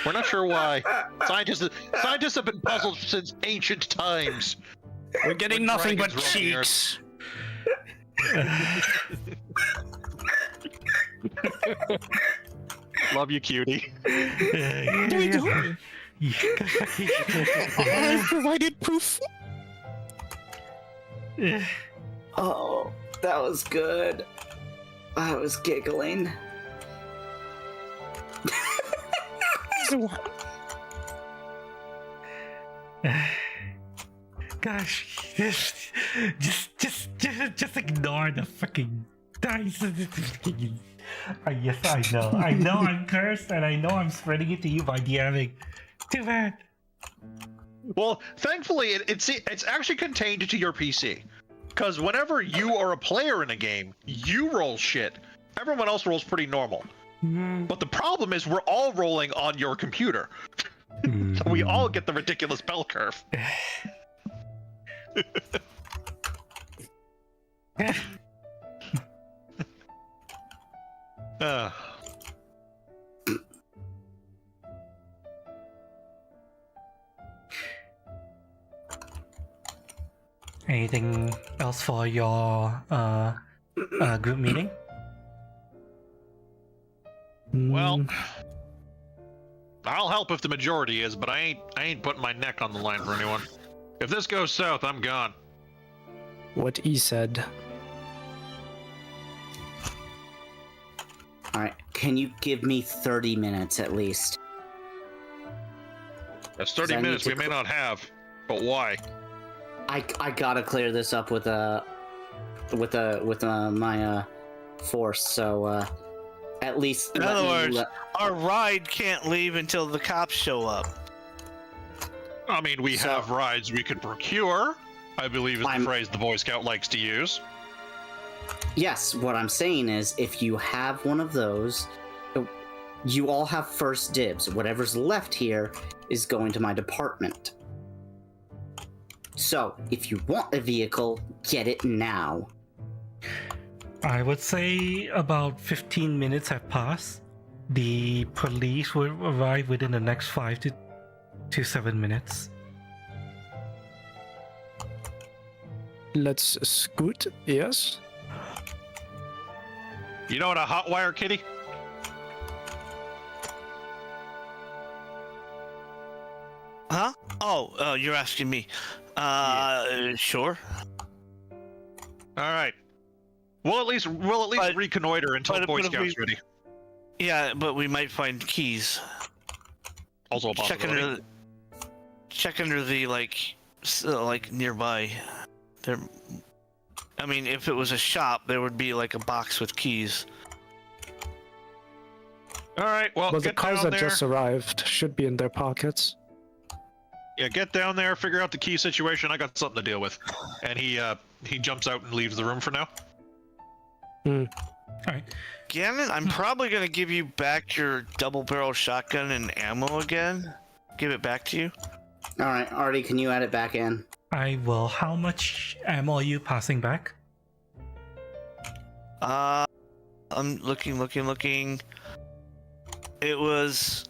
We're not sure why. Scientists have been puzzled since ancient times. We're getting When nothing but dragons roam the earth. cheeks. Love you, cutie. There we go. I've provided proof. Oh, that was good. I was giggling. So, Gosh, just ignore the fucking dice. Yes, I know. I know I'm cursed, and I know I'm spreading it to you by DMing. Too bad. Well, thankfully, it's actually contained to your PC. Because whenever you are a player in a game, you roll shit. Everyone else rolls pretty normal. But the problem is we're all rolling on your computer. So we all get the ridiculous bell curve. Anything else for your group meeting? Well, I'll help if the majority is, but I ain't putting my neck on the line for anyone. If this goes south, I'm gone. What he said. Alright, can you give me 30 minutes at least? That's 30 I minutes need we to may not have, but why? I gotta clear this up with my force, so at least In let other me words, our ride can't leave until the cops show up. I mean, we So- have rides we could procure, I believe is the I'm- phrase the Boy Scout likes to use. Yes, what I'm saying is, if you have one of those, you all have first dibs. Whatever's left here is going to my department. So, if you want a vehicle, get it now. I would say about 15 minutes have passed. The police will arrive within the next 5 to 7 minutes. Let's scoot, yes? You know what a hot wire, kitty? Huh? Oh, you're asking me. Sure. All right. We'll at least But- reconnoiter until but Boy if Scout's we- ready. Yeah, but we might find keys. Also a Check possibility. under the like nearby. There. I mean, if it was a shop, there would be like a box with keys. All right. Well, Well, the get cars down that there. just arrived should be in their pockets. Yeah, get down there. Figure out the key situation. I got something to deal with. And he jumps out and leaves the room for now. Alright. Gannon, I'm probably gonna give you back your double-barrel shotgun and ammo again. Give it back to you. Alright, Artie, can you add it back in? I will. How much ammo are you passing back? I'm looking. It was.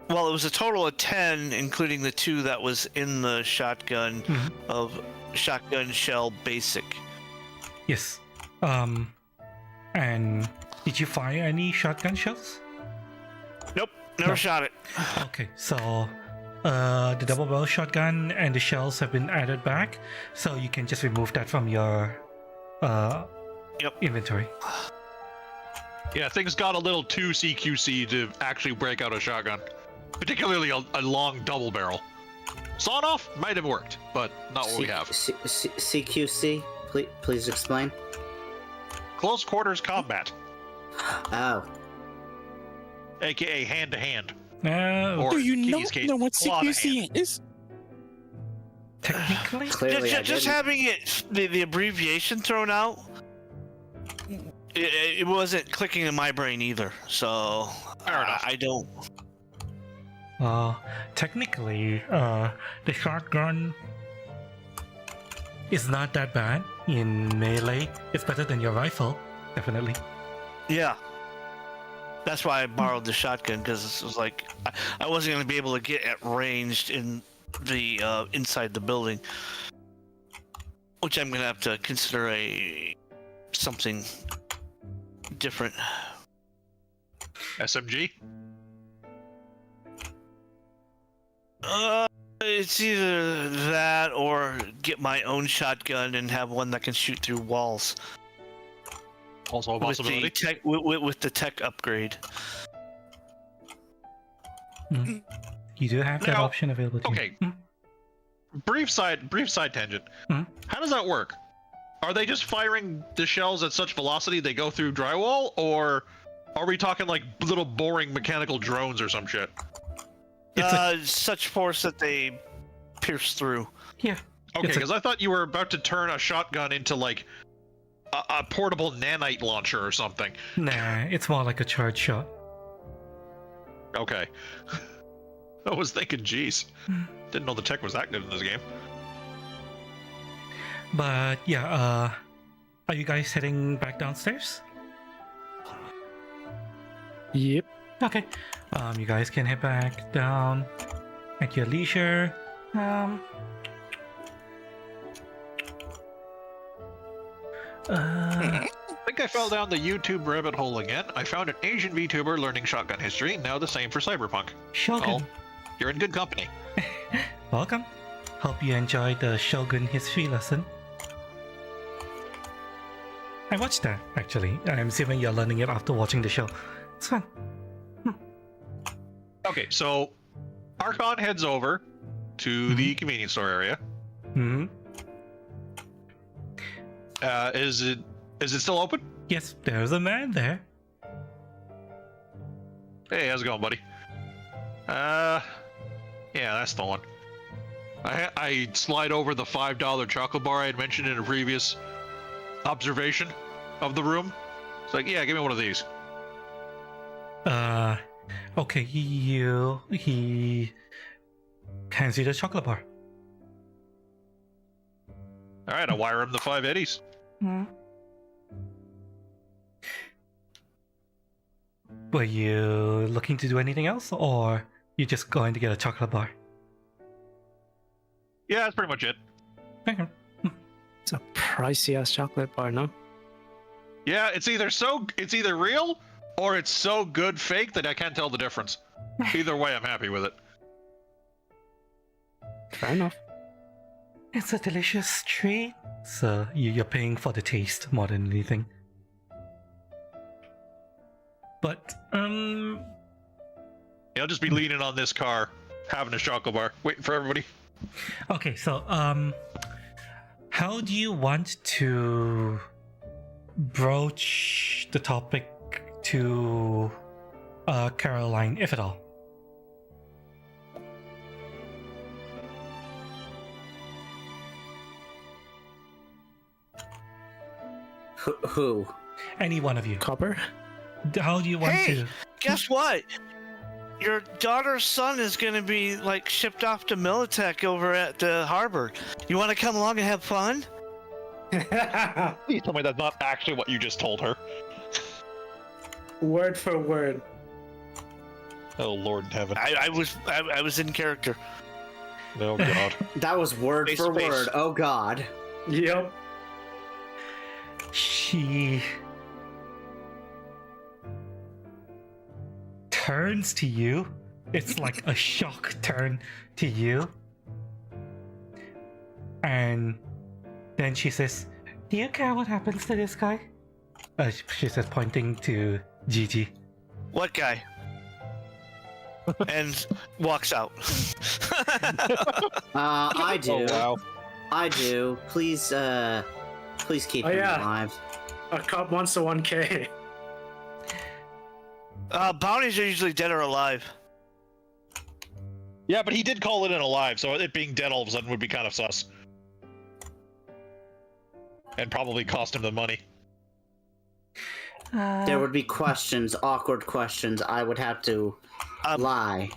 Well, it was a total of 10, including the 2 that was in the shotgun of shotgun shell basic. Yes. And did you fire any shotgun shells? Nope, never No. shot it. Okay, so the double barrel shotgun and the shells have been added back, so you can just remove that from your inventory. Yeah, things got a little too CQC to actually break out a shotgun. Particularly a long double barrel. Sawn off might have worked, but not what we have. CQC? Please explain. Close quarters combat, Oh. aka hand to hand. Uh, Or Do you Kitty's case, know what claw to CQC is? technically, Clearly, I Just didn't. having it the abbreviation thrown out, it wasn't clicking in my brain either. So Fair enough. I don't. technically, the shotgun is not that bad in melee. It's better than your rifle, definitely. Yeah. That's why I borrowed the shotgun, because it was like I wasn't going to be able to get at ranged in the inside the building, which I'm going to have to consider something different. SMG? It's either that or get my own shotgun and have one that can shoot through walls. Also a With the possibility. tech, with the tech upgrade. You do have that Now, option available to okay. you. Brief side tangent. Mhm. How does that work? Are they just firing the shells at such velocity they go through drywall, or are we talking like little boring mechanical drones or some shit? Such force that they pierce through. Yeah. Okay, It's a- because I thought you were about to turn a shotgun into like a portable nanite launcher or something. Nah, it's more like a charge shot. Okay. I was thinking, geez, didn't know the tech was that good in this game. But yeah, are you guys heading back downstairs? Yep. Okay. You guys can head back down at your leisure. I think I fell down the YouTube rabbit hole again. I found an Asian VTuber learning shotgun history, now the same for Cyberpunk. Shogun. You're in good company. Welcome. Hope you enjoyed the Shogun history lesson. I watched that, actually. I'm assuming you're learning it after watching the show. It's fun. Okay, so Archon heads over to the convenience store area. Hmm. Is it still open? Yes, there's a man there. Hey, how's it going, buddy? Yeah, that's the one. I slide over the $5 chocolate bar I had mentioned in a previous observation of the room. It's like, yeah, give me one of these. Okay, he hands you the chocolate bar. All right, I'll wire him the 5 eddies. Hmm. Were you looking to do anything else, or you just going to get a chocolate bar? Yeah, that's pretty much it. Okay. It's a pricey ass chocolate bar, no? Yeah, it's either real or it's so good fake that I can't tell the difference. Either way, I'm happy with it. Fair enough. It's a delicious treat. So you're paying for the taste more than anything. But Yeah, I'll just be leaning on this car, having a chocolate bar, waiting for everybody. okay, so how do you want to broach the topic to Caroline, if at all? Who? Any one of you. Copper? How do you want Hey! to? Guess what? Your daughter's son is gonna be like shipped off to Militech over at the harbor. You want to come along and have fun? Please tell me that's not actually what you just told her. Word for word. Oh, Lord in heaven. I was in character. Oh, God. That was word Face for to face. word. Oh God. Yep. She turns to you. It's like a shock turn to you. And then she says, "Do you care what happens to this guy?" She says, pointing to Gigi. What guy? And walks out. I do. Oh, wow. I do. Please keep Oh, him yeah. alive. A cop wants a 1K. Bounties are usually dead or alive. Yeah, but he did call it in alive, so it being dead all of a sudden would be kind of sus. And probably cost him the money. There would be questions, awkward questions. I would have to lie.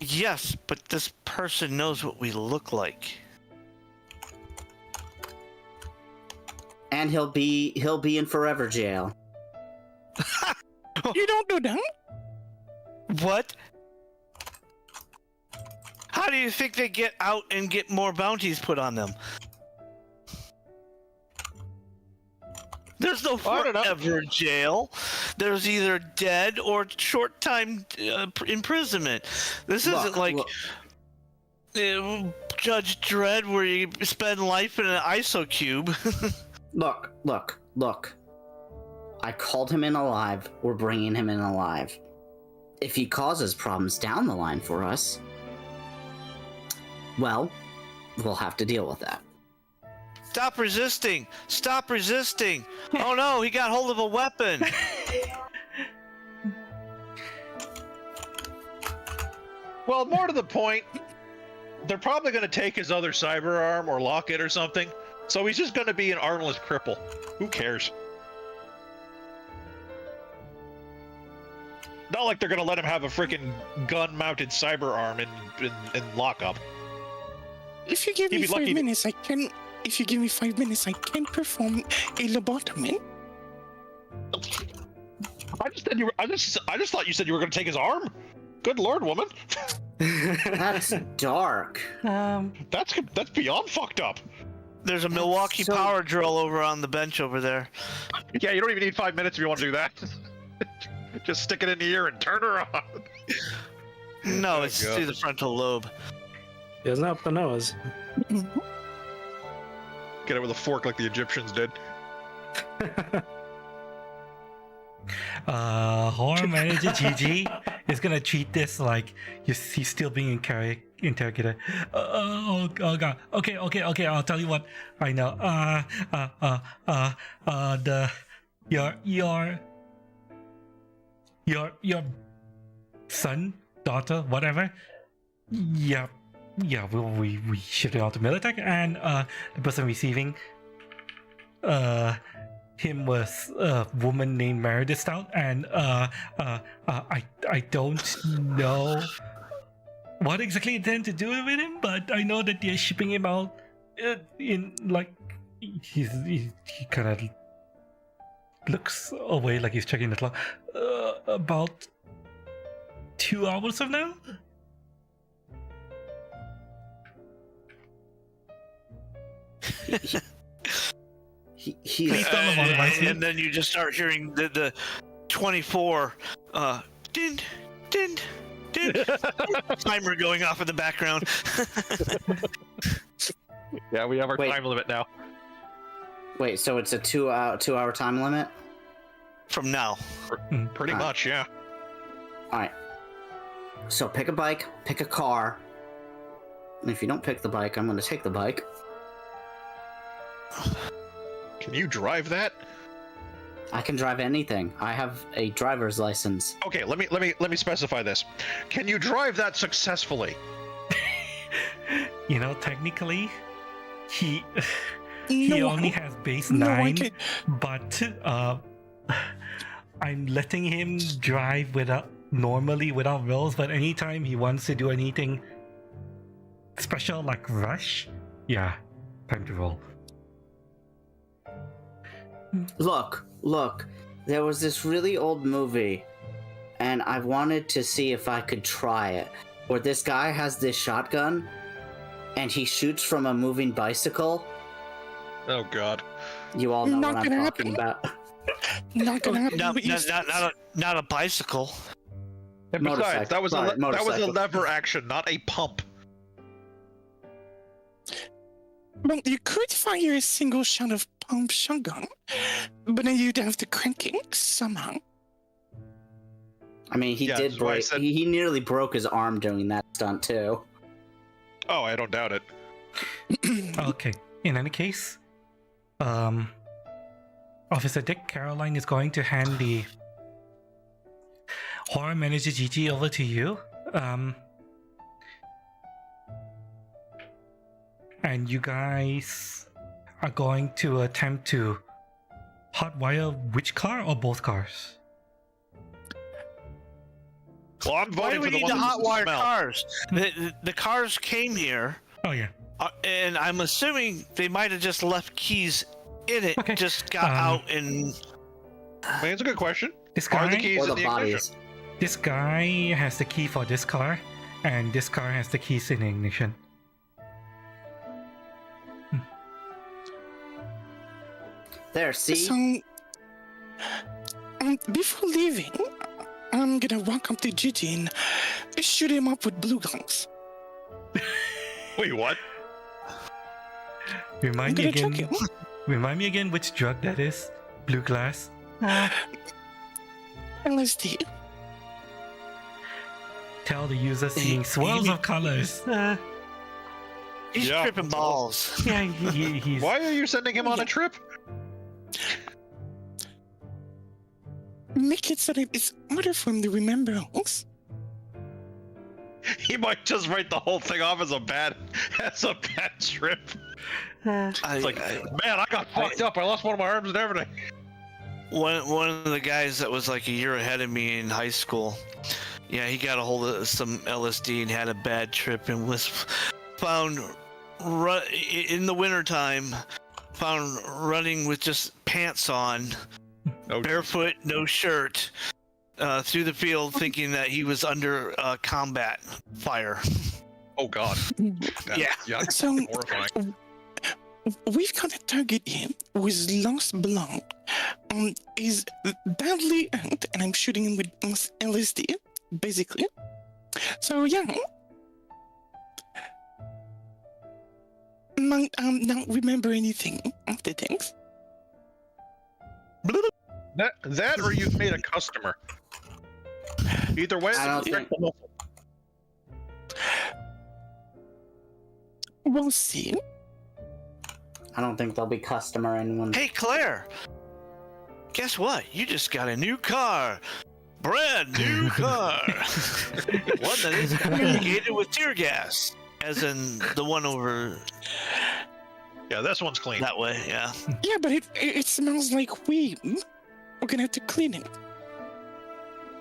Yes, but this person knows what we look like. And he'll be in forever jail. You don't do that. What? How do you think they get out and get more bounties put on them? There's no I don't know. forever jail. There's either dead or short time imprisonment. This isn't like Judge Dredd where you spend life in an ISO cube. Look. I called him in alive. We're bringing him in alive. If he causes problems down the line for us, well, we'll have to deal with that. Stop resisting! Stop resisting! Oh no, he got hold of a weapon! Well, more to the point, they're probably going to take his other cyber arm or lock it or something. So he's just going to be an armless cripple. Who cares? Not like they're going to let him have a freaking gun-mounted cyber arm in lockup. If you give He'd me be 5 lucky to- minutes, I can. If you give me 5 minutes, I can perform a lobotomy. I just thought you said you were going to take his arm. Good lord, woman. That's dark. That's beyond fucked up. There's a Milwaukee so- power drill over on the bench over there. Yeah, you don't even need 5 minutes if you want to do that. Just stick it in the ear and turn her on. No, Oh, it's God. through the frontal lobe. Isn't up the nose? Get it with a fork like the Egyptians did. Horror manager GG is gonna treat this like he's still being interrogated. Oh god. Okay. I'll tell you what I know. Your son, daughter, whatever. Yeah. We shipped it out to Militech, and the person receiving him was a woman named Meredith Stout, and I don't know what exactly they intend to do with him, but I know that they're shipping him out in like he kind of looks away like he's checking the clock. About 2 hours from now. He's Please don't lobotomize me. And then you just start hearing the 24 din din din timer going off in the background. Yeah, we have our Wait. time limit now. Wait, so it's a 2-hour time limit? From now. Pretty much, yeah. All right. So pick a bike, pick a car. And if you don't pick the bike, I'm going to take the bike. Can you drive that? I can drive anything. I have a driver's license. Okay, let me specify this. Can you drive that successfully? You know, technically, he No, only has base no, I 9, can. but I'm letting him drive normally without rolls. But anytime he wants to do anything special like rush, yeah, time to roll. Look. There was this really old movie, and I wanted to see if I could try it. Where this guy has this shotgun, and he shoots from a moving bicycle. Oh god. You all know Not what I'm gonna talking happen. about. Not gonna happen. Not, but you not a bicycle. And besides, Motorcycle. that was Sorry, that was a motorcycle. lever action, not a pump. Well, you could fire a single shot of pump shotgun, but then you'd have to cranking somehow. I mean, he Yeah, did that's why I break. said- He nearly broke his arm doing that stunt too. Oh, I don't doubt it. Okay. In any case, Officer Dick Caroline is going to hand the horror manager GG over to you. And you guys are going to attempt to hotwire which car or both cars? Well, I'm Why voting do we for the need one to that doesn't hotwire smell. cars? The cars came here, Oh yeah. and I'm assuming they might have just left keys in it, Okay, just got out and... I mean, it's a good question. This Are the guy, keys Or in the the ignition? bodies. this guy has the key for this car, and this car has the keys in the ignition. There, see? So, before leaving, I'm gonna walk up to Gigi and shoot him up with blue guns. Wait, what? I'm Remind me gonna choke again. him. Remind me again which drug that is. Blue glass. LSD. Tell the user seeing swirls of colors. He's Yeah. tripping balls. Yeah, he's. Why are you sending him on a trip? Make it so that it's harder for him to remember us. He might just write the whole thing off as a bad trip. It's like, man, I got fucked up. I lost one of my arms and everything. One of the guys that was like a year ahead of me in high school, yeah, he got a hold of some LSD and had a bad trip and was found in the wintertime, found running with just pants on, barefoot, no shirt, through the field, thinking that he was under combat fire. Oh God. Yeah. So Horrifying. we've got a target here who is lost blood, is badly hurt, and I'm shooting him with LSD, basically. So yeah. Not remember anything of the things. That or you've made a customer. Either way, I don't think. We'll see. I don't think they'll be customer anyone. Hey, Claire! Guess what? You just got a new car. Brand new car. One that is irrigated with tear gas. As in the one over yeah, this one's clean. that way, yeah. Yeah, but it smells like weed. We're gonna have to clean it.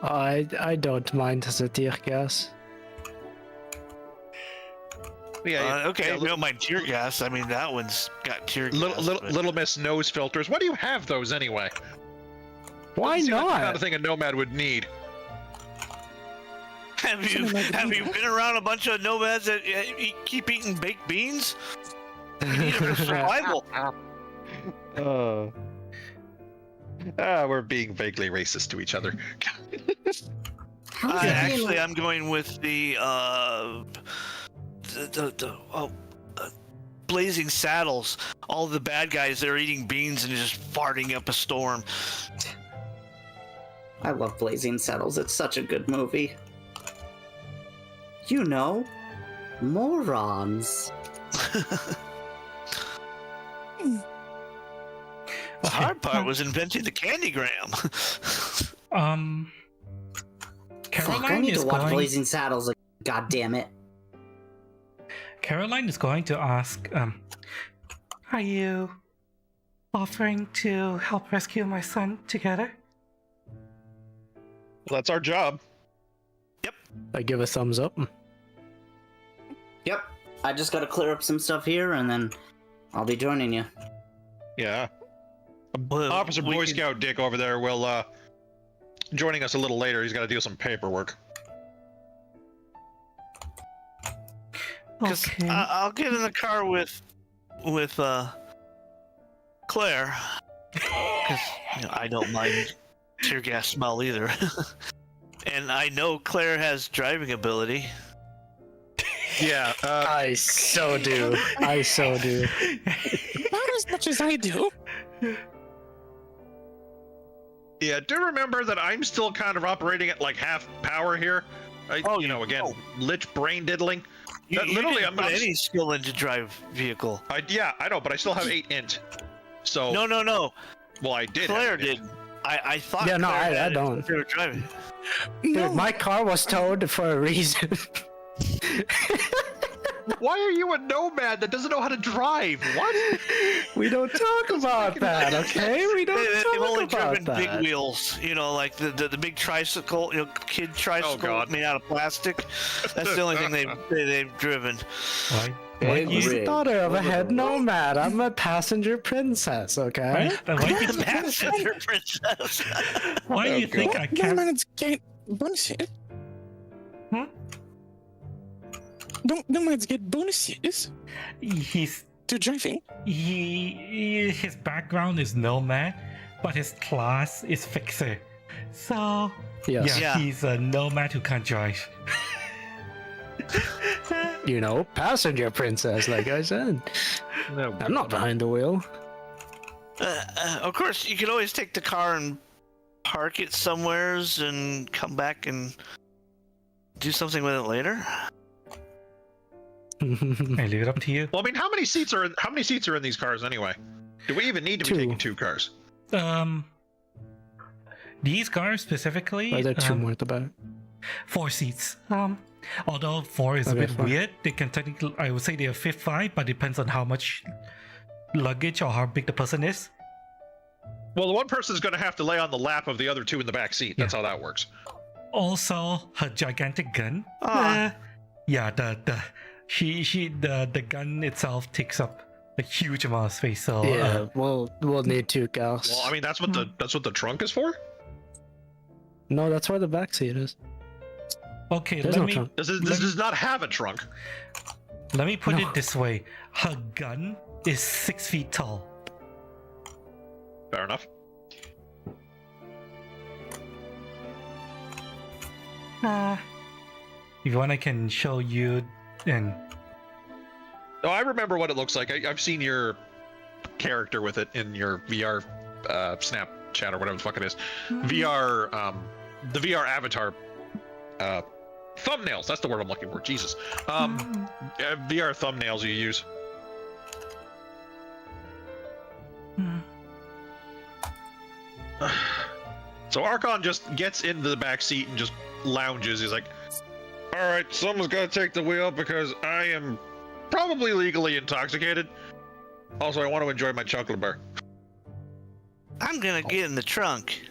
I don't mind the tear gas. Yeah, Okay, no, my tear gas. I mean, that one's got tear gas. Little Miss nose filters. Why do you have those anyway? Why Doesn't seem like the kind not? of thing a nomad would need. Have you been around a bunch of nomads that keep eating baked beans? You need them for survival. We're being vaguely racist to each other. Actually, I'm going with the Blazing Saddles. All the bad guys, they're eating beans and just farting up a storm. I love Blazing Saddles. It's such a good movie. You know, morons. The hard part was inventing the candygram. Fuck, I Caroline need is to watch going. Blazing Saddles. Like, God damn it. Caroline is going to ask, are you offering to help rescue my son together? Well, that's our job. I give a thumbs up. Yep. I just gotta clear up some stuff here, and then I'll be joining you. Yeah. Well, Officer we Boy can- Scout Dick over there will joining us a little later. He's got to do some paperwork. Because Okay. I'll get in the car with Claire. Because I don't mind tear gas smell either. And I know Claire has driving ability. Yeah. I so do. I so do. Not as much as I do. Yeah. Do remember that I'm still kind of operating at like half power here. Again, lich brain diddling. That literally, didn't I'm put any skill into drive vehicle. I know, but I still have 8 int. So. No. Well, I did. Claire have int. did. I thought. Yeah, no, Claire I had it don't. when they were driving. No, Dude, my car was towed for a reason. Why are you a nomad that doesn't know how to drive? What? We don't talk about that, okay? We don't They've only talk about driven big that. wheels, like the big tricycle, kid tricycle God. made out of plastic. That's the only thing they've driven. Why Hey, do he's you, the daughter of a head nomad. I'm a passenger princess, okay? why do you, Passenger princess. why do you think I can't? nomads get bonuses. Hmm? Nomads get bonuses He's to driving. his background is nomad, but his class is fixer. So Yes. Yeah. he's a nomad who can't drive. You know, passenger princess, like I said. I'm not behind the wheel. Of course, you can always take the car and park it somewheres and come back and do something with it later. I leave it up to you. Well, I mean, how many seats are in these cars anyway? Do we even need to be 2. taking 2 cars? These cars specifically, Are there 2 more at the back? 4 seats. Although 4 is a Okay, bit fine. weird, they can technically, I would say they are fit 5, but depends on how much luggage or how big the person is. Well, the one person's going to have to lay on the lap of the other two in the back seat. That's how that works. Also, her gigantic gun. Ah. Yeah, the gun itself takes up a huge amount of space. So Yeah, we'll need 2 gals. Well, I mean, that's what the trunk is for. No, that's where the back seat is. okay, There's let no me trunk. This does not have a trunk. let me put No. it this way: her gun is 6 feet tall. Fair enough. If you want, I can show you. And No, I remember what it looks like. I've seen your character with it in your VR Snapchat or whatever the fuck it is. VR, the VR avatar thumbnails. That's the word I'm looking for. Jesus. VR thumbnails you use. So Archon just gets into the back seat and just lounges. He's like, "All right, someone's got to take the wheel because I am probably legally intoxicated. Also, I want to enjoy my chocolate bar." I'm gonna get in the trunk.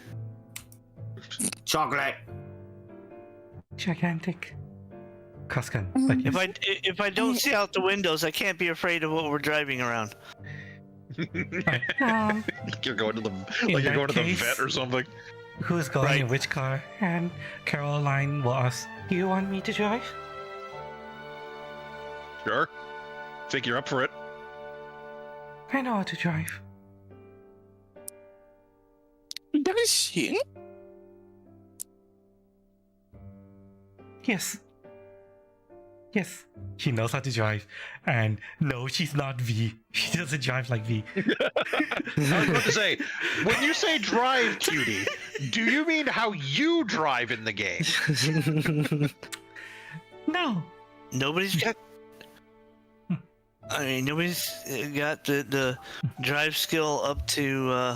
Chocolate. gigantic Cuscan. But If I don't see out the windows, I can't be afraid of what we're driving around. You're going to the In like you're that going to the case- vet or something. who's going Right. in which car? And Caroline will ask, "Do you want me to drive?" Sure. Think you're up for it. I know how to drive. Does she? Yes. Yes, she knows how to drive. And no, she's not V. She doesn't drive like V. I was about to say, when you say drive, cutie, do you mean how you drive in the game? No. Nobody's got. I mean, nobody's got the drive skill up to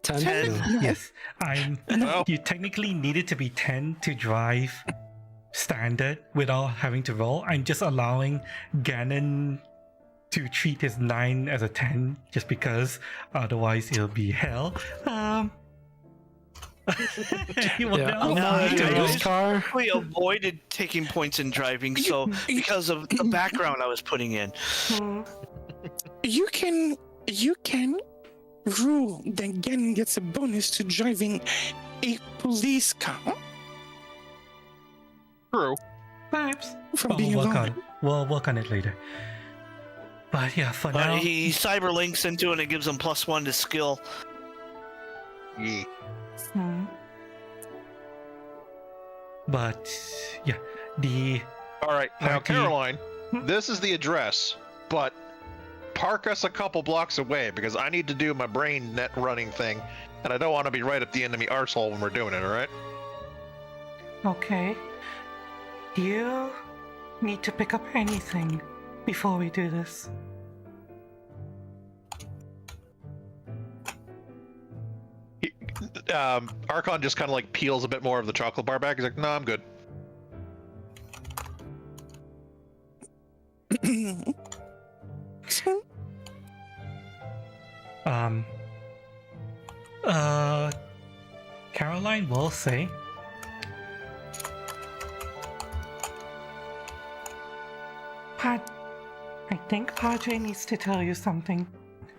10. 10. Yes, I'm. Well. You technically needed to be 10 to drive standard without having to roll. I'm just allowing Ganon to treat his 9 as a 10 just because otherwise it'll be hell. Anyone Yeah, else? I'm No, not you in know, this car. We avoided taking points in driving, so because of the background I was putting in. You can rule that Ganon gets a bonus to driving a police car True. Perhaps. from But being we'll work on alone. it. We'll work on it later. But yeah, for now. He cyber links into it and it gives him +1 to skill. Yeah. But yeah, the All right, now Parky. Caroline, this is the address, but park us a couple blocks away because I need to do my brain net running thing, and I don't want to be right at the enemy arsehole when we're doing it. All right? okay. Do you need to pick up anything before we do this? Archon just kind of like peels a bit more of the chocolate bar back. He's like, "No, I'm good." Um. Caroline will say. I think Padre needs to tell you something.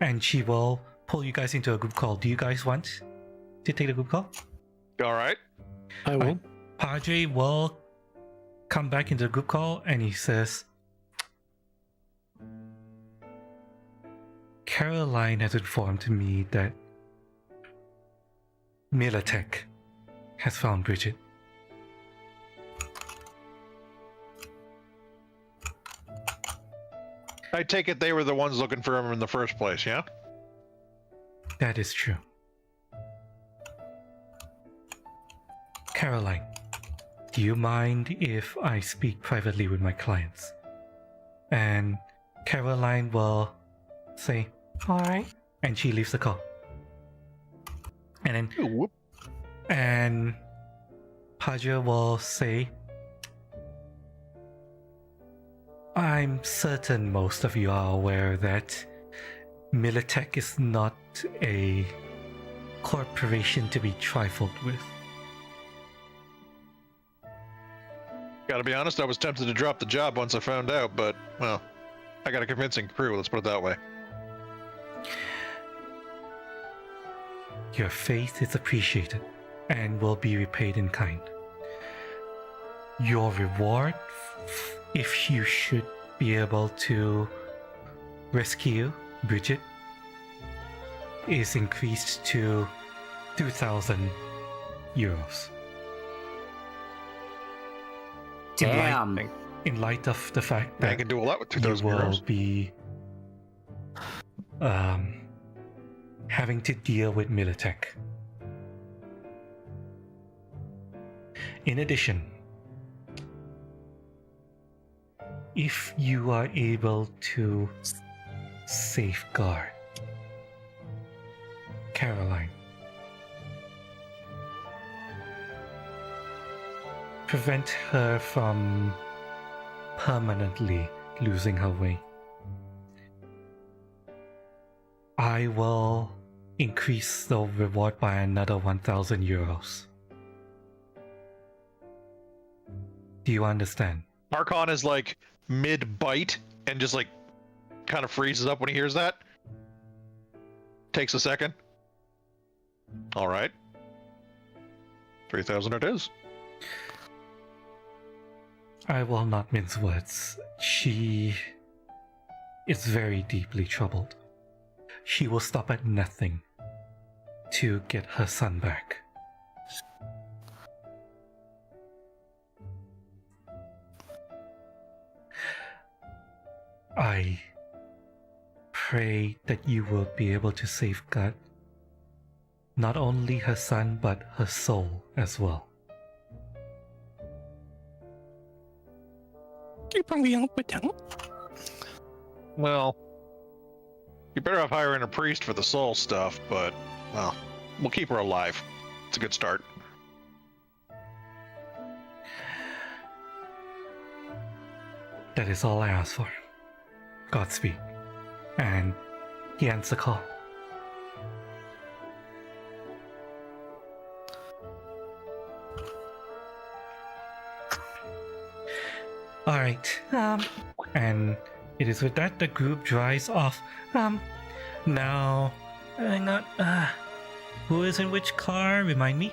And she will pull you guys into a group call. Do you guys want to take the group call? All right. I will. Padre will come back into the group call and he says, Caroline has informed me that Militech has found Bridget. I take it they were the ones looking for him in the first place, yeah? That is true. Caroline, do you mind if I speak privately with my clients? And Caroline will say, alright. And she leaves the call. And then Whoop. And Padre will say, I'm certain most of you are aware that Militech is not a corporation to be trifled with. Gotta be honest, I was tempted to drop the job once I found out, but, well, I got a convincing crew, let's put it that way. Your faith is appreciated and will be repaid in kind. Your reward, if you should be able to rescue Bridget, is increased to 2,000 euros. Damn. In light of the fact I that can do a lot with you 2,000 will euros. be having to deal with Militech. In addition, if you are able to safeguard Caroline, prevent her from permanently losing her way, I will increase the reward by another 1,000 euros. Do you understand? Archon is like mid-bite and just like kind of freezes up when he hears that. Takes a second. All right. 3,000 it is. I will not mince words. She is very deeply troubled. She will stop at nothing to get her son back. I pray that you will be able to safeguard not only her son but her soul as well. You probably help with that. Well, you better off hiring a priest for the soul stuff, but, well, we'll keep her alive. It's a good start. That is all I ask for. Godspeed. And he ends the call. Alright, and it is with that the group drives off. Now, who is in which car? Remind me.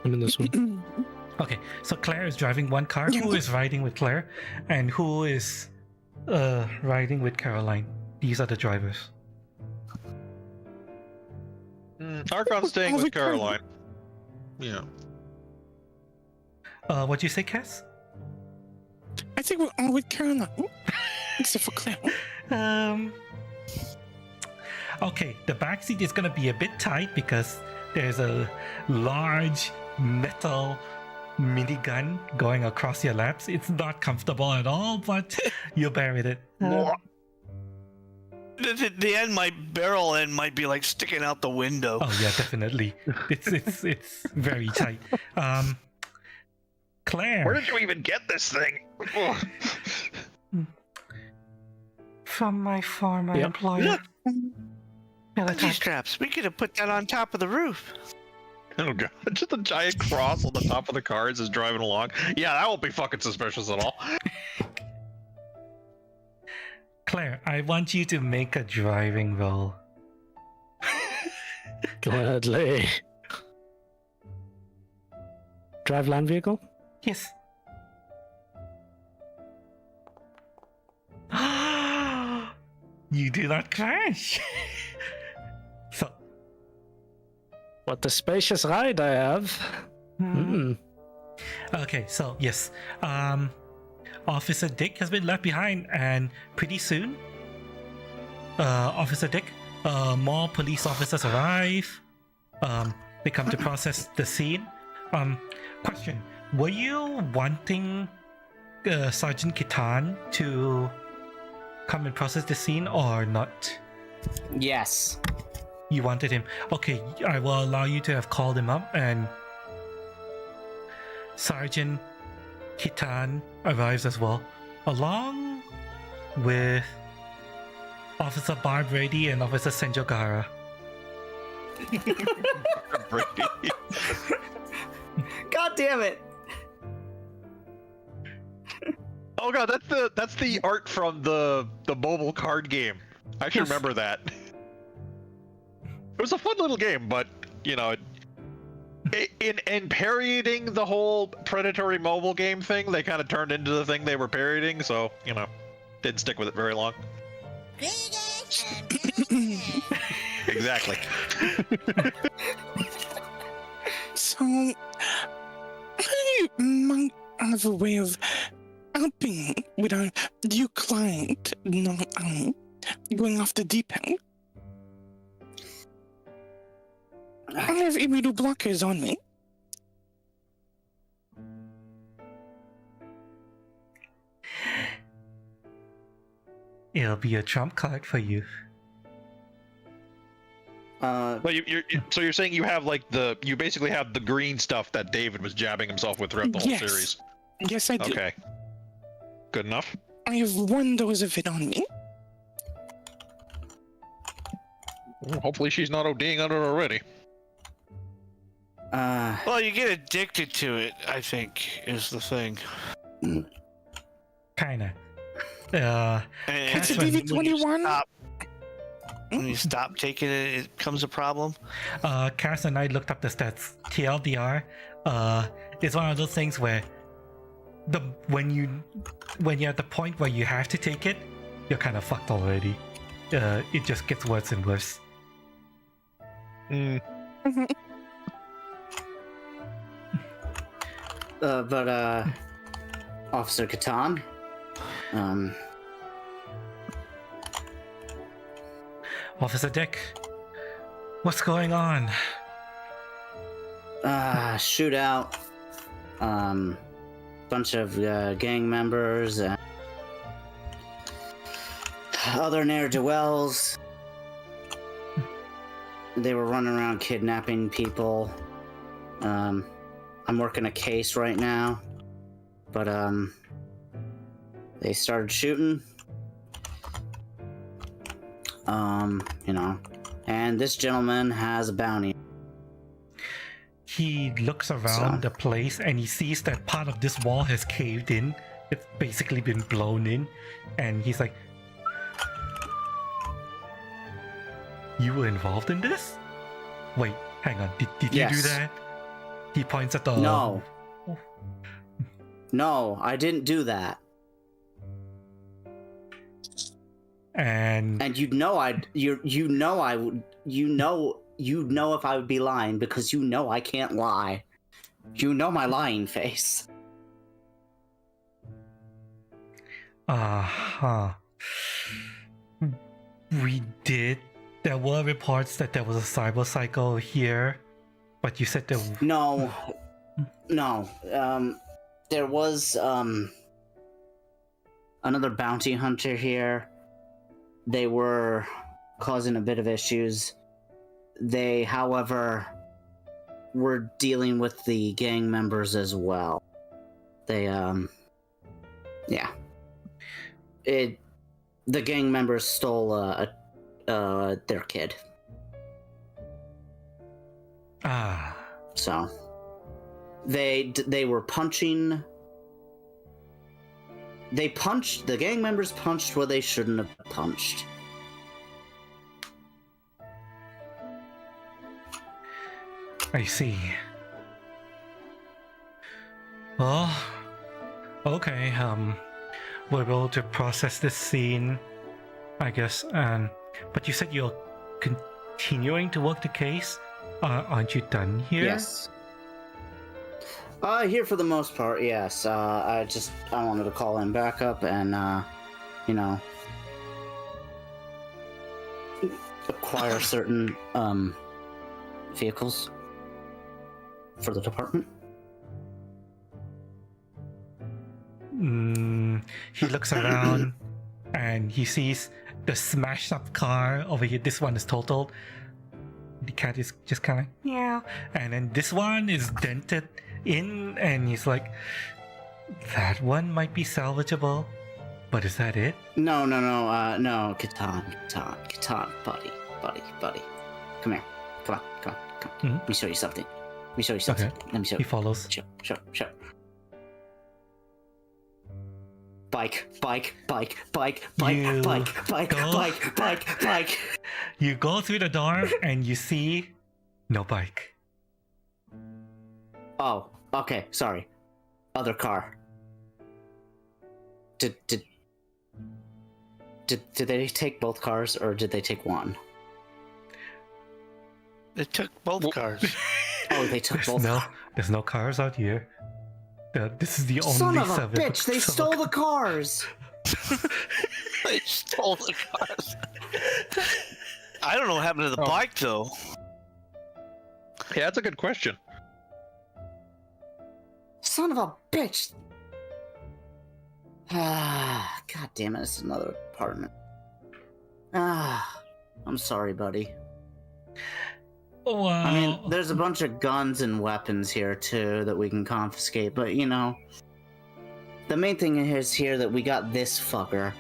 I'm in this one. Okay, so Claire is driving one car. Who is riding with Claire? And who is riding with Caroline? These are the drivers. Archon's staying with Caroline. Yeah. What'd you say, Cass? I think we're all with Caroline. Except for Claire. Okay, the back seat is gonna be a bit tight because there's a large metal minigun going across your laps. It's not comfortable at all, but you'll bear with it. The end, my barrel end might be like sticking out the window. Oh yeah, definitely. It's very tight. Claire. Where did you even get this thing? From my former Yep. employer. Look, Militech. bungee straps. We could have put that on top of the roof. Oh god, just a giant cross on the top of the car as it's driving along. Yeah, that won't be fucking suspicious at all. Claire, I want you to make a driving roll. Gladly. Drive land vehicle? Yes. You do not crash. So, What a spacious ride I have. okay, so yes. Officer Dick has been left behind, and pretty soon, Officer Dick, more police officers arrive. They come to process the scene. Question: were you wanting Sergeant Kitan to come and process the scene or not? Yes. You wanted him. Okay, I will allow you to have called him up, and Sergeant Kitan arrives as well, along with Officer Barb Brady and Officer Senjo Gara. God damn it! Oh god, that's the art from the mobile card game. I should remember that. It was a fun little game, but you know, in parodying the whole predatory mobile game thing, they kind of turned into the thing they were parodying. So you know, didn't stick with it very long. Exactly. So, I might have a way of helping with our new client not going off the deep end. I have immediate blockers on me. It'll be a trump card for you. But so you're saying you have like you basically have the green stuff that David was jabbing himself with throughout the whole series. Yes, I do. Okay. Good enough. I have 1 dose of it on me. Well, hopefully she's not ODing on it already. Well, you get addicted to it, I think, is the thing. Kinda. And It's a Catherine, DV21. When you stop taking it, it becomes a problem. Cass and I looked up the stats. TLDR, it's one of those things where when you're at the point where you have to take it, you're kind of fucked already. It just gets worse and worse. But Officer Catan, Officer Dick, what's going on? shootout, bunch of gang members and other ne'er-do-wells. They were running around kidnapping people. I'm working a case right now, but they started shooting. You know, and this gentleman has a bounty. He looks around the place and he sees that part of this wall has caved in. It's basically been blown in, and he's like, "You were involved in this? Wait, hang on. Did you do Yes. that?" He points at the No, I didn't do that. and And you know if I would be lying because you know I can't lie. You know my lying face. We did. There were reports that there was a Cyberpsycho here, but you said there. No. There was another bounty hunter here. They were causing a bit of issues. They, however, were dealing with the gang members as well. They, yeah. The gang members stole their kid. So they were punching. The gang members punched where they shouldn't have punched. I see. Well, okay, we're able to process this scene, I guess, but you said you're continuing to work the case? Aren't you done here? Yes. Here for the most part, yes. I wanted to call in backup and, acquire certain, vehicles for the department. He looks around and he sees the smashed up car over here. This one is totaled. The cat is just kind of meow, and then this one is dented in, and he's like, That one might be salvageable, but is that it? No, Catan, buddy. Come here. Come on. Mhm. Let me show you something. Okay. Let me show He you. follows. Sure. Bike. You go through the door and you see no bike. Oh, okay, sorry. Other car. Did they take both cars or did they take one? They took both cars. Oh, they took both. There's no cars out here. This is the only Son of a seven. bitch! They stole the cars. They stole the cars. I don't know what happened to the bike though. Yeah, that's a good question. Son of a bitch! Ah, god damn it! It's another apartment. Ah, I'm sorry, buddy. Well, I mean, there's a bunch of guns and weapons here too that we can confiscate, but you know, the main thing is here that we got this fucker.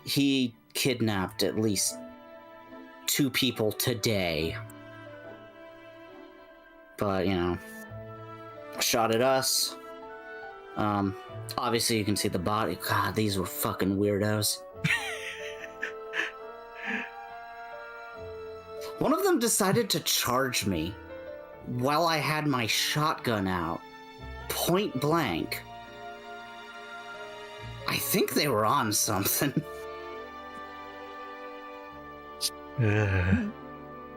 He kidnapped at least 2 people today. But, you know, shot at us. Obviously you can see the body. God, these were fucking weirdos. One of them decided to charge me while I had my shotgun out, point blank. I think they were on something.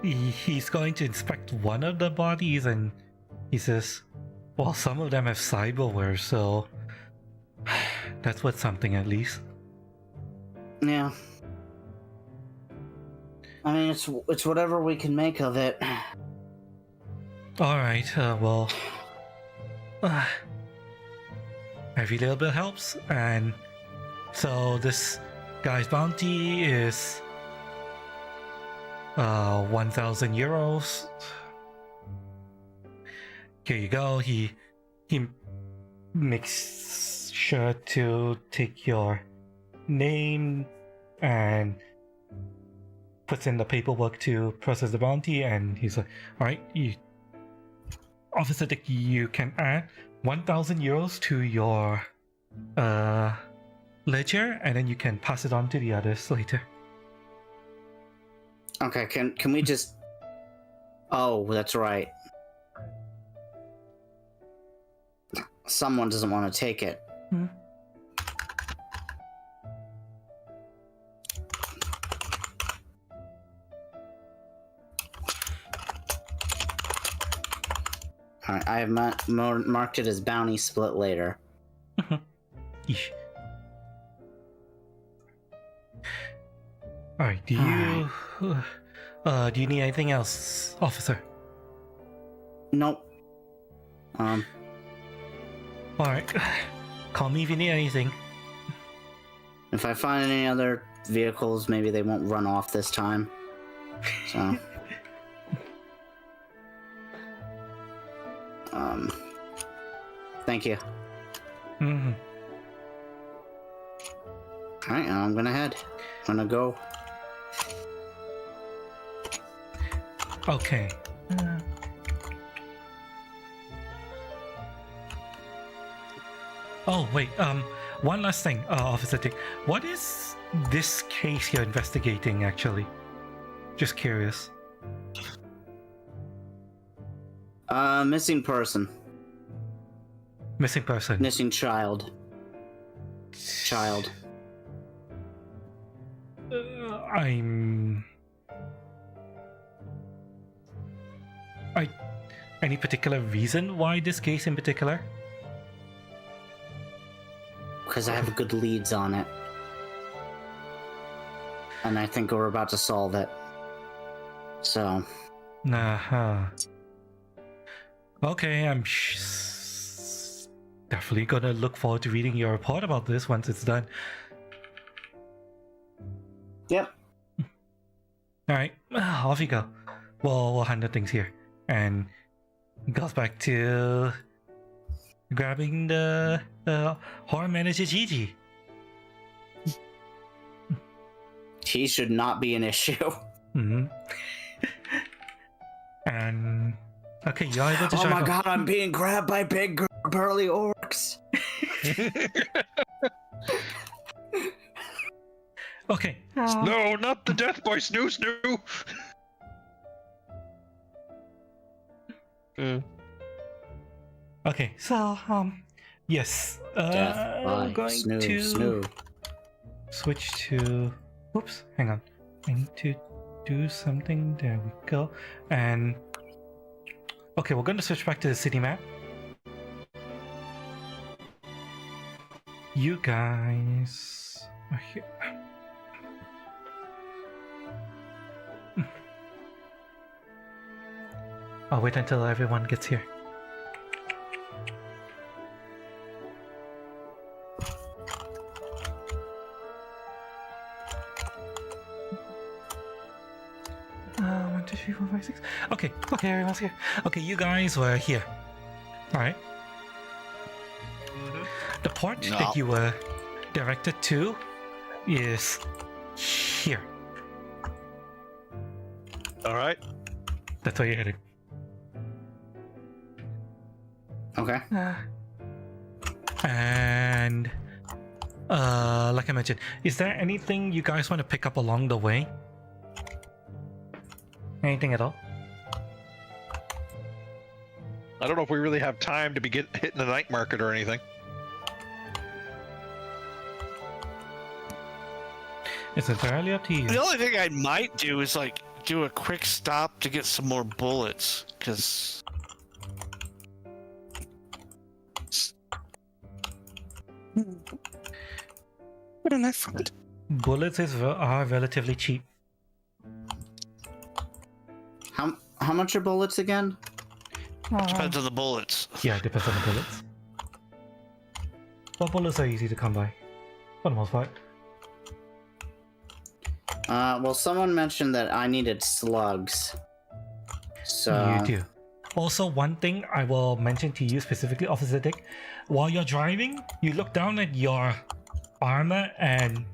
He's going to inspect one of the bodies and he says, well, some of them have cyberware, so that's worth something at least. Yeah. I mean, it's whatever we can make of it. Alright, well, every little bit helps, and so this guy's bounty is 1,000 euros. Here you go. He makes sure to take your name and puts in the paperwork to process the bounty, and he's like, alright, Officer Dick, you can add 1,000 euros to your ledger, and then you can pass it on to the others later. Okay, can we just... Oh, that's right. Someone doesn't want to take it. Hmm. Alright, I have marked it as bounty split later. Yeesh. Alright, do you need anything else, officer? Nope. Alright, call me if you need anything. If I find any other vehicles, maybe they won't run off this time. So... thank you. Mm-hmm. Alright, I'm gonna head. I'm gonna go. Okay. Oh, wait, one last thing, Officer Dick. What is this case you're investigating, actually? Just curious. Missing person. Missing person. Missing child. Child. Any particular reason why this case in particular? Because I have good leads on it. And I think we're about to solve it. So... Uh-huh. Okay, I'm definitely gonna look forward to reading your report about this once it's done. Yep. Alright, off you go. We'll handle things here. And he goes back to grabbing the horror manager Gigi. He should not be an issue. Hmm. And okay, you're able to Oh drive my off. god, I'm being grabbed by big burly orcs. Okay. No, not the death by Snoo Snoo. Okay, so yes, Death by I'm going snoo, to snoo. switch to. Oops, hang on. I need to do something. There we go. And okay, we're going to switch back to the city map. You guys are here. I'll wait until everyone gets here. One, two, three, four, five, six. Okay, everyone's here. Okay, you guys were here. Alright. The port that you were directed to is here. All right. That's where you're heading. Okay. And like I mentioned, is there anything you guys want to pick up along the way? Anything at all? I don't know if we really have time to be hitting the night market or anything. It's entirely up to you. The only thing I might do is like do a quick stop to get some more bullets, because What an effort. Bullets are relatively cheap. How much are bullets again? depends on the bullets. Yeah, it depends on the bullets. But bullets are easy to come by, for the most part. Well, someone mentioned that I needed slugs. So You do. Also, one thing I will mention to you specifically, Officer Dick, while you're driving, you look down at your armor and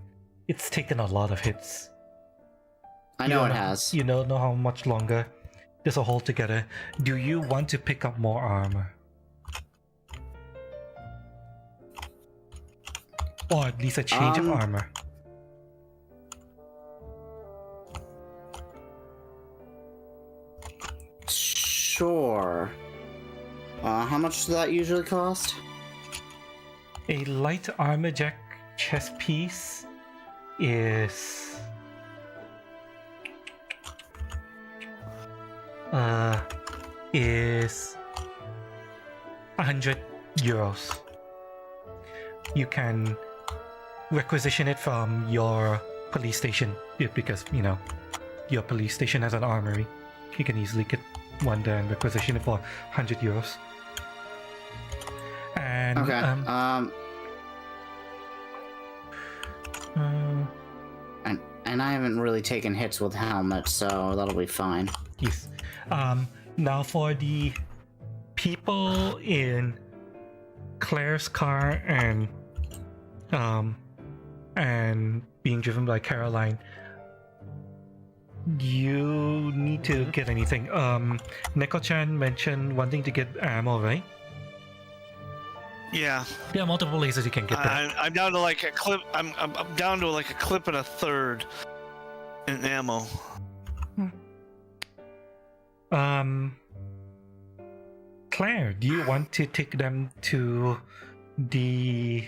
it's taken a lot of hits. I know it has. You don't know how much longer this will hold together. Do you want to pick up more armor? Or at least a change of armor? Sure. How much does that usually cost? A light armor jack chest piece is is 100 euros. You can requisition it from your police station because you know your police station has an armory. You can easily get one there and requisition it for 100 euros. And Okay. And I haven't really taken hits with helmets, so that'll be fine. yes. Now for the people in Claire's car and being driven by Caroline, you need to get anything. Neko-chan mentioned wanting to get ammo, right? Yeah, There are multiple places you can get that. I'm down to like a clip. I'm down to like a clip and a third in ammo. Claire, do you want to take them to the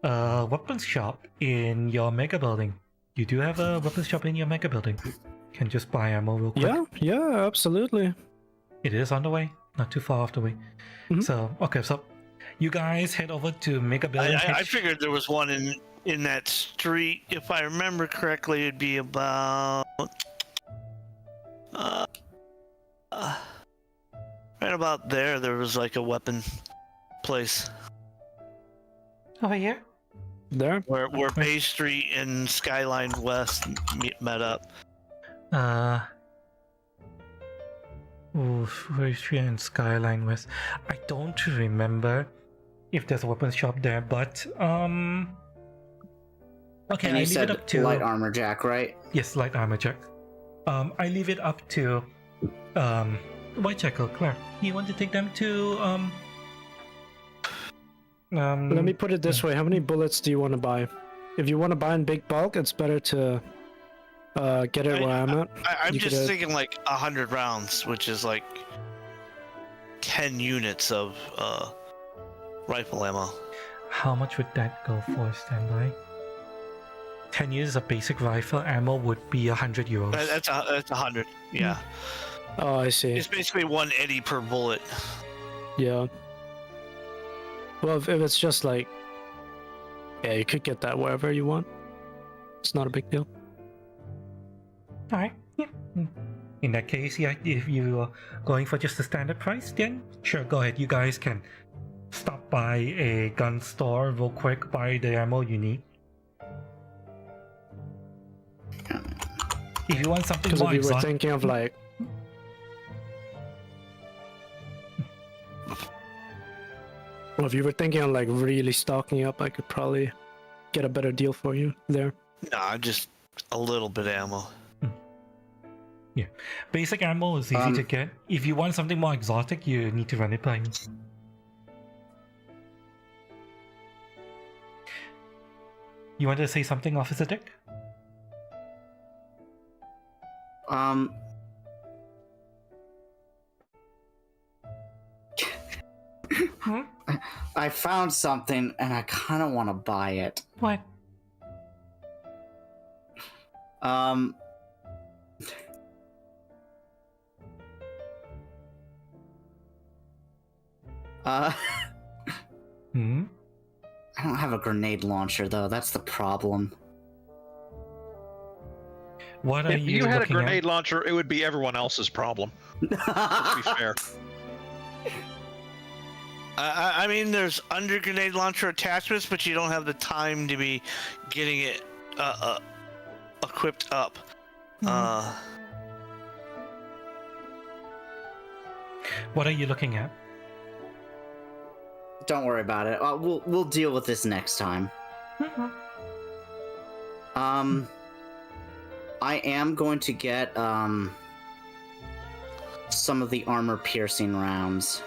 weapons shop in your mega building? You do have a weapons shop in your mega building. Can just buy ammo real quick. Yeah, absolutely. It is on the way, not too far off the way. Mhm. So okay, so you guys head over to mega building. I figured there was one in that street. If I remember correctly, it'd be about right about there. There was like a weapon place over here. There. where Bay Street and Skyline West met up. Ooh, Forestry and Skyline West. I don't remember if there's a weapons shop there, but okay, And I you leave said it up to light armor jack, right? yes, light armor jack. I leave it up to White Jackal, Claire. You want to take them to Let me put it this way: how many bullets do you want to buy? If you want to buy in big bulk, it's better to get it where I'm at. I'm You just could, thinking like 100 rounds, which is like 10 units of rifle ammo. How much would that go for standby? 10 years of basic rifle ammo would be 100 euros. That's 100. Yeah, Oh, I see. it's basically 1 eddy per bullet. Yeah. Well, if it's just like, yeah, you could get that wherever you want. It's not a big deal. Alright, yeah. In that case, yeah, if you are going for just the standard price, then sure, go ahead. You guys can stop by a gun store real quick, buy the ammo you need. If you want something Because if more you were exotic, thinking of like, well, if you were thinking of like really stocking up, I could probably get a better deal for you there. Nah, just a little bit of ammo. basic ammo is easy to get. If you want something more exotic, you need to run it by me. You wanted to say something, Officer Dick? I found something and I kind of want to buy it. What? Hmm? I don't have a grenade launcher though. That's the problem. What are If you you had a looking grenade at? launcher, it would be everyone else's problem. To be fair. I mean, there's under grenade launcher attachments, but you don't have the time to be getting it equipped up. What are you looking at? Don't worry about it. We'll deal with this next time. I am going to get some of the armor piercing rounds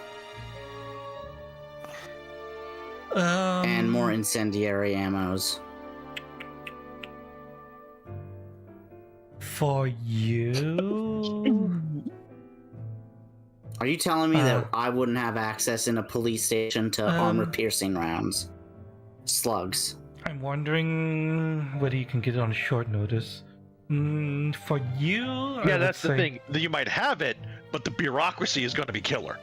and more incendiary ammos. For you? Are you telling me that I wouldn't have access in a police station to armor piercing rounds? Slugs. I'm wondering whether you can get it on short notice. For you? I Yeah, would that's the say- thing. That you might have it, but the bureaucracy is going to be killer.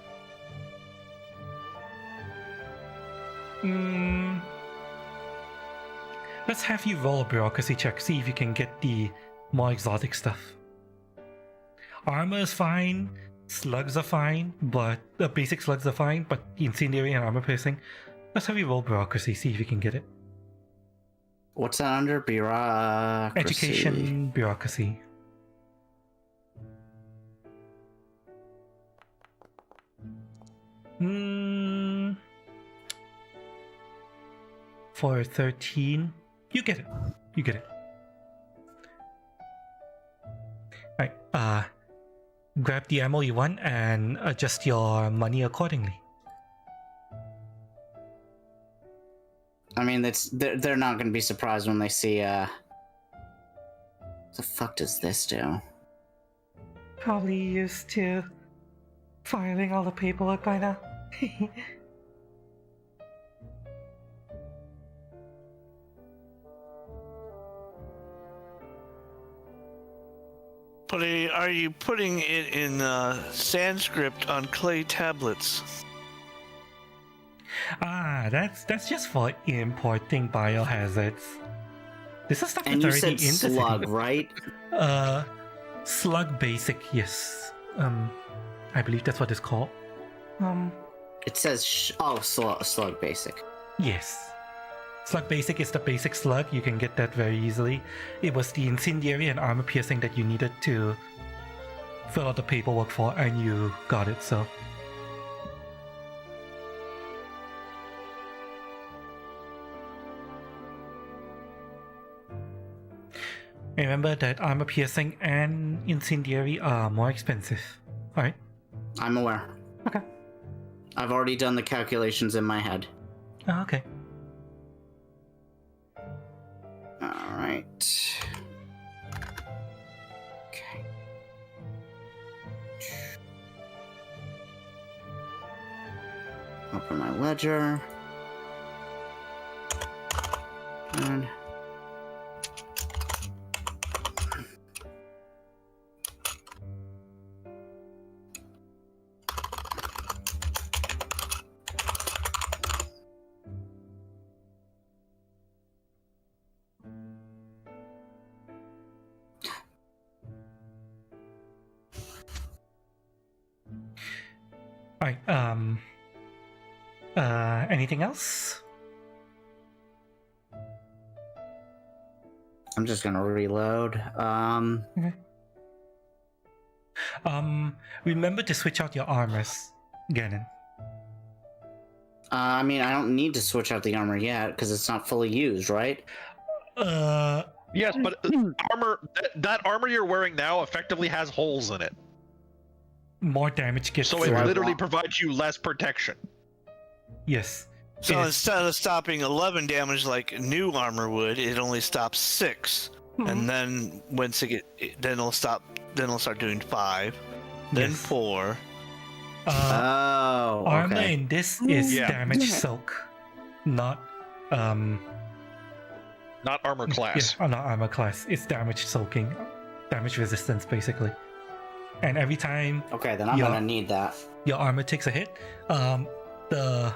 Let's have you roll a bureaucracy check, see if you can get the more exotic stuff. Armor is fine, slugs are fine, but the basic slugs are fine, but incendiary and armor piercing. Let's have you roll bureaucracy, see if you can get it. What's that under? Bureaucracy. Education, bureaucracy. For 13, you get it. You get it. Alright, grab the ammo you want and adjust your money accordingly. I mean, they're not going to be surprised when they see, what the fuck does this do? Probably used to filing all the paperwork by now. But are you putting it in Sanskrit on clay tablets? That's just for importing biohazards. This is stuff And that's you already said in the slug, city. right? Slug basic, yes. I believe that's what it's called. It says slug basic. Yes. Slug basic is the basic slug. You can get that very easily. It was the incendiary and armor piercing that you needed to fill out the paperwork for, and you got it. So. Remember that armor piercing and incendiary are more expensive. Alright? I'm aware. Okay. I've already done the calculations in my head. Oh, okay. Alright. Okay. Open my ledger. And Alright, anything else? I'm just gonna reload. Remember to switch out your armors, Ganon. I mean, I don't need to switch out the armor yet because it's not fully used, right? Yes, but armor that armor you're wearing now effectively has holes in it. More damage gets So it through. literally provides you less protection. Yes. So It is- instead of stopping 11 damage like new armor would, it only stops 6. And then once it then it'll stop. Then it'll start doing 5, then Yes. 4. Oh, Armor okay. in this is Yeah. damage soak, not Not armor class. Yeah, not armor class. It's damage soaking, damage resistance basically. And every time Okay, then I'm Yeah. gonna need that. your armor takes a hit, the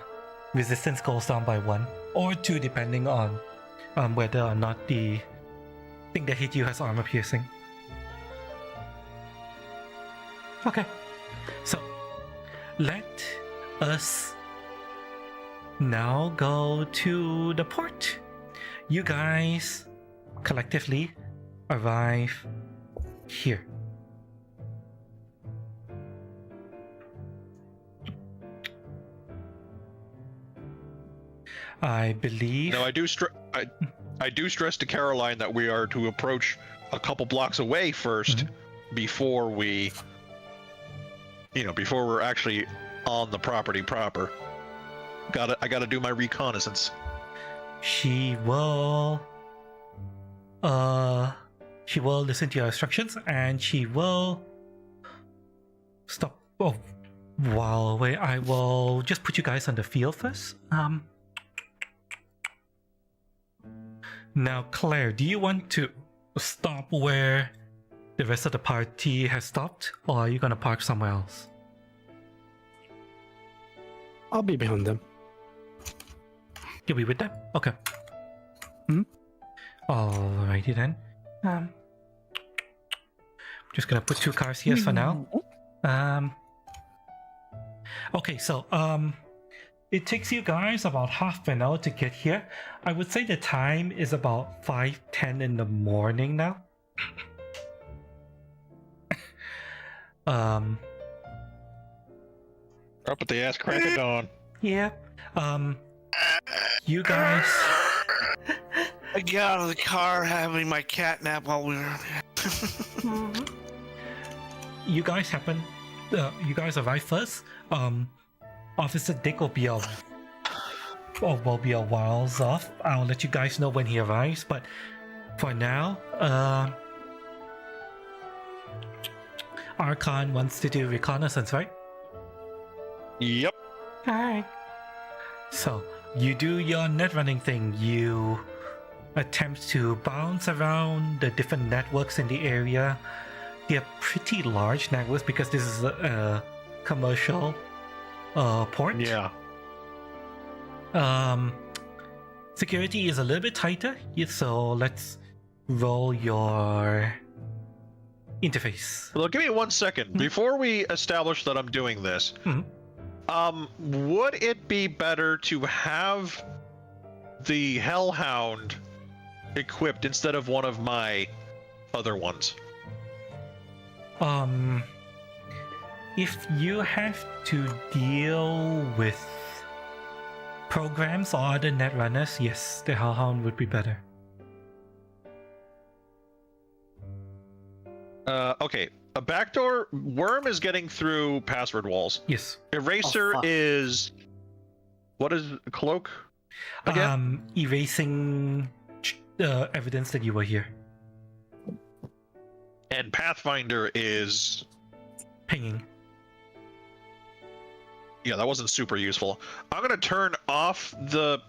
resistance goes down by 1 or 2 depending on whether or not the thing that hit you has armor piercing. Okay, so let us now go to the port. You guys collectively arrive here. I believe. Now I do stress to Caroline that we are to approach a couple blocks away 1st before we, before we're actually on the property proper. I gotta do my reconnaissance. She will listen to your instructions and she will stop. Oh, while wait, I will just put you guys on the field first. Now, Claire, do you want to stop where the rest of the party has stopped, or are you gonna park somewhere else? I'll be behind them. You'll be with them? Okay. Alrighty then. Just gonna put 2 cars here for now. Okay, so it takes you guys about half an hour to get here. I would say the time is about 5:10 in the morning now. Up at the ass crack of dawn. Yeah. You guys. I got out of the car having my cat nap while we were. You guys happen. You guys arrive first. Officer Dick will be a whiles off. I'll let you guys know when he arrives. But for now, Archon wants to do reconnaissance, right? Yep. Alright. So you do your net running thing. You attempt to bounce around the different networks in the area. They're pretty large networks because this is a commercial port. Yeah. Security is a little bit tighter, so let's roll your interface. Well, give me 1 second. Before we establish that I'm doing this, would it be better to have the Hellhound equipped instead of one of my other ones? if you have to deal with programs or other netrunners, yes, the Hellhound would be better. Okay. A backdoor worm is getting through password walls. Yes. Eraser fuck. is what is cloak again? Erasing evidence that you were here. And Pathfinder is Pinging. yeah, that wasn't super useful. I'm gonna turn off the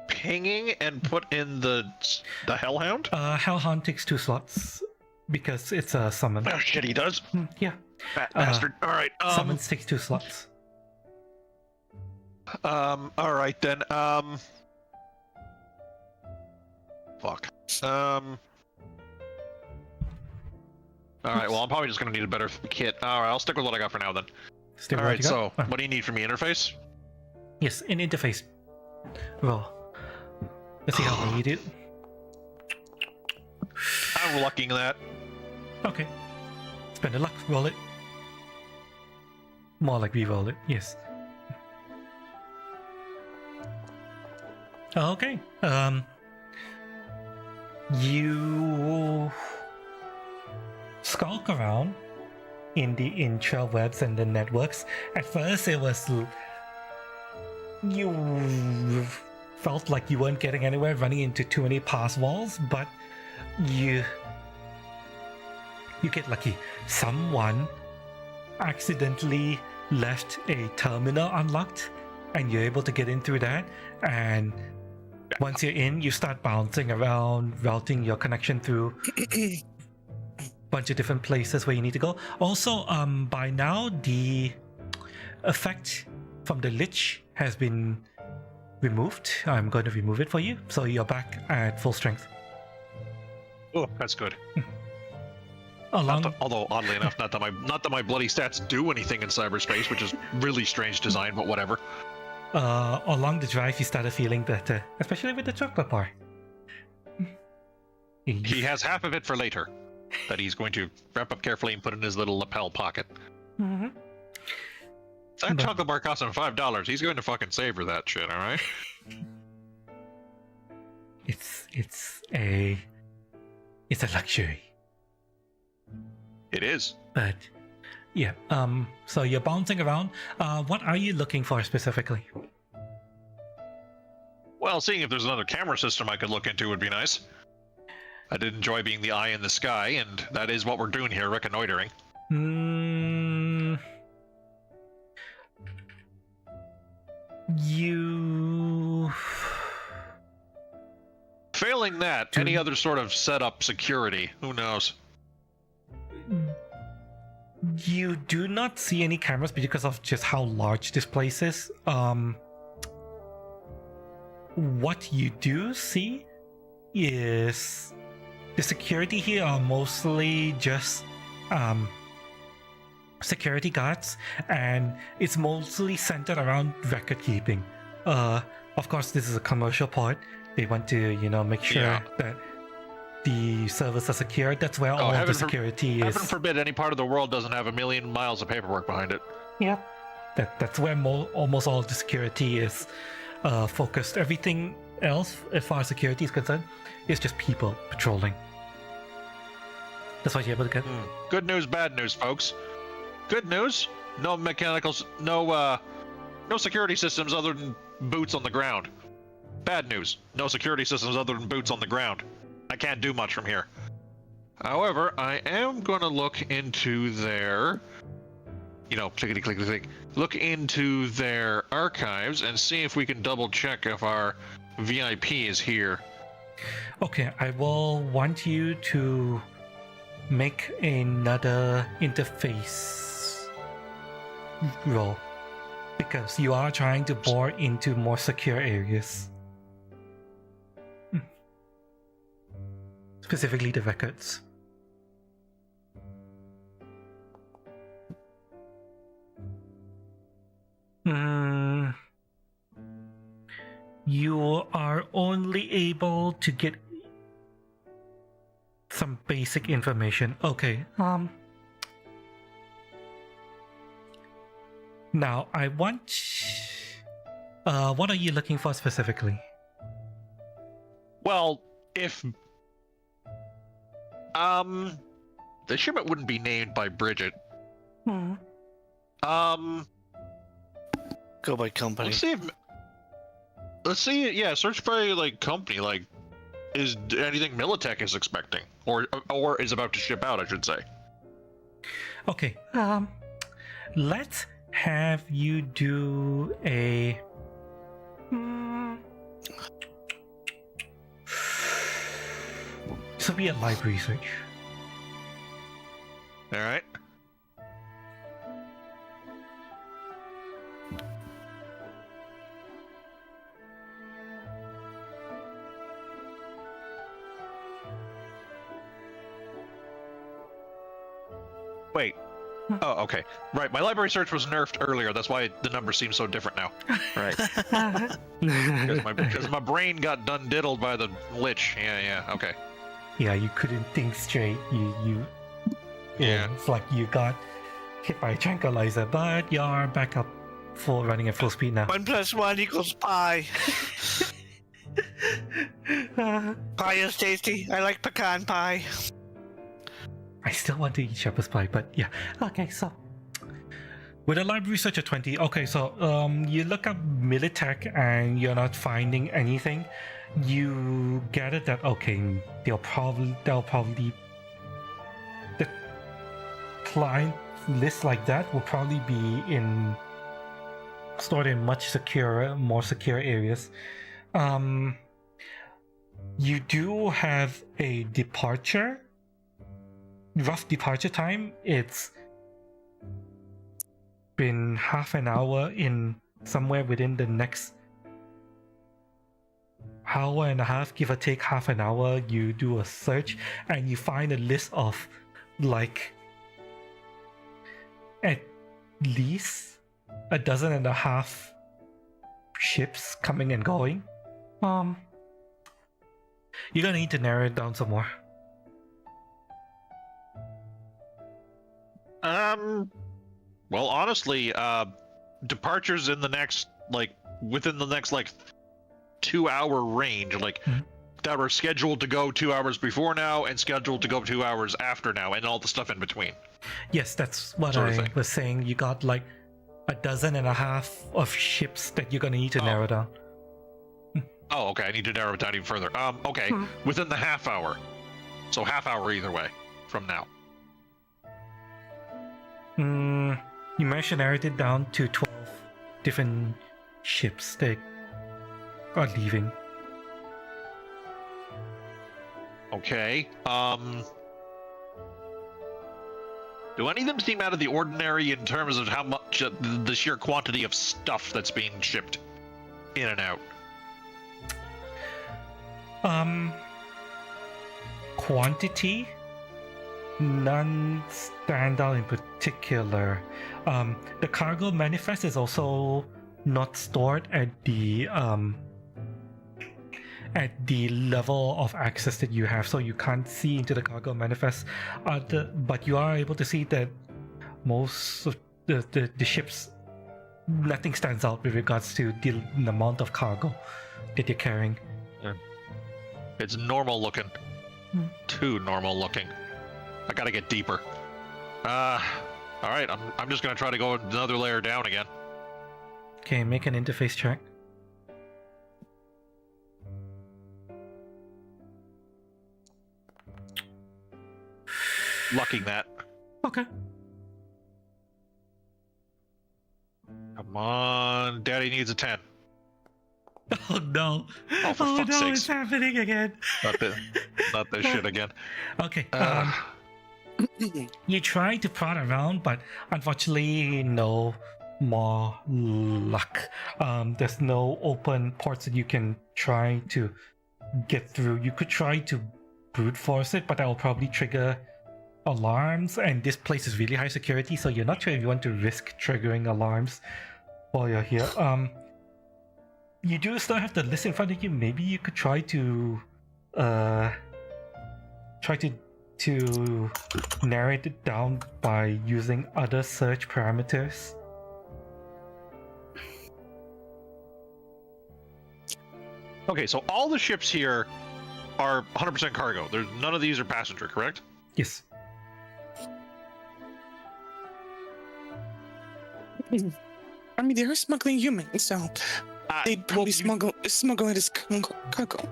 pinging and put in the Hellhound. Hellhound takes 2 slots because it's a summon. Oh shit, he does. Yeah. Fat bastard. All right. Summons takes 2 slots. All right then. Fuck. All right. Well, I'm probably just gonna need a better kit. All right. I'll stick with what I got for now then. Still All what right. you got? So, Oh, what do you need from me? Interface? yes, an interface. Well, let's see how well you do. I'm lucking that. Okay. Spend a luck. Roll it. More like re-roll it. Yes. Okay. You skulk around in the intrawebs and the networks. At first, it was you felt like you weren't getting anywhere, running into too many pass walls, but you get lucky. Someone accidentally left a terminal unlocked, and you're able to get in through that. And once you're in, you start bouncing around, routing your connection through a bunch of different places where you need to go. Also, by now the effect from the Lich has been removed. I'm going to remove it for you, so you're back at full strength. Oh, that's good. Along, Although oddly enough, not that my bloody stats do anything in cyberspace, which is really strange design, but whatever. along the drive, you started feeling better, especially with the chocolate bar. He has half of it for later, that he's going to wrap up carefully and put in his little lapel pocket. Mhm. That But- chocolate bar cost him $5. He's going to fucking savor that shit, all right? It's a luxury. It is. But yeah, so you're bouncing around. What are you looking for specifically? Well, seeing if there's another camera system I could look into would be nice. I did enjoy being the eye in the sky, and that is what we're doing here, reconnoitering. You Failing that, any other sort of setup security, who knows? You do not see any cameras because of just how large this place is. What you do see is the security here are mostly just security guards, and it's mostly centered around record keeping. Of course, this is a commercial part. They want to, make sure Yeah. that the servers are secure. That's where all heaven the security is. Heaven forbid any part of the world doesn't have a million miles of paperwork behind it. Yeah, that's where almost all the security is focused. Everything else, as far as security is concerned, is just people patrolling. That's what you're able to get. Good news, bad news, folks. Good news, no mechanicals, no security systems other than boots on the ground. Bad news, no security systems other than boots on the ground. I can't do much from here. However, I am going to look into their, clickety clickety click, look into their archives and see if we can double check if our VIP is here. Okay, I will want you to make another interface roll because you are trying to bore into more secure areas. Specifically the records. You are only able to get some basic information. Okay, Now, I want. What are you looking for specifically? Well, if the shipment wouldn't be named by Bridget. Hmm. Go by company. Let's see. Yeah, search by like company. Like, is anything Militech is expecting, or is about to ship out? I should say. Okay. Let's have you do a. This will be a live research. All right. Wait. Oh, okay. Right. My library search was nerfed earlier. That's why the number seems so different now. Right. Because my brain got done diddled by the lich. Yeah. Okay. Yeah, you couldn't think straight. You. Yeah. It's like you got hit by a tranquilizer, but you're back up for running at full speed now. 1 + 1 = pie. Pie is tasty. I like pecan pie. I still want to eat shepherd's pie, but yeah. Okay, so with a live research at 20, okay, so you look up Militech and you're not finding anything. You gather that okay, they'll probably the client list like that will probably be stored in much more secure areas. You do have a rough departure time. It's been half an hour in somewhere within the next hour and a half, give or take half an hour. You do a search and you find a list of like at least 12 ships coming and going. You're gonna need to narrow it down some more. Well, honestly, departures in the next, within the next, 2-hour range, that were scheduled to go 2 hours before now and scheduled to go 2 hours after now, and all the stuff in between. Yes, that's what Sort of I thing. was saying. You got 12 of ships that you're gonna need to narrow down. Oh, okay, I need to narrow it down even further. Okay, within the half hour. So half hour either way from now. You managed to narrow it down to 12 different ships that are leaving. Okay, do any of them seem out of the ordinary in terms of how much, the sheer quantity of stuff that's being shipped in and out? Quantity? None stand out in particular. The cargo manifest is also not stored at the level of access that you have, so you can't see into the cargo manifest. But you are able to see that most of the ships, nothing stands out with regards to the amount of cargo that you're carrying. It's normal looking. Too normal looking. I gotta get deeper. Alright, I'm just gonna try to go another layer down again. Okay, make an interface check. Lucking that. Okay. Come on, Daddy needs a 10. Oh no! Oh, for fuck's no, sakes. it's happening again. Not this shit again. Okay. You try to prod around, but unfortunately, no more luck. There's no open ports that you can try to get through. You could try to brute force it, but that will probably trigger alarms, and this place is really high security, so you're not sure if you want to risk triggering alarms while you're here. You do still have the list in front of you. Maybe you could try to narrate it down by using other search parameters. Okay, so all the ships here are 100% cargo. There's none of these are passenger, correct? Yes. I mean, they're smuggling humans, so they'd probably well, smuggle it as cargo.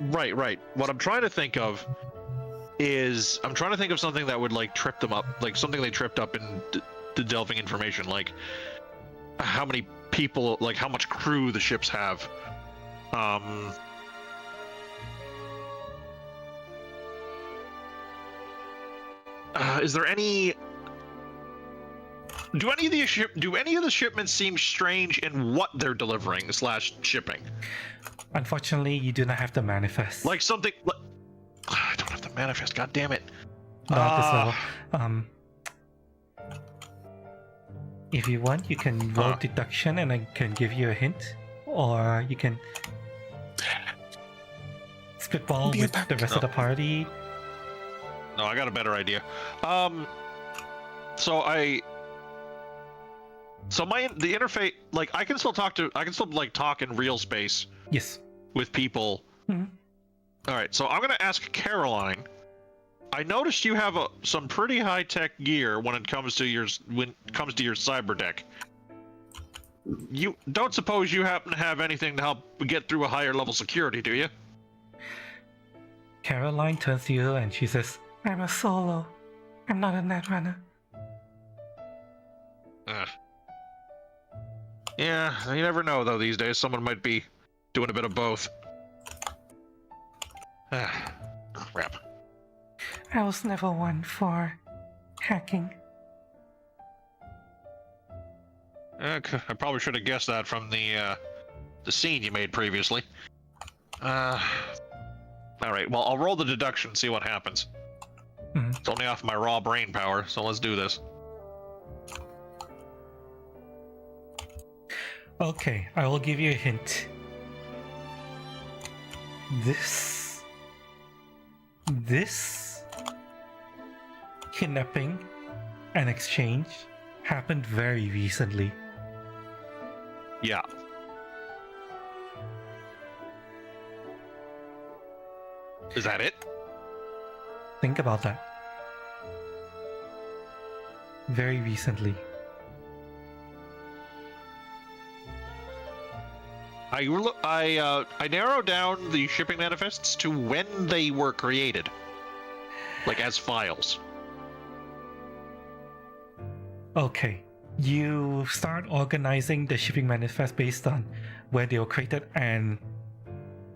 Right. What I'm trying to think of is something that would like trip them up, like something they tripped up in delving information, like how many people, like how much crew the ships have. Is there any? Do any of the shipments seem strange in what they're delivering / shipping? Unfortunately, you do not have the manifest. Like something. I don't have the manifest. God damn it. Not this level. If you want, you can roll deduction, and I can give you a hint, or you can spitball with the rest of the party. No, I got a better idea. The interface, like I can still talk in real space. Yes. With people. Mm-hmm. All right, so I'm gonna ask Caroline. I noticed you have some pretty high-tech gear when it comes to your cyber deck. You don't suppose you happen to have anything to help get through a higher level security, do you? Caroline turns to you and she says, "I'm a solo. I'm not a netrunner." Yeah, you never know though these days. Someone might be doing a bit of both. Crap. I was never one for hacking. I probably should have guessed that from the scene you made previously. All right, well, I'll roll the deduction and see what happens. Mm-hmm. It's only off my raw brain power, so let's do this. Okay, I will give you a hint. This kidnapping and exchange happened very recently. Yeah. Is that it? Think about that. Very recently. I narrowed down the shipping manifests to when they were created, like as files. Okay, you start organizing the shipping manifest based on where they were created, and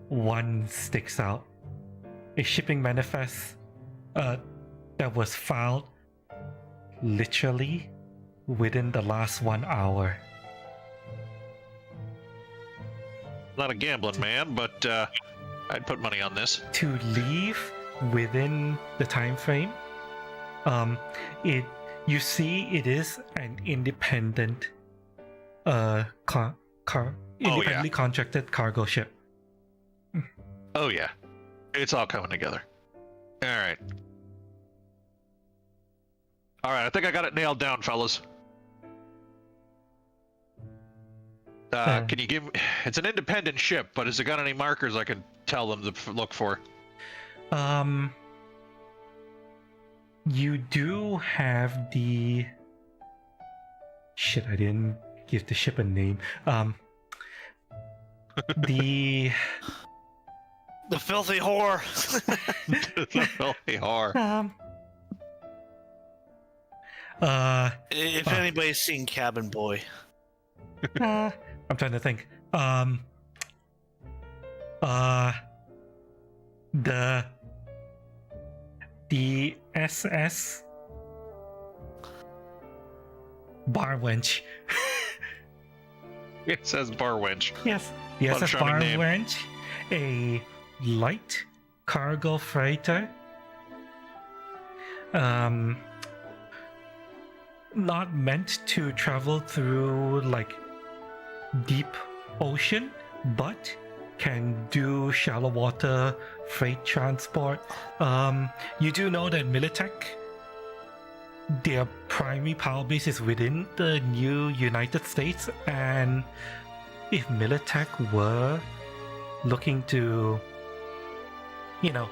one sticks out. A shipping manifest that was filed literally within the last 1 hour. Not a gambling man, but I'd put money on this. To leave within the time frame, you see it is an independent independently contracted cargo ship. Oh yeah, it's all coming together. All right, I think I got it nailed down, fellas. Can you give me... It's an independent ship, but has it got any markers I can tell them to look for? You do have the... Shit, I didn't give the ship a name. The filthy whore. The filthy whore. If anybody's seen Cabin Boy. I'm trying to think. The SS Bar Wench. It says Bar Wench. Yes, the SS Bar Wench, a light cargo freighter. Not meant to travel through like deep ocean, but can do shallow water freight transport. You do know that Militech, their primary power base is within the new United States, and if Militech were looking to, you know,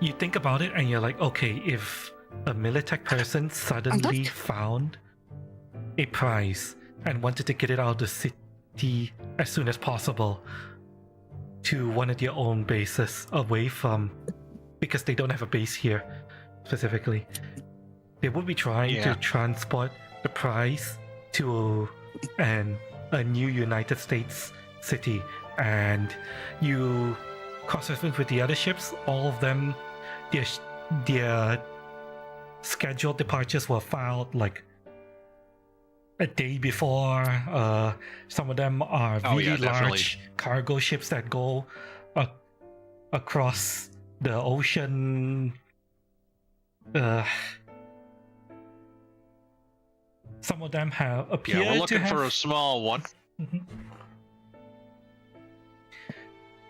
you think about it and you're like, okay, if a Militech person suddenly found a prize and wanted to get it out of the city as soon as possible to one of their own bases away from, because they don't have a base here specifically, they would be trying to transport the prize to a new United States city, and you cross-reference with the other ships. All of them, their scheduled departures were filed like a day before. Some of them are really large cargo ships that go across the ocean. Some of them have appeared we're looking to have... for a small one.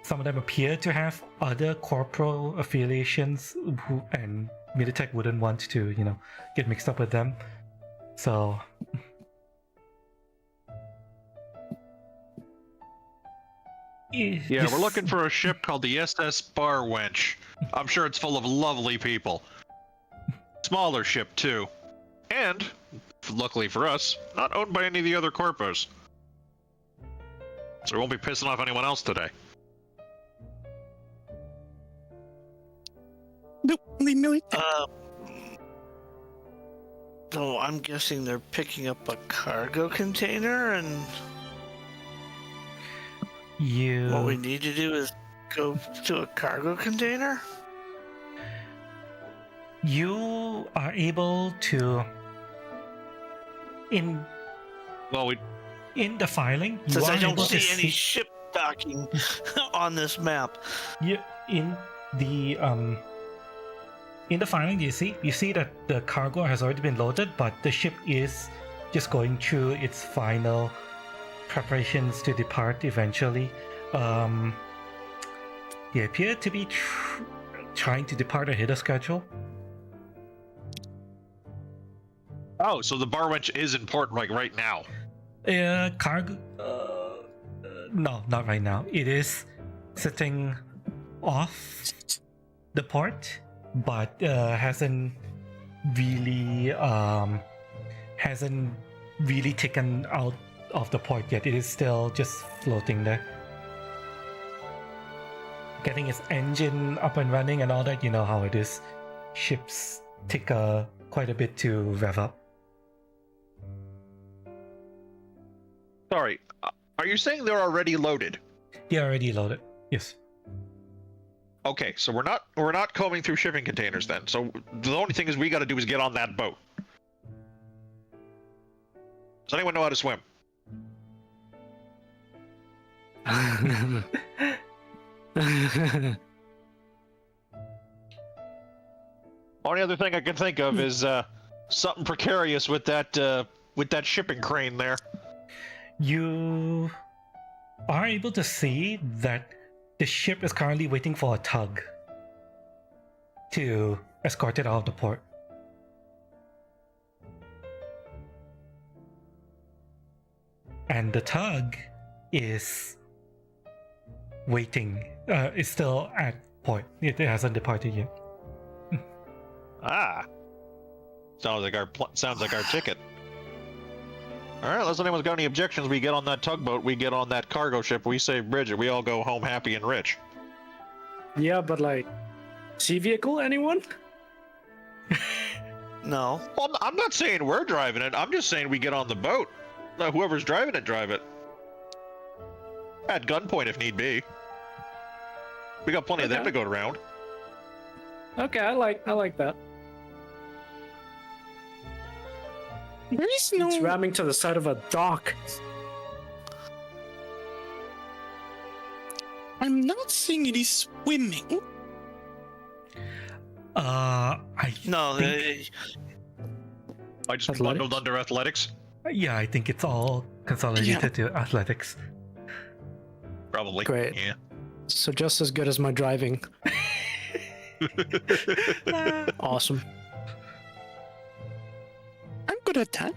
Some of them appear to have other corporal affiliations, and Militech wouldn't want to, you know, get mixed up with them. So we're looking for a ship called the SS Bar Wench. I'm sure it's full of lovely people. Smaller ship too, and luckily for us, not owned by any of the other corpos. So we won't be pissing off anyone else today. Nope, only So I'm guessing they're picking up a cargo container, and what we need to do is go to a cargo container? You are able to... In the filing, you Since are I don't able to see any ship docking on this map. In the filing, you see that the cargo has already been loaded, but the ship is just going through its final preparations to depart eventually. They appear to be trying to depart ahead of schedule. Oh, so the Bar Wench is in port like right now. Cargo... no, not right now. It is sitting off the port, but hasn't really taken out of the port yet. It is still just floating there, getting its engine up and running and all that. You know how it is. Ships take quite a bit to rev up. Sorry, are you saying they're already loaded? They're already loaded. Yes. Okay, so we're not combing through shipping containers then. So the only thing is we got to do is get on that boat. Does anyone know how to swim? Only other thing I can think of is something precarious with that shipping crane there. You are able to see that the ship is currently waiting for a tug to escort it out of the port. And the tug is waiting. It's still at port. It hasn't departed yet. Sounds like our ticket. All right, unless anyone's got any objections, we get on that tugboat, we get on that cargo ship, we save Bridget, we all go home happy and rich. Yeah, but like, sea vehicle, anyone? No. Well, I'm not saying we're driving it, I'm just saying we get on the boat. Whoever's driving it, drive it. At gunpoint if need be. We got plenty of them to go around. Okay, I like that. There is no... It's ramming to the side of a dock. I'm not saying it is swimming. I just bundled under athletics. Yeah, I think it's all consolidated to athletics. Probably. Great. Yeah. So just as good as my driving. Awesome. I'm good at that.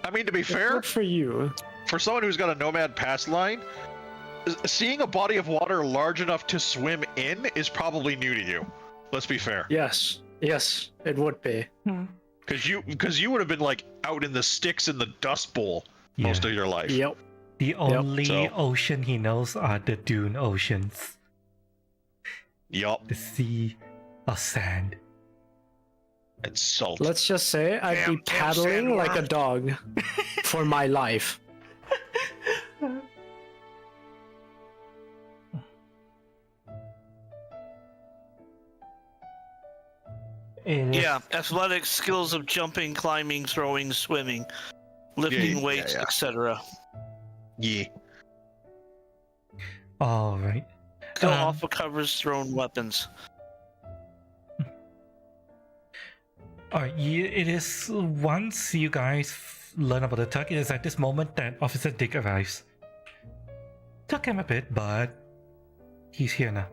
I mean, to be fair, Good for you. for someone who's got a Nomad pass line, seeing a body of water large enough to swim in is probably new to you. Let's be fair. Yes, it would be. Because you would have been like out in the sticks in the Dust Bowl most of your life. Yep. The only So- ocean he knows are the dune oceans. Yup. The sea of sand. And salt. Let's just say I'd be Damn paddling like a dog for my life. And if- Yeah, athletic skills of jumping, climbing, throwing, swimming, lifting yeah, weights, yeah. etc. Yeah. All right. Go Um, off of covers, thrown weapons. Alright, it is once you guys learn about the tug, it is at this moment that Officer Dick arrives. Took him a bit, but he's here now.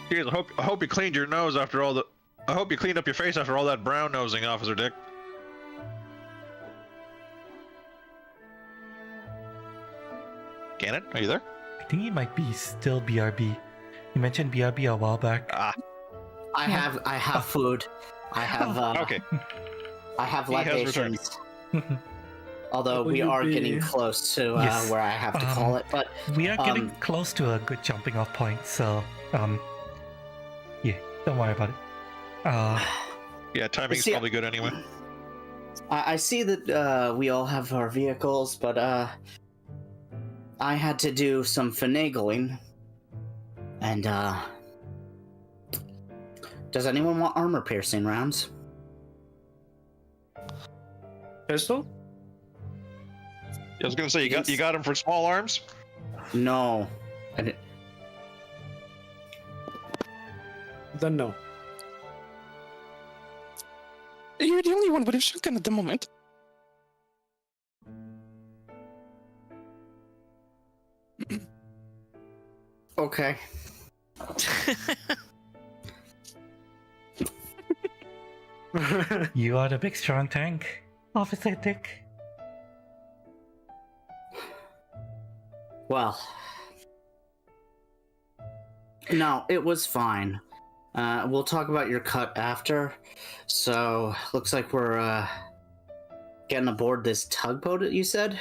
Jeez, I hope you cleaned your nose after all the. I hope you cleaned up your face after all that brown nosing, Officer Dick. Gannon, are you there? I think he might be still BRB. You mentioned BRB a while back. Ah, I have food. I have okay. I have He has returned. libations. Although we WB. are getting close to Yes. where I have to call it, but We are getting Um, close to a good jumping off point, so yeah, don't worry about it. Yeah, timing's See, probably good anyway. I see that we all have our vehicles, but I had to do some finagling, and does anyone want armor piercing rounds? Pistol? I was gonna say you got him for small arms. No. I didn't- Then no. You're the only one with a shotgun at the moment. Okay. You are the big strong tank, Officer Dick. Well. No, it was fine. We'll talk about your cut after. So, looks like we're getting aboard this tugboat that you said?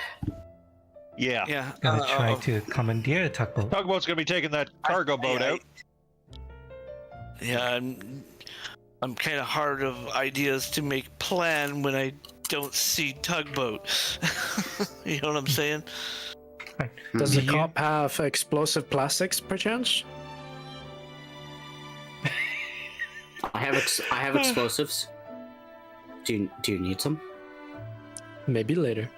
Yeah. Yeah. Gonna try to commandeer a tugboat. Tugboat's gonna be taking that cargo boat out. Yeah, I'm kind of hard of ideas to make plan when I don't see tugboat. You know what I'm saying? Does Do the you- cop have explosive plastics, perchance? I have explosives. Do you need some? Maybe later.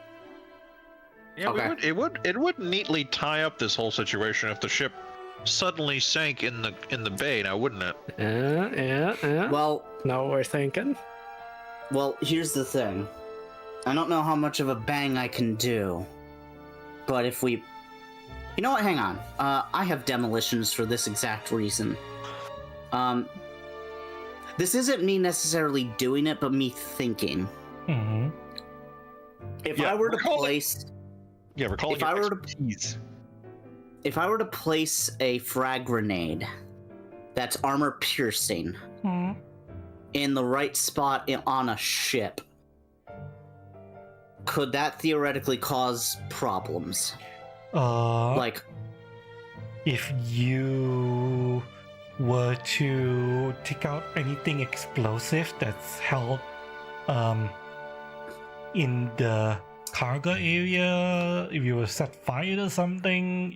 Yeah, Okay. it would neatly tie up this whole situation if the ship suddenly sank in the bay, now wouldn't it? Yeah. Well, Know what we're thinking? here's the thing. I don't know how much of a bang I can do, but if we, you know what? Hang on. I have demolitions for this exact reason. This isn't me necessarily doing it, but me thinking. Mm-hmm. If Yeah, I were to we're calling- place, Yeah, we're calling If I were to- expertise. if I were to place a frag grenade that's armor piercing in the right spot on a ship, could that theoretically cause problems? Like, If you were to take out anything explosive that's held in the cargo area, if you were set fire to something,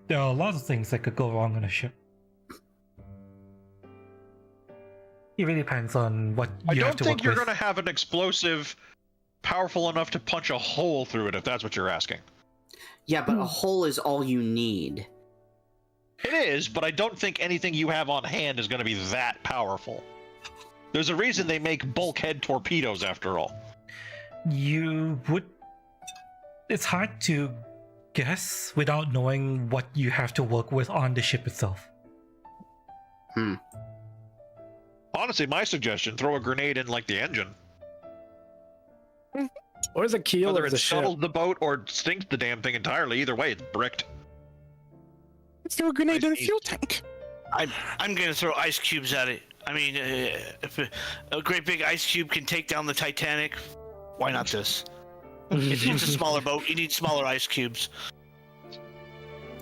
there are a lot of things that could go wrong on a ship. It really depends on what I you have don't to think work you're with. gonna have an explosive powerful enough to punch a hole through it, if that's what you're asking. yeah, but a hole is all you need. It is, but I don't think anything you have on hand is gonna be that powerful. There's a reason they make bulkhead torpedoes, after all. You would. It's hard to guess without knowing what you have to work with on the ship itself. Honestly, my suggestion: throw a grenade in like the engine. Or the keel Whether of it the ship. shuttles the boat or sinks the damn thing entirely, either way, it's bricked. Throw a grenade in the Nice. fuel tank. I'm gonna throw ice cubes at it. I mean, if a great big ice cube can take down the Titanic, why not this? It's a smaller boat. You need smaller ice cubes.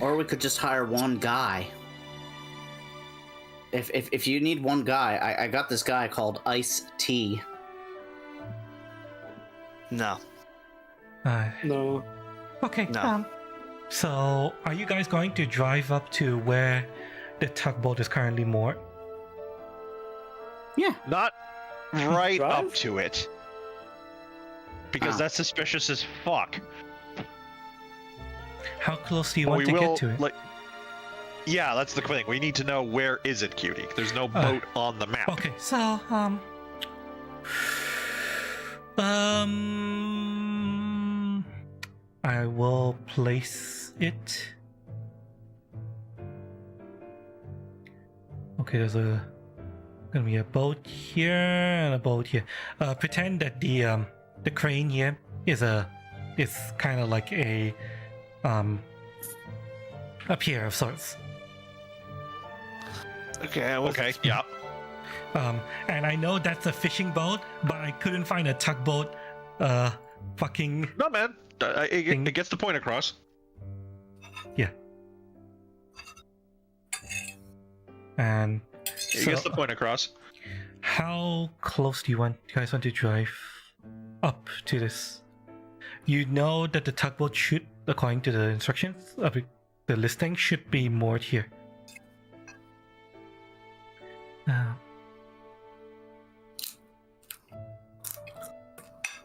Or we could just hire one guy. If you need one guy, I got this guy called Ice T. No. No. Okay. No. So, are you guys going to drive up to where the tugboat is currently moored? Yeah. Not right Drive? up to it. Because Oh. that's suspicious as fuck. How close do you But want we to will, get to it? like... Yeah, that's the thing. We need to know where is it, cutie. There's no boat on the map. Okay, so I will place it. Okay, there's gonna be a boat here and a boat here. Pretend that the crane here is kind of like a pier of sorts. Okay. Okay, yeah. And I know that's a fishing boat, but I couldn't find a tugboat. Fucking No, man. It gets the point across. yeah. And It gets the point across. how close do you guys want to drive up to this? You know that the tugboat should, according to the instructions of the listing, should be moored here.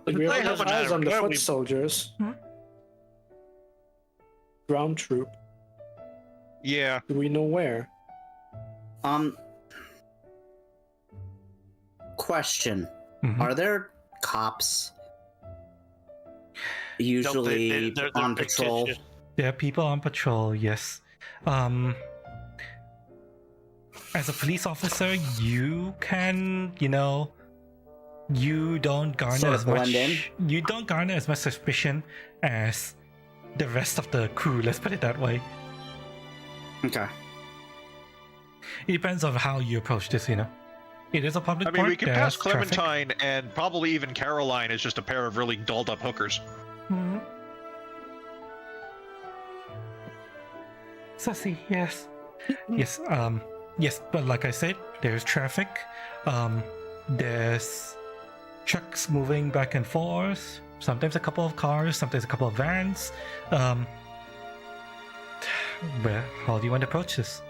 But we They already have have an eyes on the where foot we- soldiers. Hmm? Ground troop. Yeah. Do we know where? Question. Mhm. Are there cops usually they're on big patrol? tits. There are people on patrol, yes. As a police officer, you can, you don't garner Sort of as much. blend in? You don't garner as much suspicion as the rest of the crew. Let's put it that way. Okay. It depends on how you approach this. It is a public I mean, park. we can there's pass traffic. Clementine and probably even Caroline is just a pair of really dolled up hookers. Mhm. Sassy, yes. Yes, but like I said, there's traffic. There's trucks moving back and forth. Sometimes a couple of cars, sometimes a couple of vans. Well, how do you want to approach this?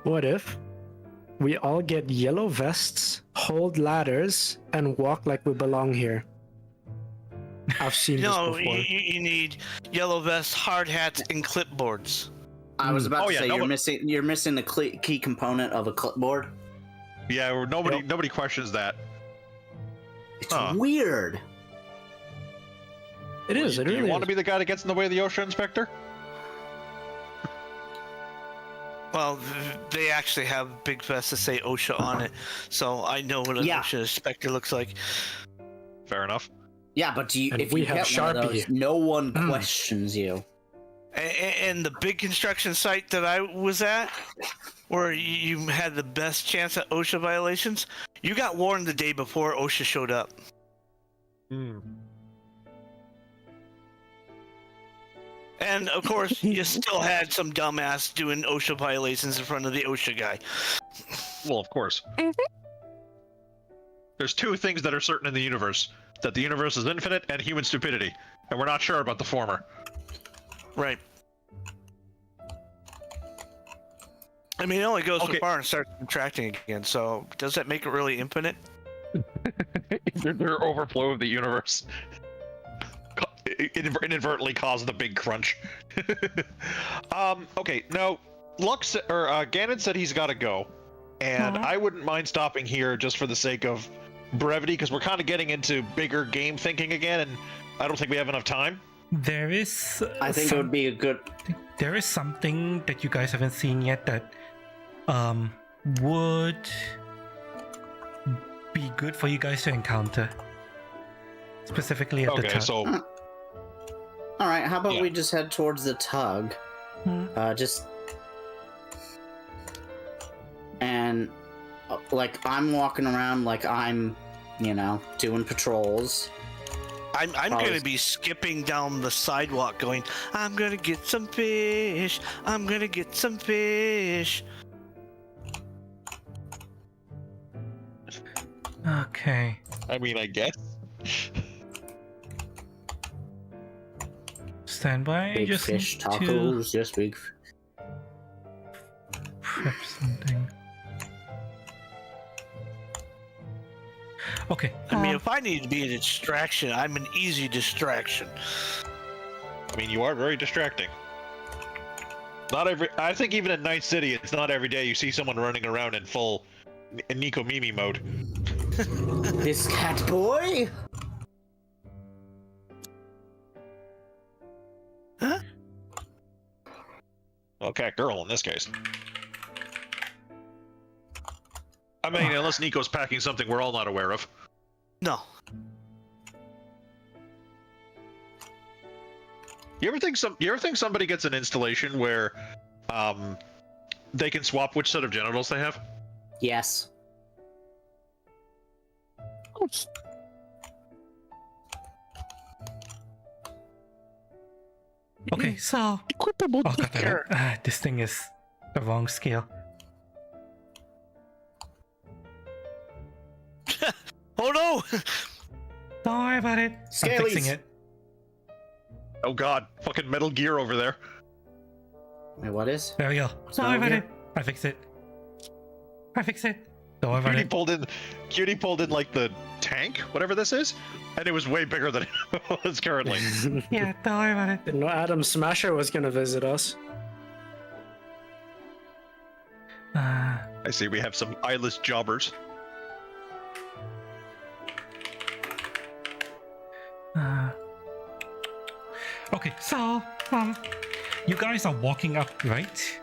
What if we all get yellow vests, hold ladders, and walk like we belong here? I've seen No, this before. you need yellow vests, hard hats, and clipboards. I was about Oh, to yeah, say no, you're missing the key component of a clipboard. Yeah, nobody questions that. It's Huh. weird. It is. It Do you really want is. to be the guy that gets in the way of the OSHA inspector? Well, they actually have big vests that say OSHA on it, so I know what an Yeah. OSHA inspector looks like. Fair enough. Yeah, but And if we you have get one of Sharpie. those, no one questions you. And the big construction site that I was at, where you had the best chance at OSHA violations, you got warned the day before OSHA showed up. And of course, you still had some dumbass doing OSHA violations in front of the OSHA guy. Well, of course. There's two things that are certain in the universe: that the universe is infinite and human stupidity, and we're not sure about the former. Right. I mean, it only goes Okay. so far and starts contracting again, so does that make it really infinite? Their overflow of the universe inadvertently caused the big crunch. Okay, now Ganon said he's got to go, and I wouldn't mind stopping here just for the sake of brevity, because we're kind of getting into bigger game thinking again, and I don't think we have enough time. there is. I think it would be a good. There is something that you guys haven't seen yet that would be good for you guys to encounter. Specifically at the Okay, top. so All right, how about Yeah. we just head towards the tug? Just and like I'm walking around like I'm, doing patrols. I'm Probably- gonna be skipping down the sidewalk going, I'm gonna get some fish. I'm gonna get some fish. Okay. I mean, I guess. Stand by. Big Just fish need to tacos, just big. prep something. Okay. I mean, if I need to be a distraction, I'm an easy distraction. I mean, you are very distracting. I think even in Night City, it's not every day you see someone running around in full Nico Mimi mode. This cat boy. Huh? Well, cat girl in this case. I mean, unless Nico's packing something we're all not aware of. No. You ever think somebody gets an installation where they can swap which set of genitals they have? Yes. Okay, so Equipable oh god damn it. gear. This thing is the wrong scale. Oh no! Don't worry about it. I'm fixing Scalies. it. Oh god, fucking Metal Gear over there. Wait, what is? There we go. Don't worry about Metal it. I fixed it. I fixed it. Don't worry about Cutie pulled in like the tank, whatever this is, and it was way bigger than it was currently. it. Yeah, don't worry about it. Didn't know Adam Smasher was gonna visit us. Uh, I see we have some eyeless jobbers. okay, so you guys are walking up, right?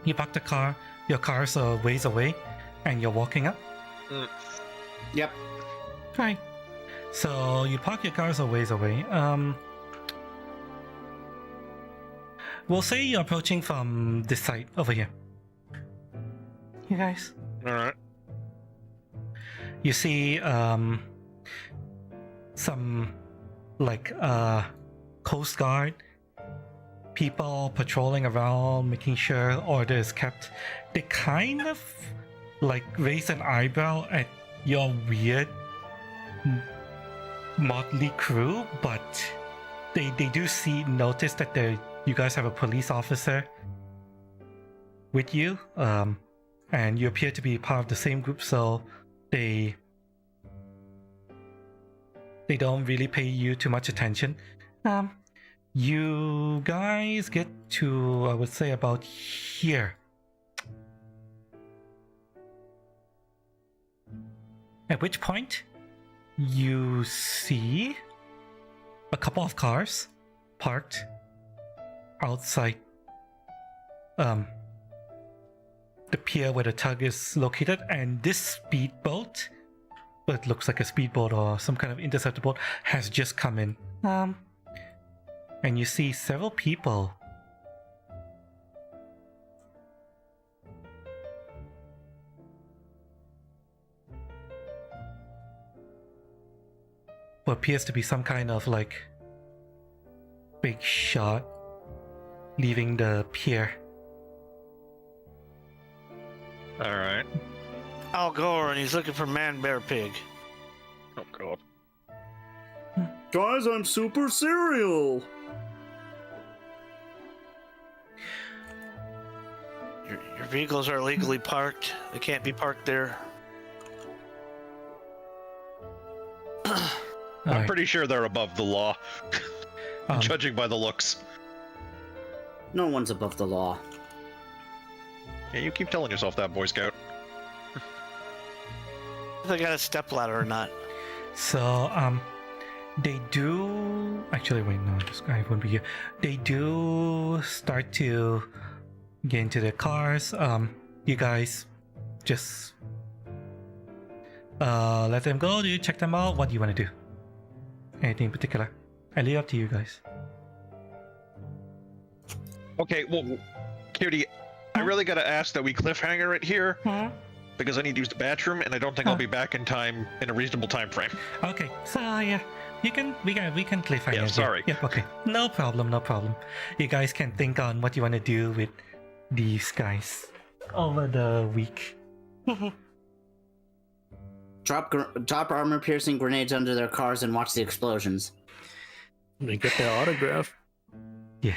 You park the car. Your car's a ways away, and you're walking up. Yep. Right. So you park your cars a ways away. We'll say you're approaching from this side over here. You guys. Alright. You see some like Coast Guard people patrolling around, making sure order is kept. They kind of like raise an eyebrow at your weird motley crew, but they do notice that you guys have a police officer with you, and you appear to be part of the same group, so they don't really pay you too much attention. You guys get to, I would say, about here. At which point, you see a couple of cars parked outside the pier where the tug is located, and this speedboat, well, it looks like a speedboat or some kind of interceptor boat, has just come in. And you see several people what appears to be some kind of like big shot leaving the pier. Alright. Al Gore, and he's looking for Man Bear Pig. Oh god. Guys, I'm super cereal. Your vehicles are illegally parked. They can't be parked there. I'm Alright, pretty sure they're above the law, um, judging by the looks. No one's above the law. Yeah, you keep telling yourself that, Boy Scout. If they got a stepladder or not. So They do actually wait, no, this guy won't be here. They do start to get into their cars. You guys just let them go. Do you check them out? What do you want to do? Anything in particular? I leave it up to you guys. Okay, well, Cutie, I really gotta ask that we cliffhanger it here because I need to use the bathroom and I don't think I'll be back in time in a reasonable time frame. Okay, so yeah, we can cliffhanger. Yeah, sorry. Yeah, okay, no problem. You guys can think on what you want to do with these guys over the week. Drop armor-piercing grenades under their cars and watch the explosions. They get their autograph. Yeah.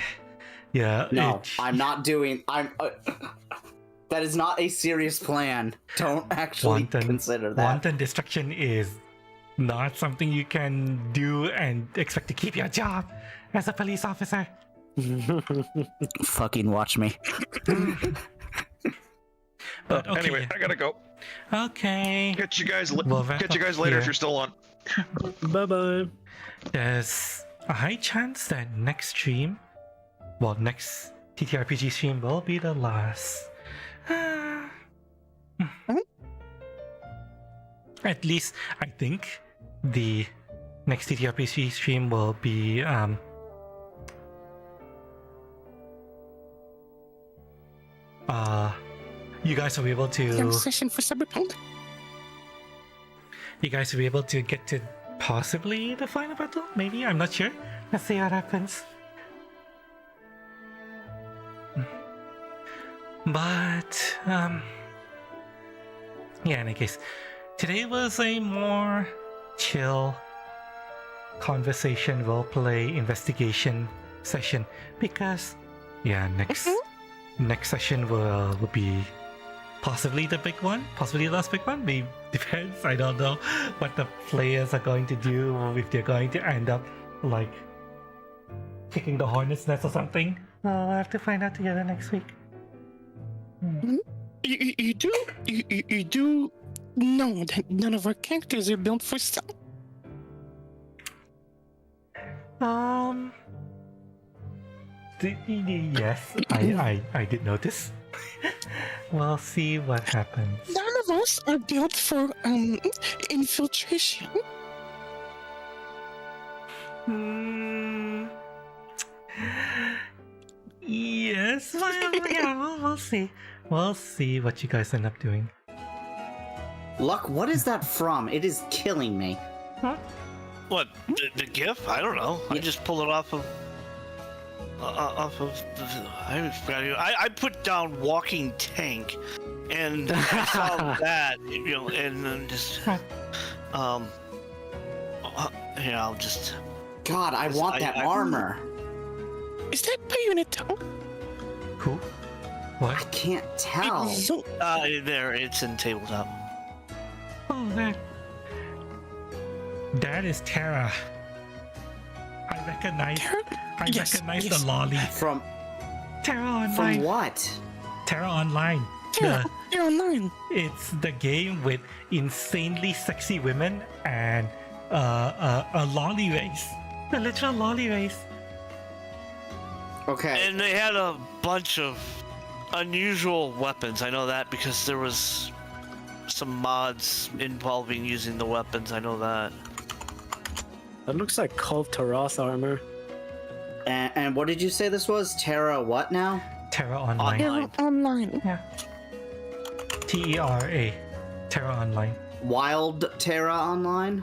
No, I'm not doing. That is not a serious plan. Don't actually consider that. Wanton destruction is not something you can do and expect to keep your job as a police officer. Fucking watch me. But okay. Anyway, I gotta go. Okay. Catch you guys. We'll wrap Catch you up guys later here. if you're still on. Bye bye. There's a high chance that next TTRPG stream will be the last. At least I think the next TTRPG stream will be you guys will be able to Session for Cyberpunk. you guys will be able to get to possibly the final battle, maybe, I'm not sure. Let's see what happens. But yeah, in any case, today was a more chill conversation, roleplay, investigation session because next session will be possibly the big one, possibly the last big one. Maybe depends. I don't know what the players are going to do, or if they're going to end up like kicking the hornet's nest or something. We'll have to find out together next week. You do know that none of our characters are built for stealth. Yes, I did notice. We'll see what happens. None of us are built for infiltration. Yes, well, yeah, we'll see. We'll see what you guys end up doing. Luck, what is that from? It is killing me. What, the GIF? I don't know. I just pull it off of. I put down walking tank, and I saw that, and then just I'll just. God, I want that armor. Is that Bayonetta? Who? What? I can't tell. There, it's in tabletop. Oh, that is Terra. I recognize the lolly. From Terra Online. From what? Terra Online. Terra Online. It's the game with insanely sexy women and a lolly race. The literal lolly race. Okay. And they had a bunch of unusual weapons. I know that because there was some mods involving using the weapons. I know that. That looks like Cult Taroth armor. And what did you say this was? Terra what now? Terra Online. Terra Online. Yeah. TERA. Terra Online. Wild Terra Online?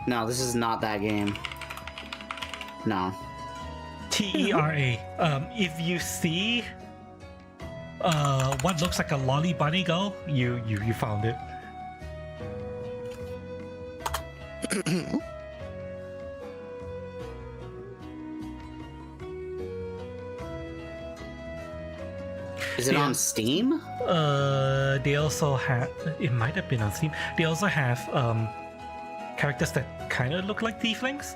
No, this is not that game. No. TERA. If you see what looks like a lolly bunny go, you found it. Is it Yeah. on Steam? They also have. It might have been on Steam. They also have characters that kind of look like tieflings.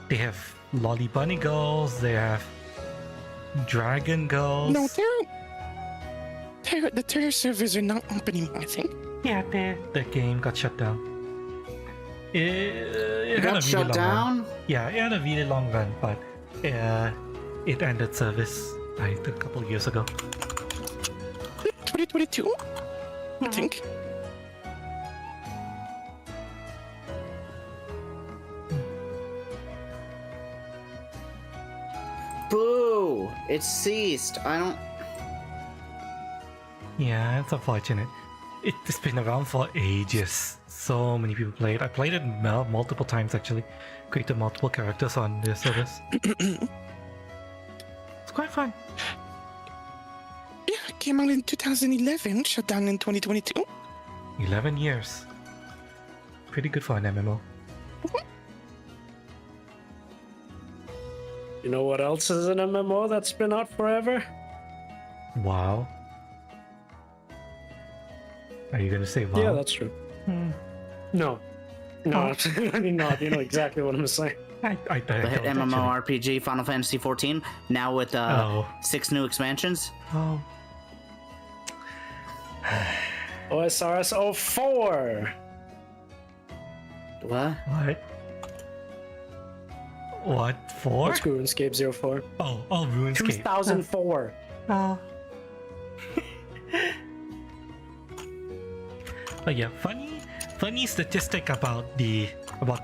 They have lolly bunny girls. They have dragon girls. No, The Terra servers are not up anymore, I think. Yeah, the game got shut down. It had a Got really shut long run. down? Yeah, it had a really long run, but it ended service like a couple of years ago. 2022, I think. Boo! It ceased. I don't. Yeah, it's unfortunate. It's been around for ages. So many people play it. I played it multiple times actually. Created multiple characters on the service. It's quite fun. Yeah, it came out in 2011, shut down in 2022. 11 years. Pretty good for an MMO. You know what else is an MMO that's been out forever? Wow. Are you gonna say wow? Yeah, that's true. No. No, I mean not. You know exactly what I'm saying. I The hit MMORPG Final Fantasy XIV, now with 6 new expansions. Oh. OSRS 04! What? What for? What's RuneScape 04? Oh, RuneScape. 2004. Oh. But yeah, funny statistic about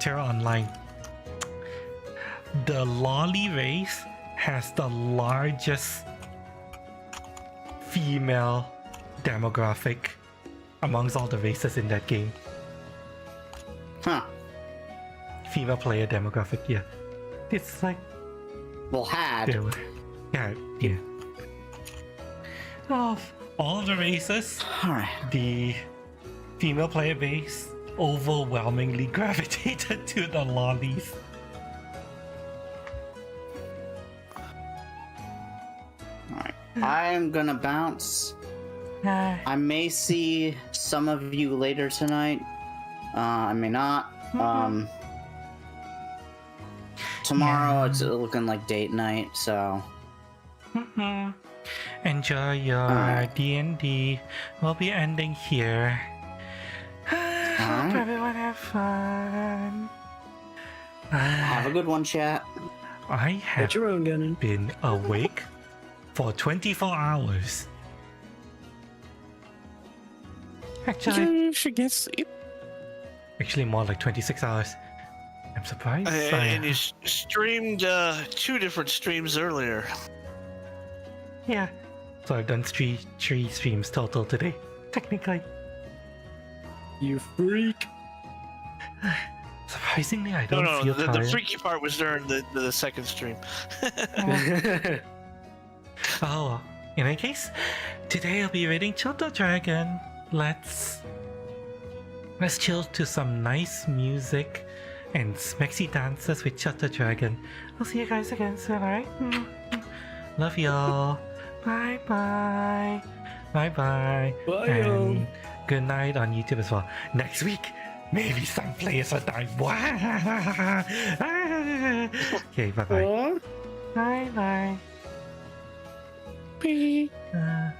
Terra Online. The lolly race has the largest female demographic amongst all the races in that game. Huh. Female player demographic, yeah. It's like Well, had. yeah. Of all the races, Alright. the female player base overwhelmingly gravitated to the lollies. Alright. I am gonna bounce. I may see some of you later tonight. I may not. Tomorrow it's looking like date night, so. Enjoy your D&D. We'll be ending here. Hope everyone have fun. Have a good one, chat. I have Get your own gun in. been awake for 24 hours. You should get sleep. Actually more like 26 hours. I'm surprised. And you streamed 2 different streams earlier. Yeah. So I've done three streams total today, technically. You freak. Surprisingly, I don't No, feel the tired. freaky part was during the second stream. Oh, in any case, today I'll be reading Choto Dragon. Let's chill to some nice music and smexy dances with Choto Dragon. I'll see you guys again soon, alright? Love y'all. Bye bye. Bye bye. Bye, And good night on YouTube as well. Next week, maybe some players will die. Okay, bye bye. Bye bye. Bye.